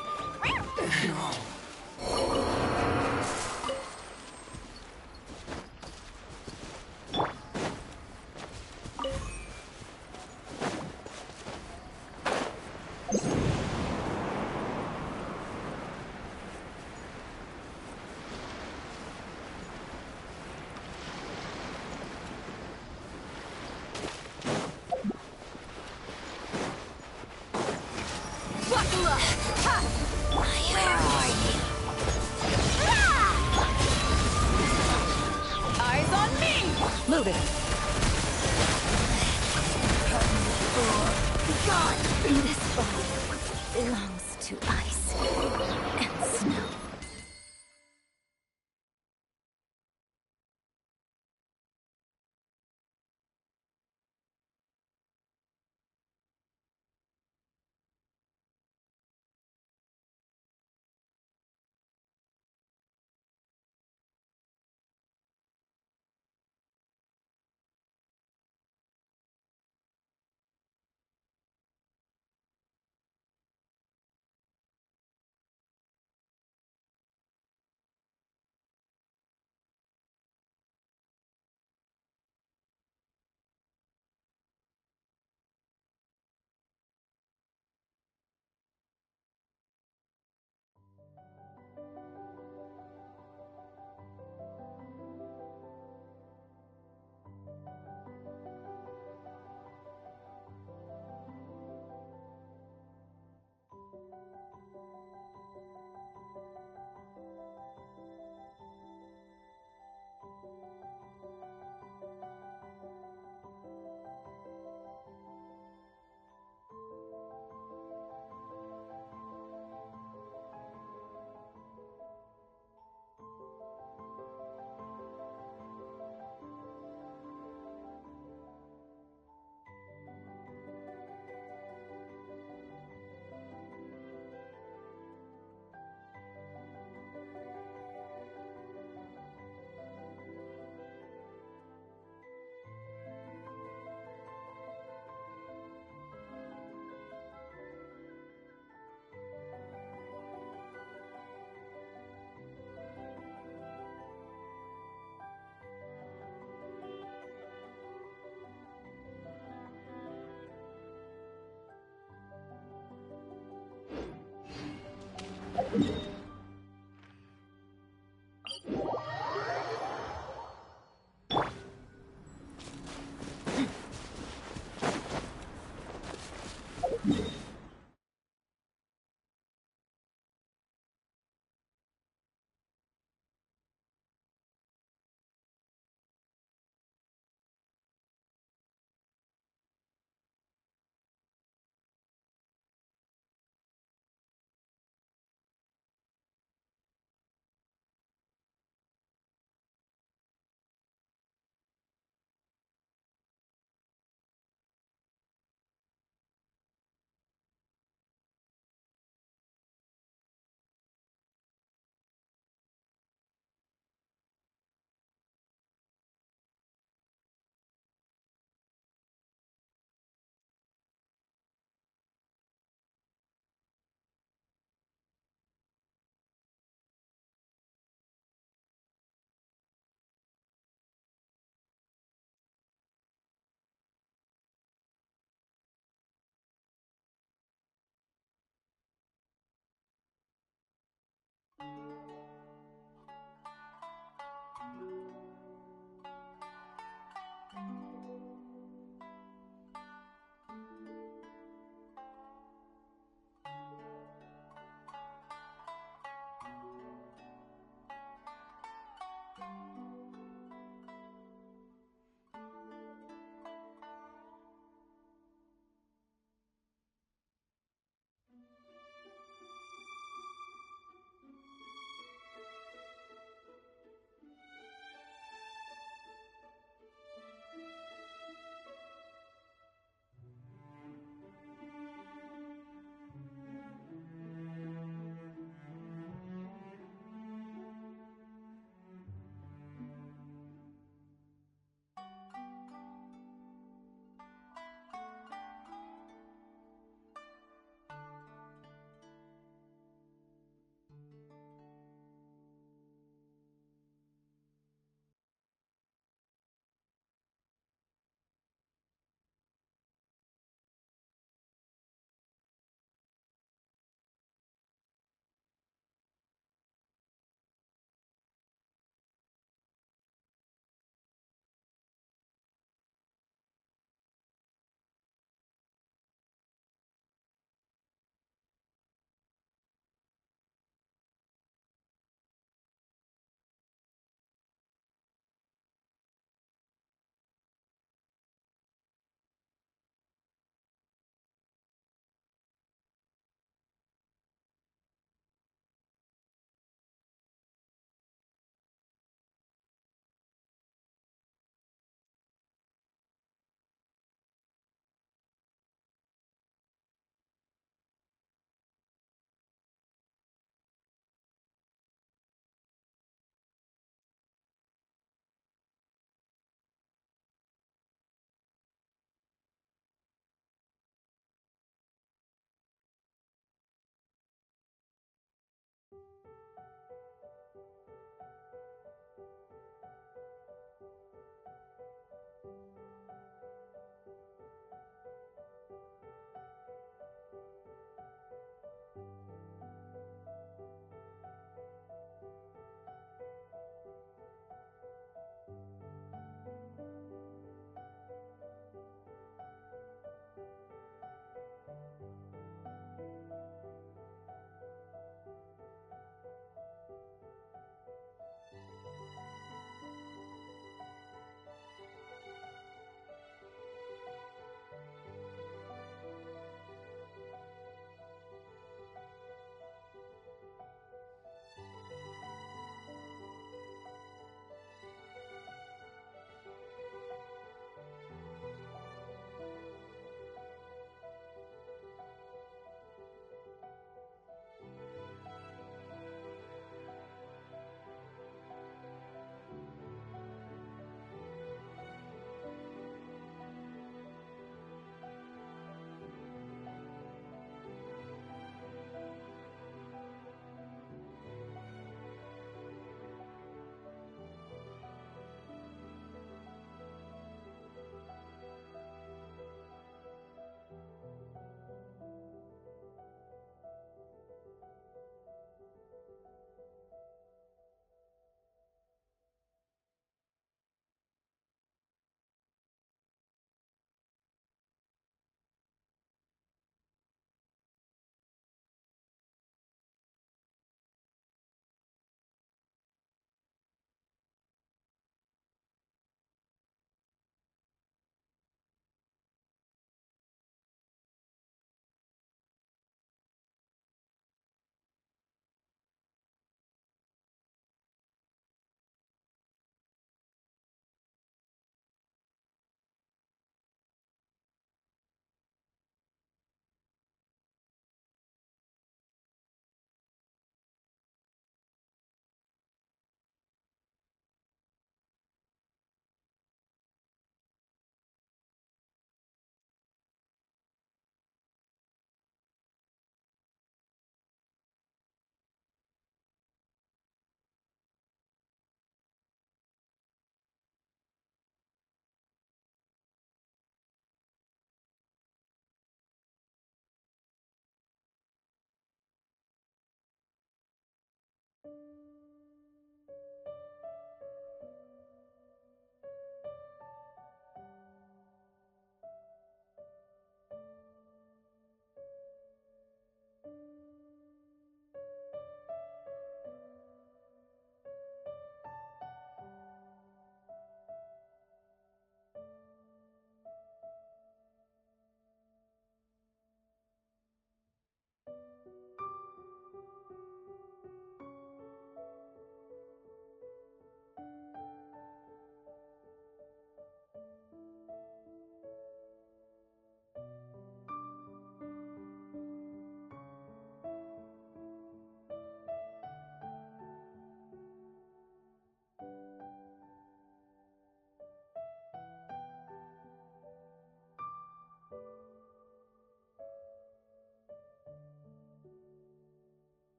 Buckle up! Ha! Where are you? Eyes on me! Move it. God, this body belongs to ice and snow.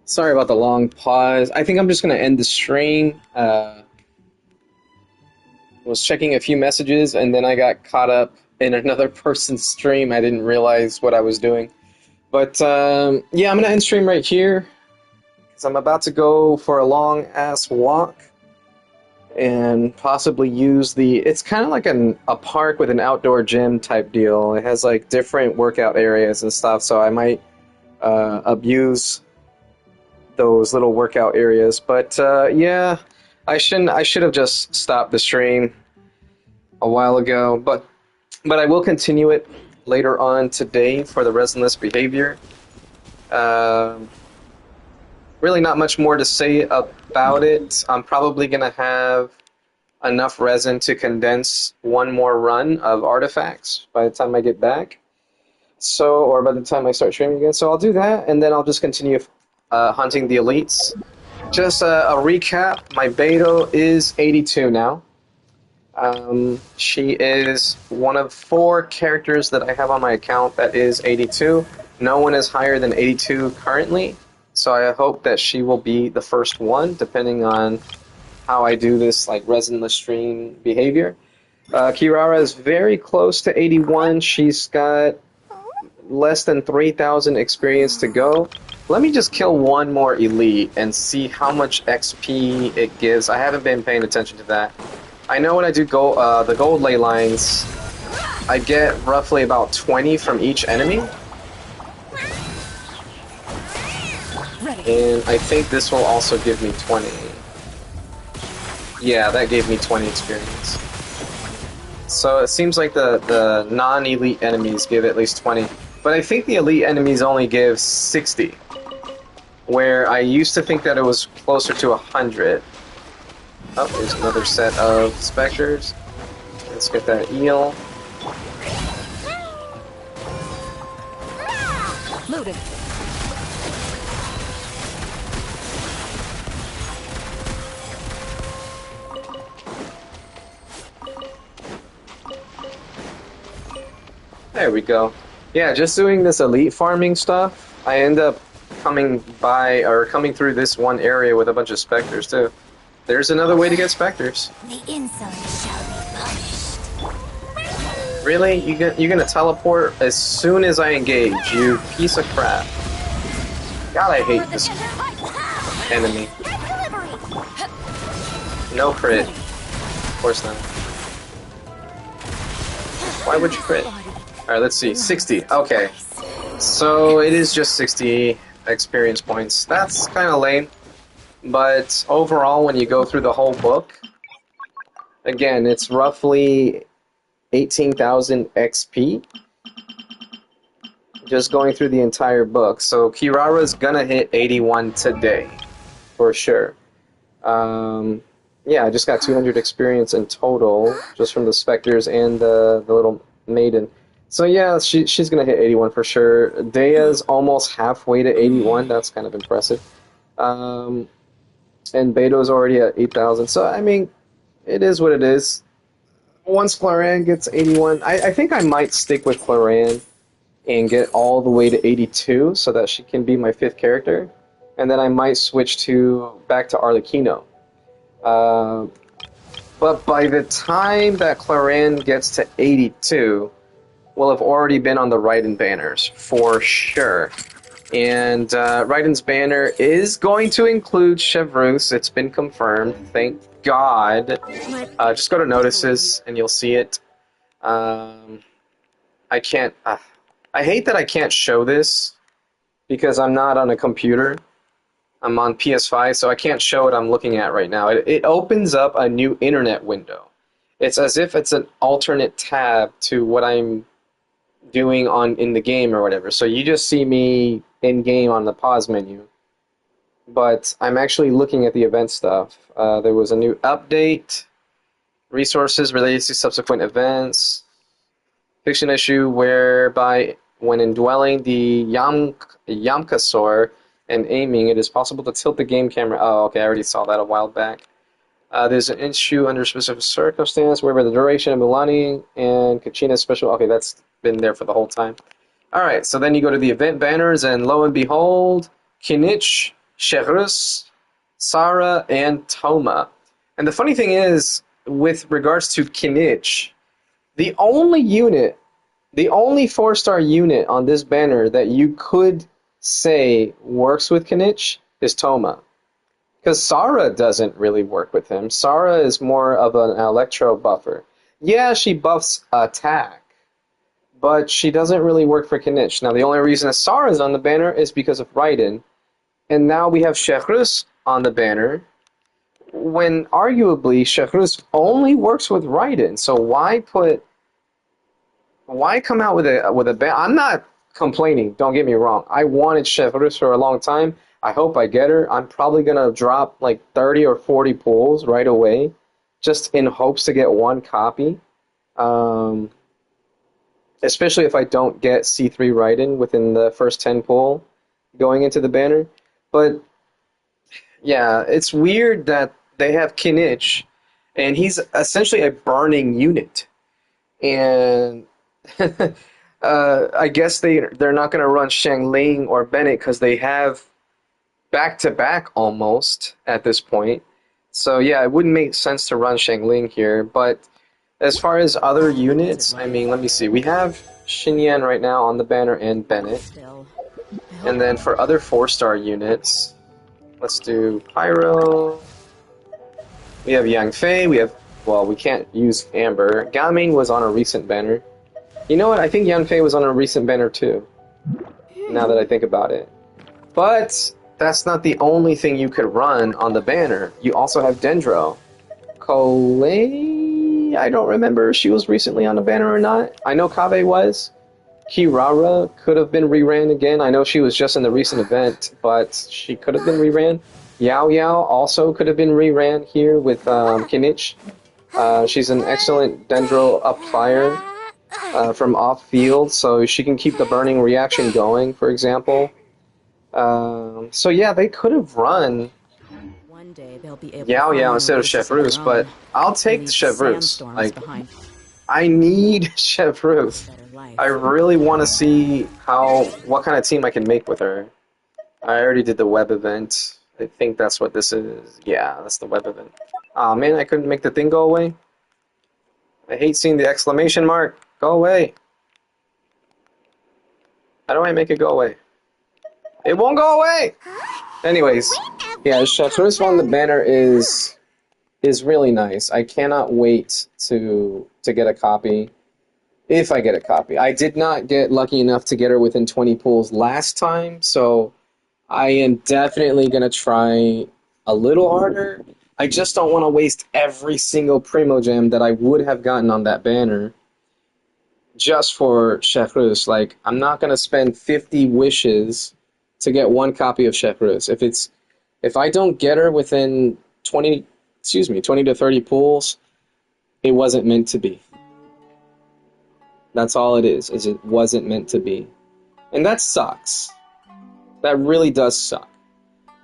Sorry about the long pause. I think I'm just going to end the stream. Was checking a few messages and then I got caught up in another person's stream. I didn't realize what I was doing. But yeah, I'm going to end stream right here because I'm about to go for a long ass walk and possibly use the... It's kind of like a park with an outdoor gym type deal. It has like different workout areas and stuff, so I might abuse those little workout areas. But yeah, I should have just stopped the stream a while ago, but I will continue it later on today for the resinless behavior. Really not much more to say about it. I'm probably gonna have enough resin to condense one more run of artifacts by the time I get back. So, or by the time I start streaming again. So I'll do that, and then I'll just continue hunting the elites. Just a recap, my Beto is 82 now. She is one of 4 characters that I have on my account that is 82. No one is higher than 82 currently, so I hope that she will be the first one, depending on how I do this like resinless stream behavior. Kirara is very close to 81. She's got less than 3,000 experience to go. Let me just kill one more elite and see how much XP it gives. I haven't been paying attention to that. I know when I do the gold ley lines, I get roughly about 20 from each enemy. And I think this will also give me 20. Yeah, that gave me 20 experience. So it seems like the non-elite enemies give at least 20. But I think the elite enemies only give 60. where I used to think that it was closer to 100. Oh, there's another set of specters. Let's get that eel. Looted. There we go. Yeah, just doing this elite farming stuff, I end up coming through this one area with a bunch of specters too. There's another way to get specters. The insolent shall be punished. Really? You're gonna teleport as soon as I engage, you piece of crap. God, I hate this enemy. No crit. Of course not. Why would you crit? Alright, let's see. 60. Okay. So it is just 60 experience points. That's kind of lame. But overall, when you go through the whole book, again, it's roughly 18,000 XP. Just going through the entire book. So Kirara's gonna hit 81 today. For sure. Yeah, I just got 200 experience in total, just from the specters and the little maiden. So yeah, she's gonna hit 81 for sure. Dea's almost halfway to 81. That's kind of impressive. And Beto's already at 8,000. So I mean, it is what it is. Once Claran gets 81, I think I might stick with Claran and get all the way to 82, so that she can be my 5th character, and then I might switch back to Arlecchino. But by the time that Claran gets to 82, we'll have already been on the Raiden banners, for sure. And Raiden's banner is going to include Chevreuse. It's been confirmed, thank God. Just go to notices and you'll see it. I can't... I hate that I can't show this because I'm not on a computer. I'm on PS5, so I can't show what I'm looking at right now. It opens up a new internet window. It's as if it's an alternate tab to what I'm doing in the game or whatever. So you just see me in-game on the pause menu. But I'm actually looking at the event stuff. There was a new update, resources related to subsequent events, fiction issue whereby when indwelling the Yamkasaur and aiming, it is possible to tilt the game camera. Oh, okay, I already saw that a while back. There's an issue under specific circumstance whereby the duration of Milani and Kachina's special... Okay, that's been there for the whole time. Alright, so then you go to the event banners, and lo and behold, Kinich, Chevreuse, Sara, and Toma. And the funny thing is, with regards to Kinich, the only 4-star unit on this banner that you could say works with Kinich is Toma. Because Sara doesn't really work with him. Sara is more of an electro buffer. Yeah, she buffs attack, but she doesn't really work for Kinich. Now, the only reason that Sara is on the banner is because of Raiden. And now we have Chevreuse on the banner, when arguably Chevreuse only works with Raiden. So why come out with a ban? I'm not complaining, don't get me wrong. I wanted Chevreuse for a long time. I hope I get her. I'm probably going to drop like 30 or 40 pulls right away, just in hopes to get one copy. Especially if I don't get C3 Raiden within the first 10 pull going into the banner. But yeah, it's weird that they have Kinich, and he's essentially a burning unit. And I guess they're not going to run Xiangling or Bennett because they have back-to-back almost at this point. So yeah, it wouldn't make sense to run Xiangling here. But as far as other units, I mean, let me see. We have Xinyan right now on the banner and Bennett. And then for other 4-star units, let's do Pyro. We have Yang Fei. We have, well, we can't use Amber. Gaming was on a recent banner. You know what? I think Yan Fei was on a recent banner too, now that I think about it. But that's not the only thing you could run on the banner. You also have Dendro. Kolei, I don't remember if she was recently on the banner or not. I know Kave was. Kirara could have been reran again. I know she was just in the recent event, but she could have been reran. Yao Yao also could have been reran here with Kimmich. She's an excellent Dendro applier from off-field, so she can keep the burning reaction going, for example. So yeah, they could have run One day they'll be able Yao to Yao find instead of Chevreuse, but I'll take the Chevreuse. Like, I need Chevreuse. I really want to see what kind of team I can make with her. I already did the web event. I think that's what this is. Yeah, that's the web event. Aw, man, I couldn't make the thing go away. I hate seeing the exclamation mark. Go away. How do I make it go away? It won't go away! Anyways, yeah, Chevreuse on the banner is really nice. I cannot wait to get a copy. If I get a copy. I did not get lucky enough to get her within 20 pulls last time, so I am definitely going to try a little harder. I just don't want to waste every single Primo Gem that I would have gotten on that banner just for Chevreuse. Like, I'm not going to spend 50 wishes to get one copy of Chevreuse. If I don't get her within 20 to 30 pulls, it wasn't meant to be. That's all it is it wasn't meant to be. And that sucks. That really does suck.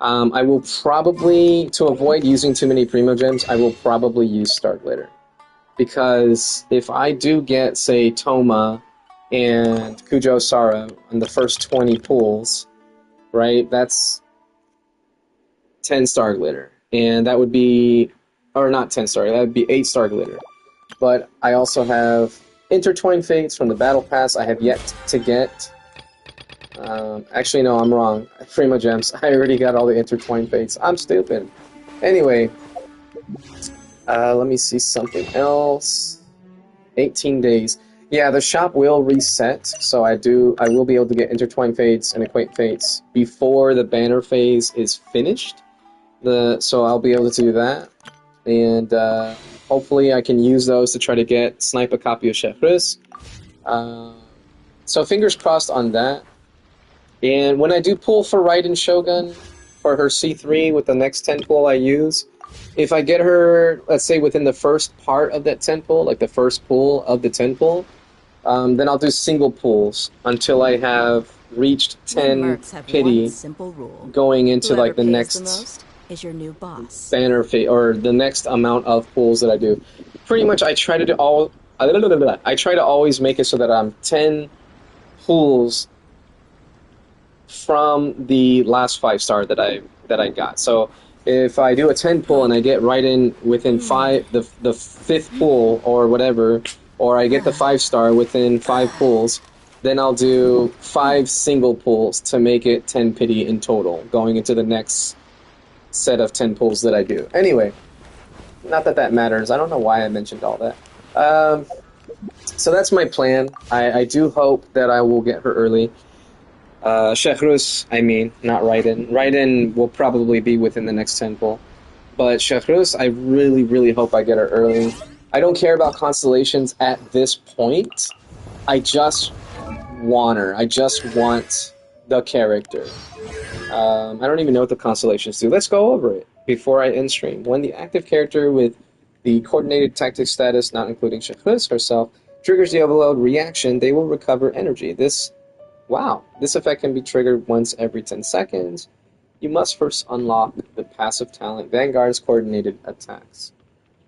I will probably, to avoid using too many Primo Gems, I will probably use Star Glitter. Because if I do get, say, Toma and Kujo Sara in the first 20 pulls, right, that's 10 Star Glitter. And that would be, or not 10 Star, that would be 8 Star Glitter. But I also have Intertwined Fates from the Battle Pass I have yet to get. Actually, no, I'm wrong. Primo Gems. I already got all the Intertwined Fates. I'm stupid. Anyway, let me see something else. 18 days. Yeah, the shop will reset, so I will be able to get Intertwined Fates and Equate Fates before the banner phase is finished. So I'll be able to do that. And hopefully I can use those to try to snipe a copy of Chevreuse. So fingers crossed on that. And when I do pull for Raiden Shogun, for her C3 with the next 10 pull I use, if I get her, let's say, within the first part of that 10 pull, like the first pull of the 10 pull, then I'll do single pulls until I have reached 10 pity going into like the next is your new boss. Banner fate, or the next amount of pulls that I do. Pretty much I try to always make it so that I'm 10 pulls from the last 5-star that I got. So if I do a 10 pull and I get right in within the 5th pull or whatever, or I get the 5-star within 5 pulls, then I'll do 5 single pulls to make it 10 pity in total, going into the next set of 10 pulls that I do. Anyway, not that that matters. I don't know why I mentioned all that. So that's my plan. I do hope that I will get her early. Chevreuse, I mean, not Raiden. Raiden will probably be within the next 10 pull. But Chevreuse, I really, really hope I get her early. I don't care about constellations at this point. I just want her. I just want the character. I don't even know what the constellations do. Let's go over it before I end stream. When the active character with the coordinated tactic status, not including Chevreuse herself, triggers the overload reaction, they will recover energy. This effect can be triggered once every 10 seconds. You must first unlock the passive talent Vanguard's coordinated attacks.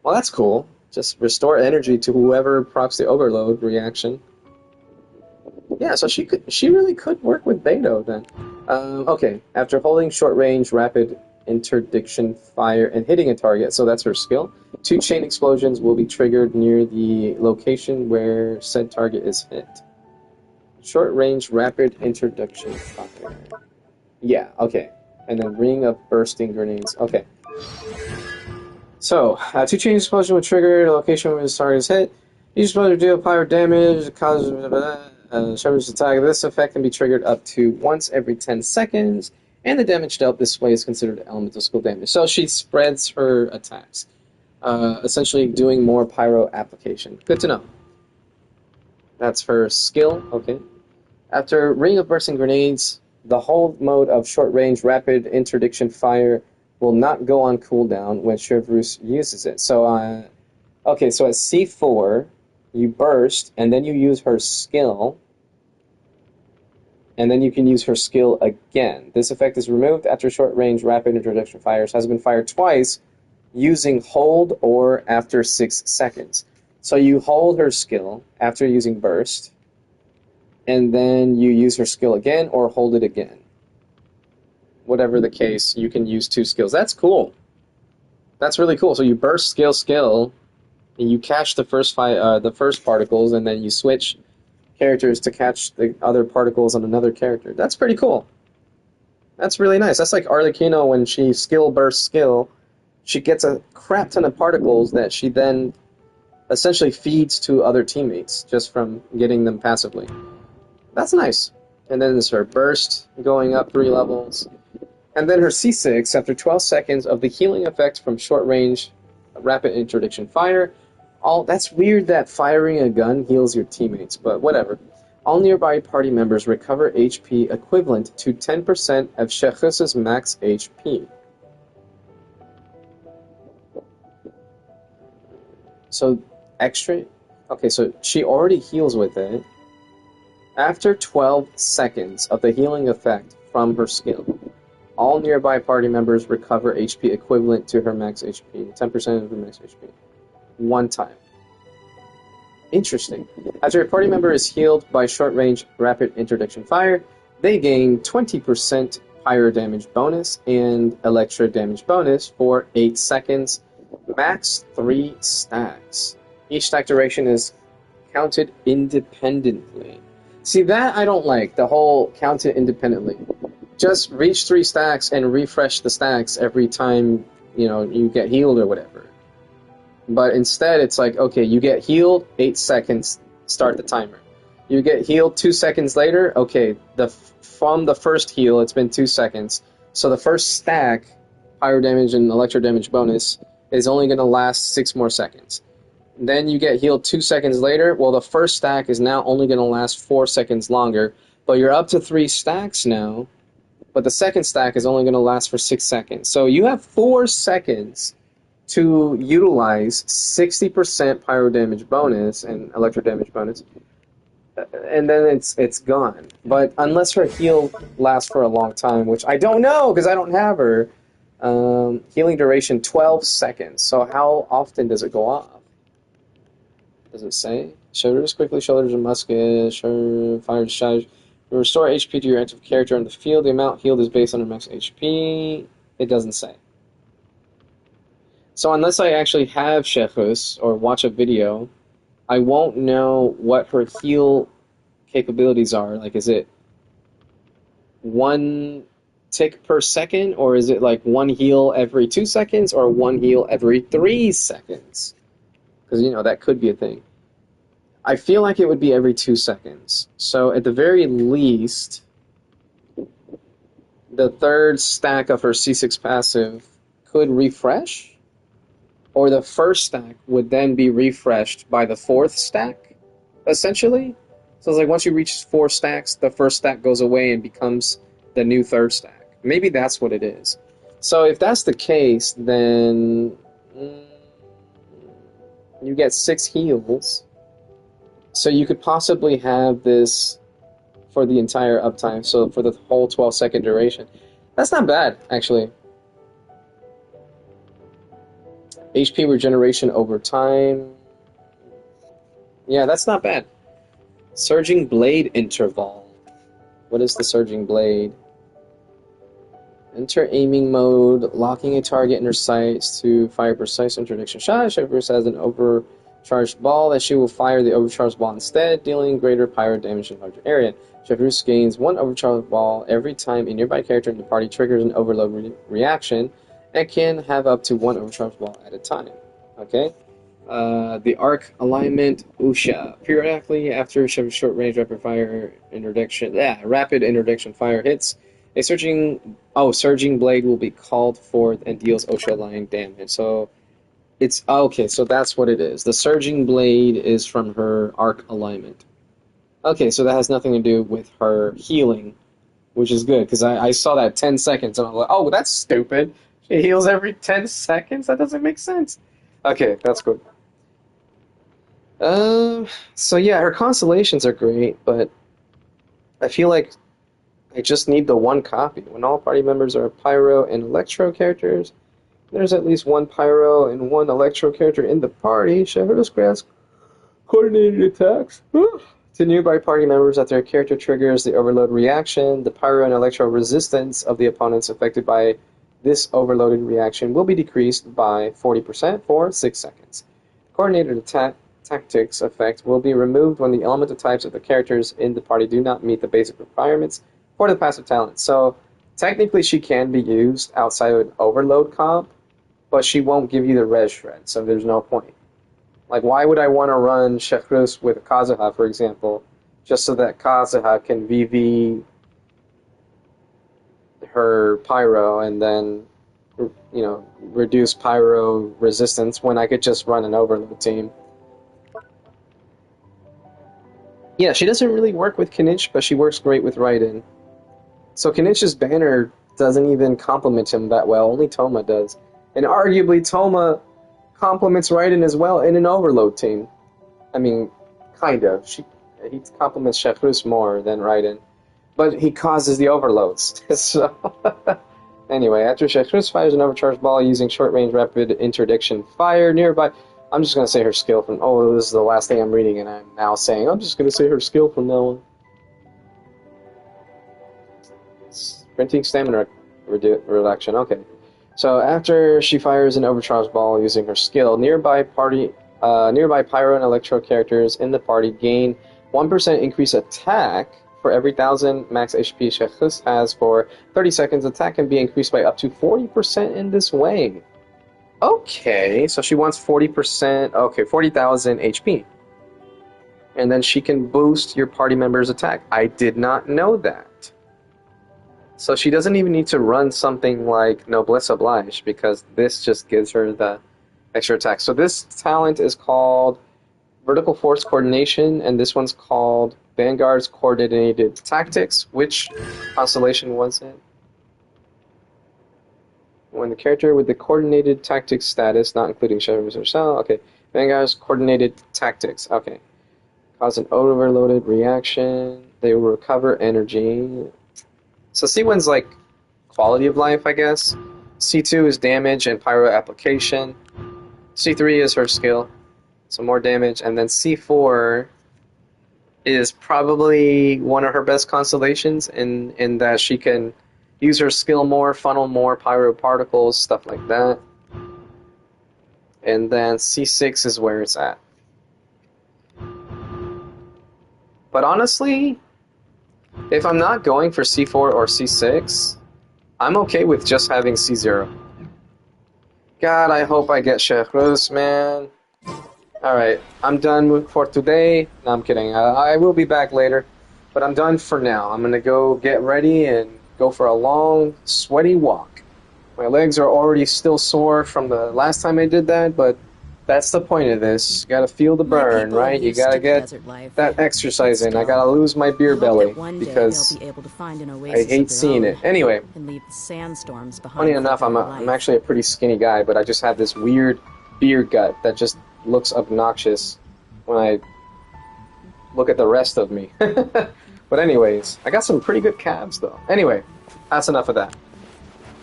Well, that's cool. Just restore energy to whoever procs the overload reaction. Yeah, so she really could work with Beto then. Okay, after holding short range, rapid interdiction fire and hitting a target, so that's her skill, 2 chain explosions will be triggered near the location where said target is hit. Short range, rapid introduction fire. Yeah, okay. And then ring of bursting grenades. Okay. So, 2 chain explosion will trigger the location where the target is hit. Each explosion will deal pyro damage, causes Chevreuse attack. This effect can be triggered up to once every 10 seconds, and the damage dealt this way is considered elemental skill damage. So she spreads her attacks, essentially doing more pyro application. Good to know. That's her skill. Okay. After Ring of Bursting Grenades, the hold mode of short-range rapid interdiction fire will not go on cooldown when Chevreuse uses it. So, okay, so at C4, you burst, and then you use her skill, and then you can use her skill again. This effect is removed after short-range rapid interdiction fires has been fired twice using hold or after 6 seconds. So you hold her skill after using burst, and then you use her skill again or hold it again. Whatever the case, you can use 2 skills. That's cool. That's really cool. So you burst skill, and you catch the first particles, and then you switch characters to catch the other particles on another character. That's pretty cool. That's really nice. That's like Arlecchino when she bursts skill. She gets a crap ton of particles that she then essentially feeds to other teammates just from getting them passively. That's nice. And then there's her burst going up 3 levels. And then her C6 after 12 seconds of the healing effect from short range rapid interdiction fire. That's weird that firing a gun heals your teammates, but whatever. All nearby party members recover HP equivalent to 10% of Chevreus's max HP. So, extra... Okay, so she already heals with it. After 12 seconds of the healing effect from her skill, all nearby party members recover HP equivalent to her max HP, 10% of her max HP. One time. Interesting. After a party member is healed by short-range rapid interdiction fire, they gain 20% pyro damage bonus and electro damage bonus for 8 seconds, max 3 stacks. Each stack duration is counted independently. See, that I don't like, the whole count it independently. Just reach 3 stacks and refresh the stacks every time, you get healed or whatever. But instead, it's like, okay, you get healed, 8 seconds, start the timer. You get healed 2 seconds later, okay, from the first heal, it's been 2 seconds. So the first stack, pyro damage and electro damage bonus, is only going to last 6 more seconds. Then you get healed 2 seconds later, well, the first stack is now only going to last 4 seconds longer, but you're up to 3 stacks now, but the second stack is only going to last for 6 seconds. So you have 4 seconds to utilize 60% pyro damage bonus and electro damage bonus, and then it's gone. But unless her heal lasts for a long time, which I don't know because I don't have her, healing duration 12 seconds. So how often does it go off? Does it say? Shoulders quickly, shoulders and musket, fire discharge. Restore HP to your active character on the field. The amount healed is based on her max HP. It doesn't say. So unless I actually have Chevreuse or watch a video, I won't know what her heal capabilities are. Like, is it 1 tick per second, or is it like 1 heal every 2 seconds, or 1 heal every 3 seconds? Because, that could be a thing. I feel like it would be every 2 seconds. So at the very least, the third stack of her C6 passive could refresh, or the first stack would then be refreshed by the 4th stack, essentially. So it's like once you reach 4 stacks, the first stack goes away and becomes the new 3rd stack. Maybe that's what it is. So if that's the case, then you get 6 heals. So you could possibly have this for the entire uptime, so for the whole 12-second duration. That's not bad, actually. HP regeneration over time. Yeah, that's not bad. Surging Blade interval. What is the Surging Blade? Enter aiming mode, locking a target in her sights to fire precise interdiction shot. Chevreuse has an overcharged ball that she will fire the overcharged ball instead, dealing greater pyro damage in a larger area. Chevreuse gains 1 overcharged ball every time a nearby character in the party triggers an overload reaction, and can have up to 1 overcharged ball at a time. Okay? The arc alignment Usha. Periodically, after short range rapid interdiction fire hits, a surging blade will be called forth and deals Osha line damage. So okay, so that's what it is. The surging blade is from her arc alignment. Okay, so that has nothing to do with her healing, which is good, because I saw that 10 seconds, and I'm like, oh, that's stupid. She heals every 10 seconds? That doesn't make sense. Okay, that's good. So yeah, her constellations are great, but I feel like I just need the one copy. When all party members are Pyro and Electro characters, there's at least one Pyro and one Electro character in the party. Shadows grants coordinated attacks to nearby party members that their character triggers the overload reaction. The Pyro and Electro resistance of the opponents affected by this overloaded reaction will be decreased by 40% for 6 seconds. Coordinated attack tactics effect will be removed when the elemental types of the characters in the party do not meet the basic requirements for the passive talent. So technically she can be used outside of an overload comp, but she won't give you the res shred, so there's no point. Like, why would I want to run Shechrus with Kazuha, for example, just so that Kazuha can VV her Pyro and then, reduce Pyro resistance when I could just run an overload team? Yeah, she doesn't really work with Kinich, but she works great with Raiden. So Kinich's banner doesn't even complement him that well, only Toma does. And arguably Toma complements Raiden as well in an overload team. I mean, kind of. He complements Shefrus more than Raiden. But he causes the overloads. So anyway, after Shefrus fires an overcharged ball using short-range rapid interdiction fire nearby... I'm just going to say her skill from... Oh, this is the last thing I'm reading, and I'm now saying, I'm just going to say her skill from now on. Sprinting stamina reduction, okay. So after she fires an overcharged ball using her skill, nearby Pyro and Electro characters in the party gain 1% increase attack for every 1,000 max HP Shechus has for 30 seconds. Attack can be increased by up to 40% in this way. Okay, so she wants 40%, okay, 40,000 HP. And then she can boost your party member's attack. I did not know that. So she doesn't even need to run something like Noblesse Oblige, because this just gives her the extra attack. So this talent is called Vertical Force Coordination, and this one's called Vanguard's Coordinated Tactics. Which constellation was it? When the character with the Coordinated Tactics status, not including Shadows or Cell, okay. Vanguard's Coordinated Tactics, okay. Cause an overloaded reaction. They will recover energy. So C1's like quality of life, I guess. C2 is damage and pyro application. C3 is her skill, so more damage. And then C4 is probably one of her best constellations in that she can use her skill more, funnel more pyro particles, stuff like that. And then C6 is where it's at. But honestly, if I'm not going for C4 or C6, I'm okay with just having C0. God, I hope I get Shechrus, man. Alright, I'm done for today. No, I'm kidding. I will be back later. But I'm done for now. I'm going to go get ready and go for a long, sweaty walk. My legs are already still sore from the last time I did that, but that's the point of this. You gotta feel the burn, right? You gotta get that exercise in. I gotta lose my beer belly because I hate seeing it. Anyway, funny enough, I'm actually a pretty skinny guy, but I just have this weird beer gut that just looks obnoxious when I look at the rest of me. But anyways, I got some pretty good calves though. Anyway, that's enough of that.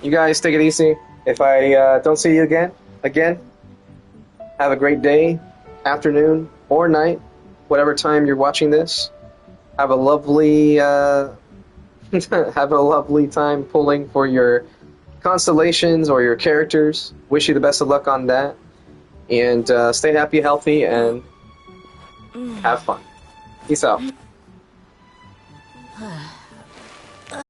You guys take it easy. If I don't see you again, have a great day, afternoon, or night, whatever time you're watching this. Have a lovely, have a lovely time pulling for your constellations or your characters. Wish you the best of luck on that. And stay happy, healthy, and have fun. Peace out.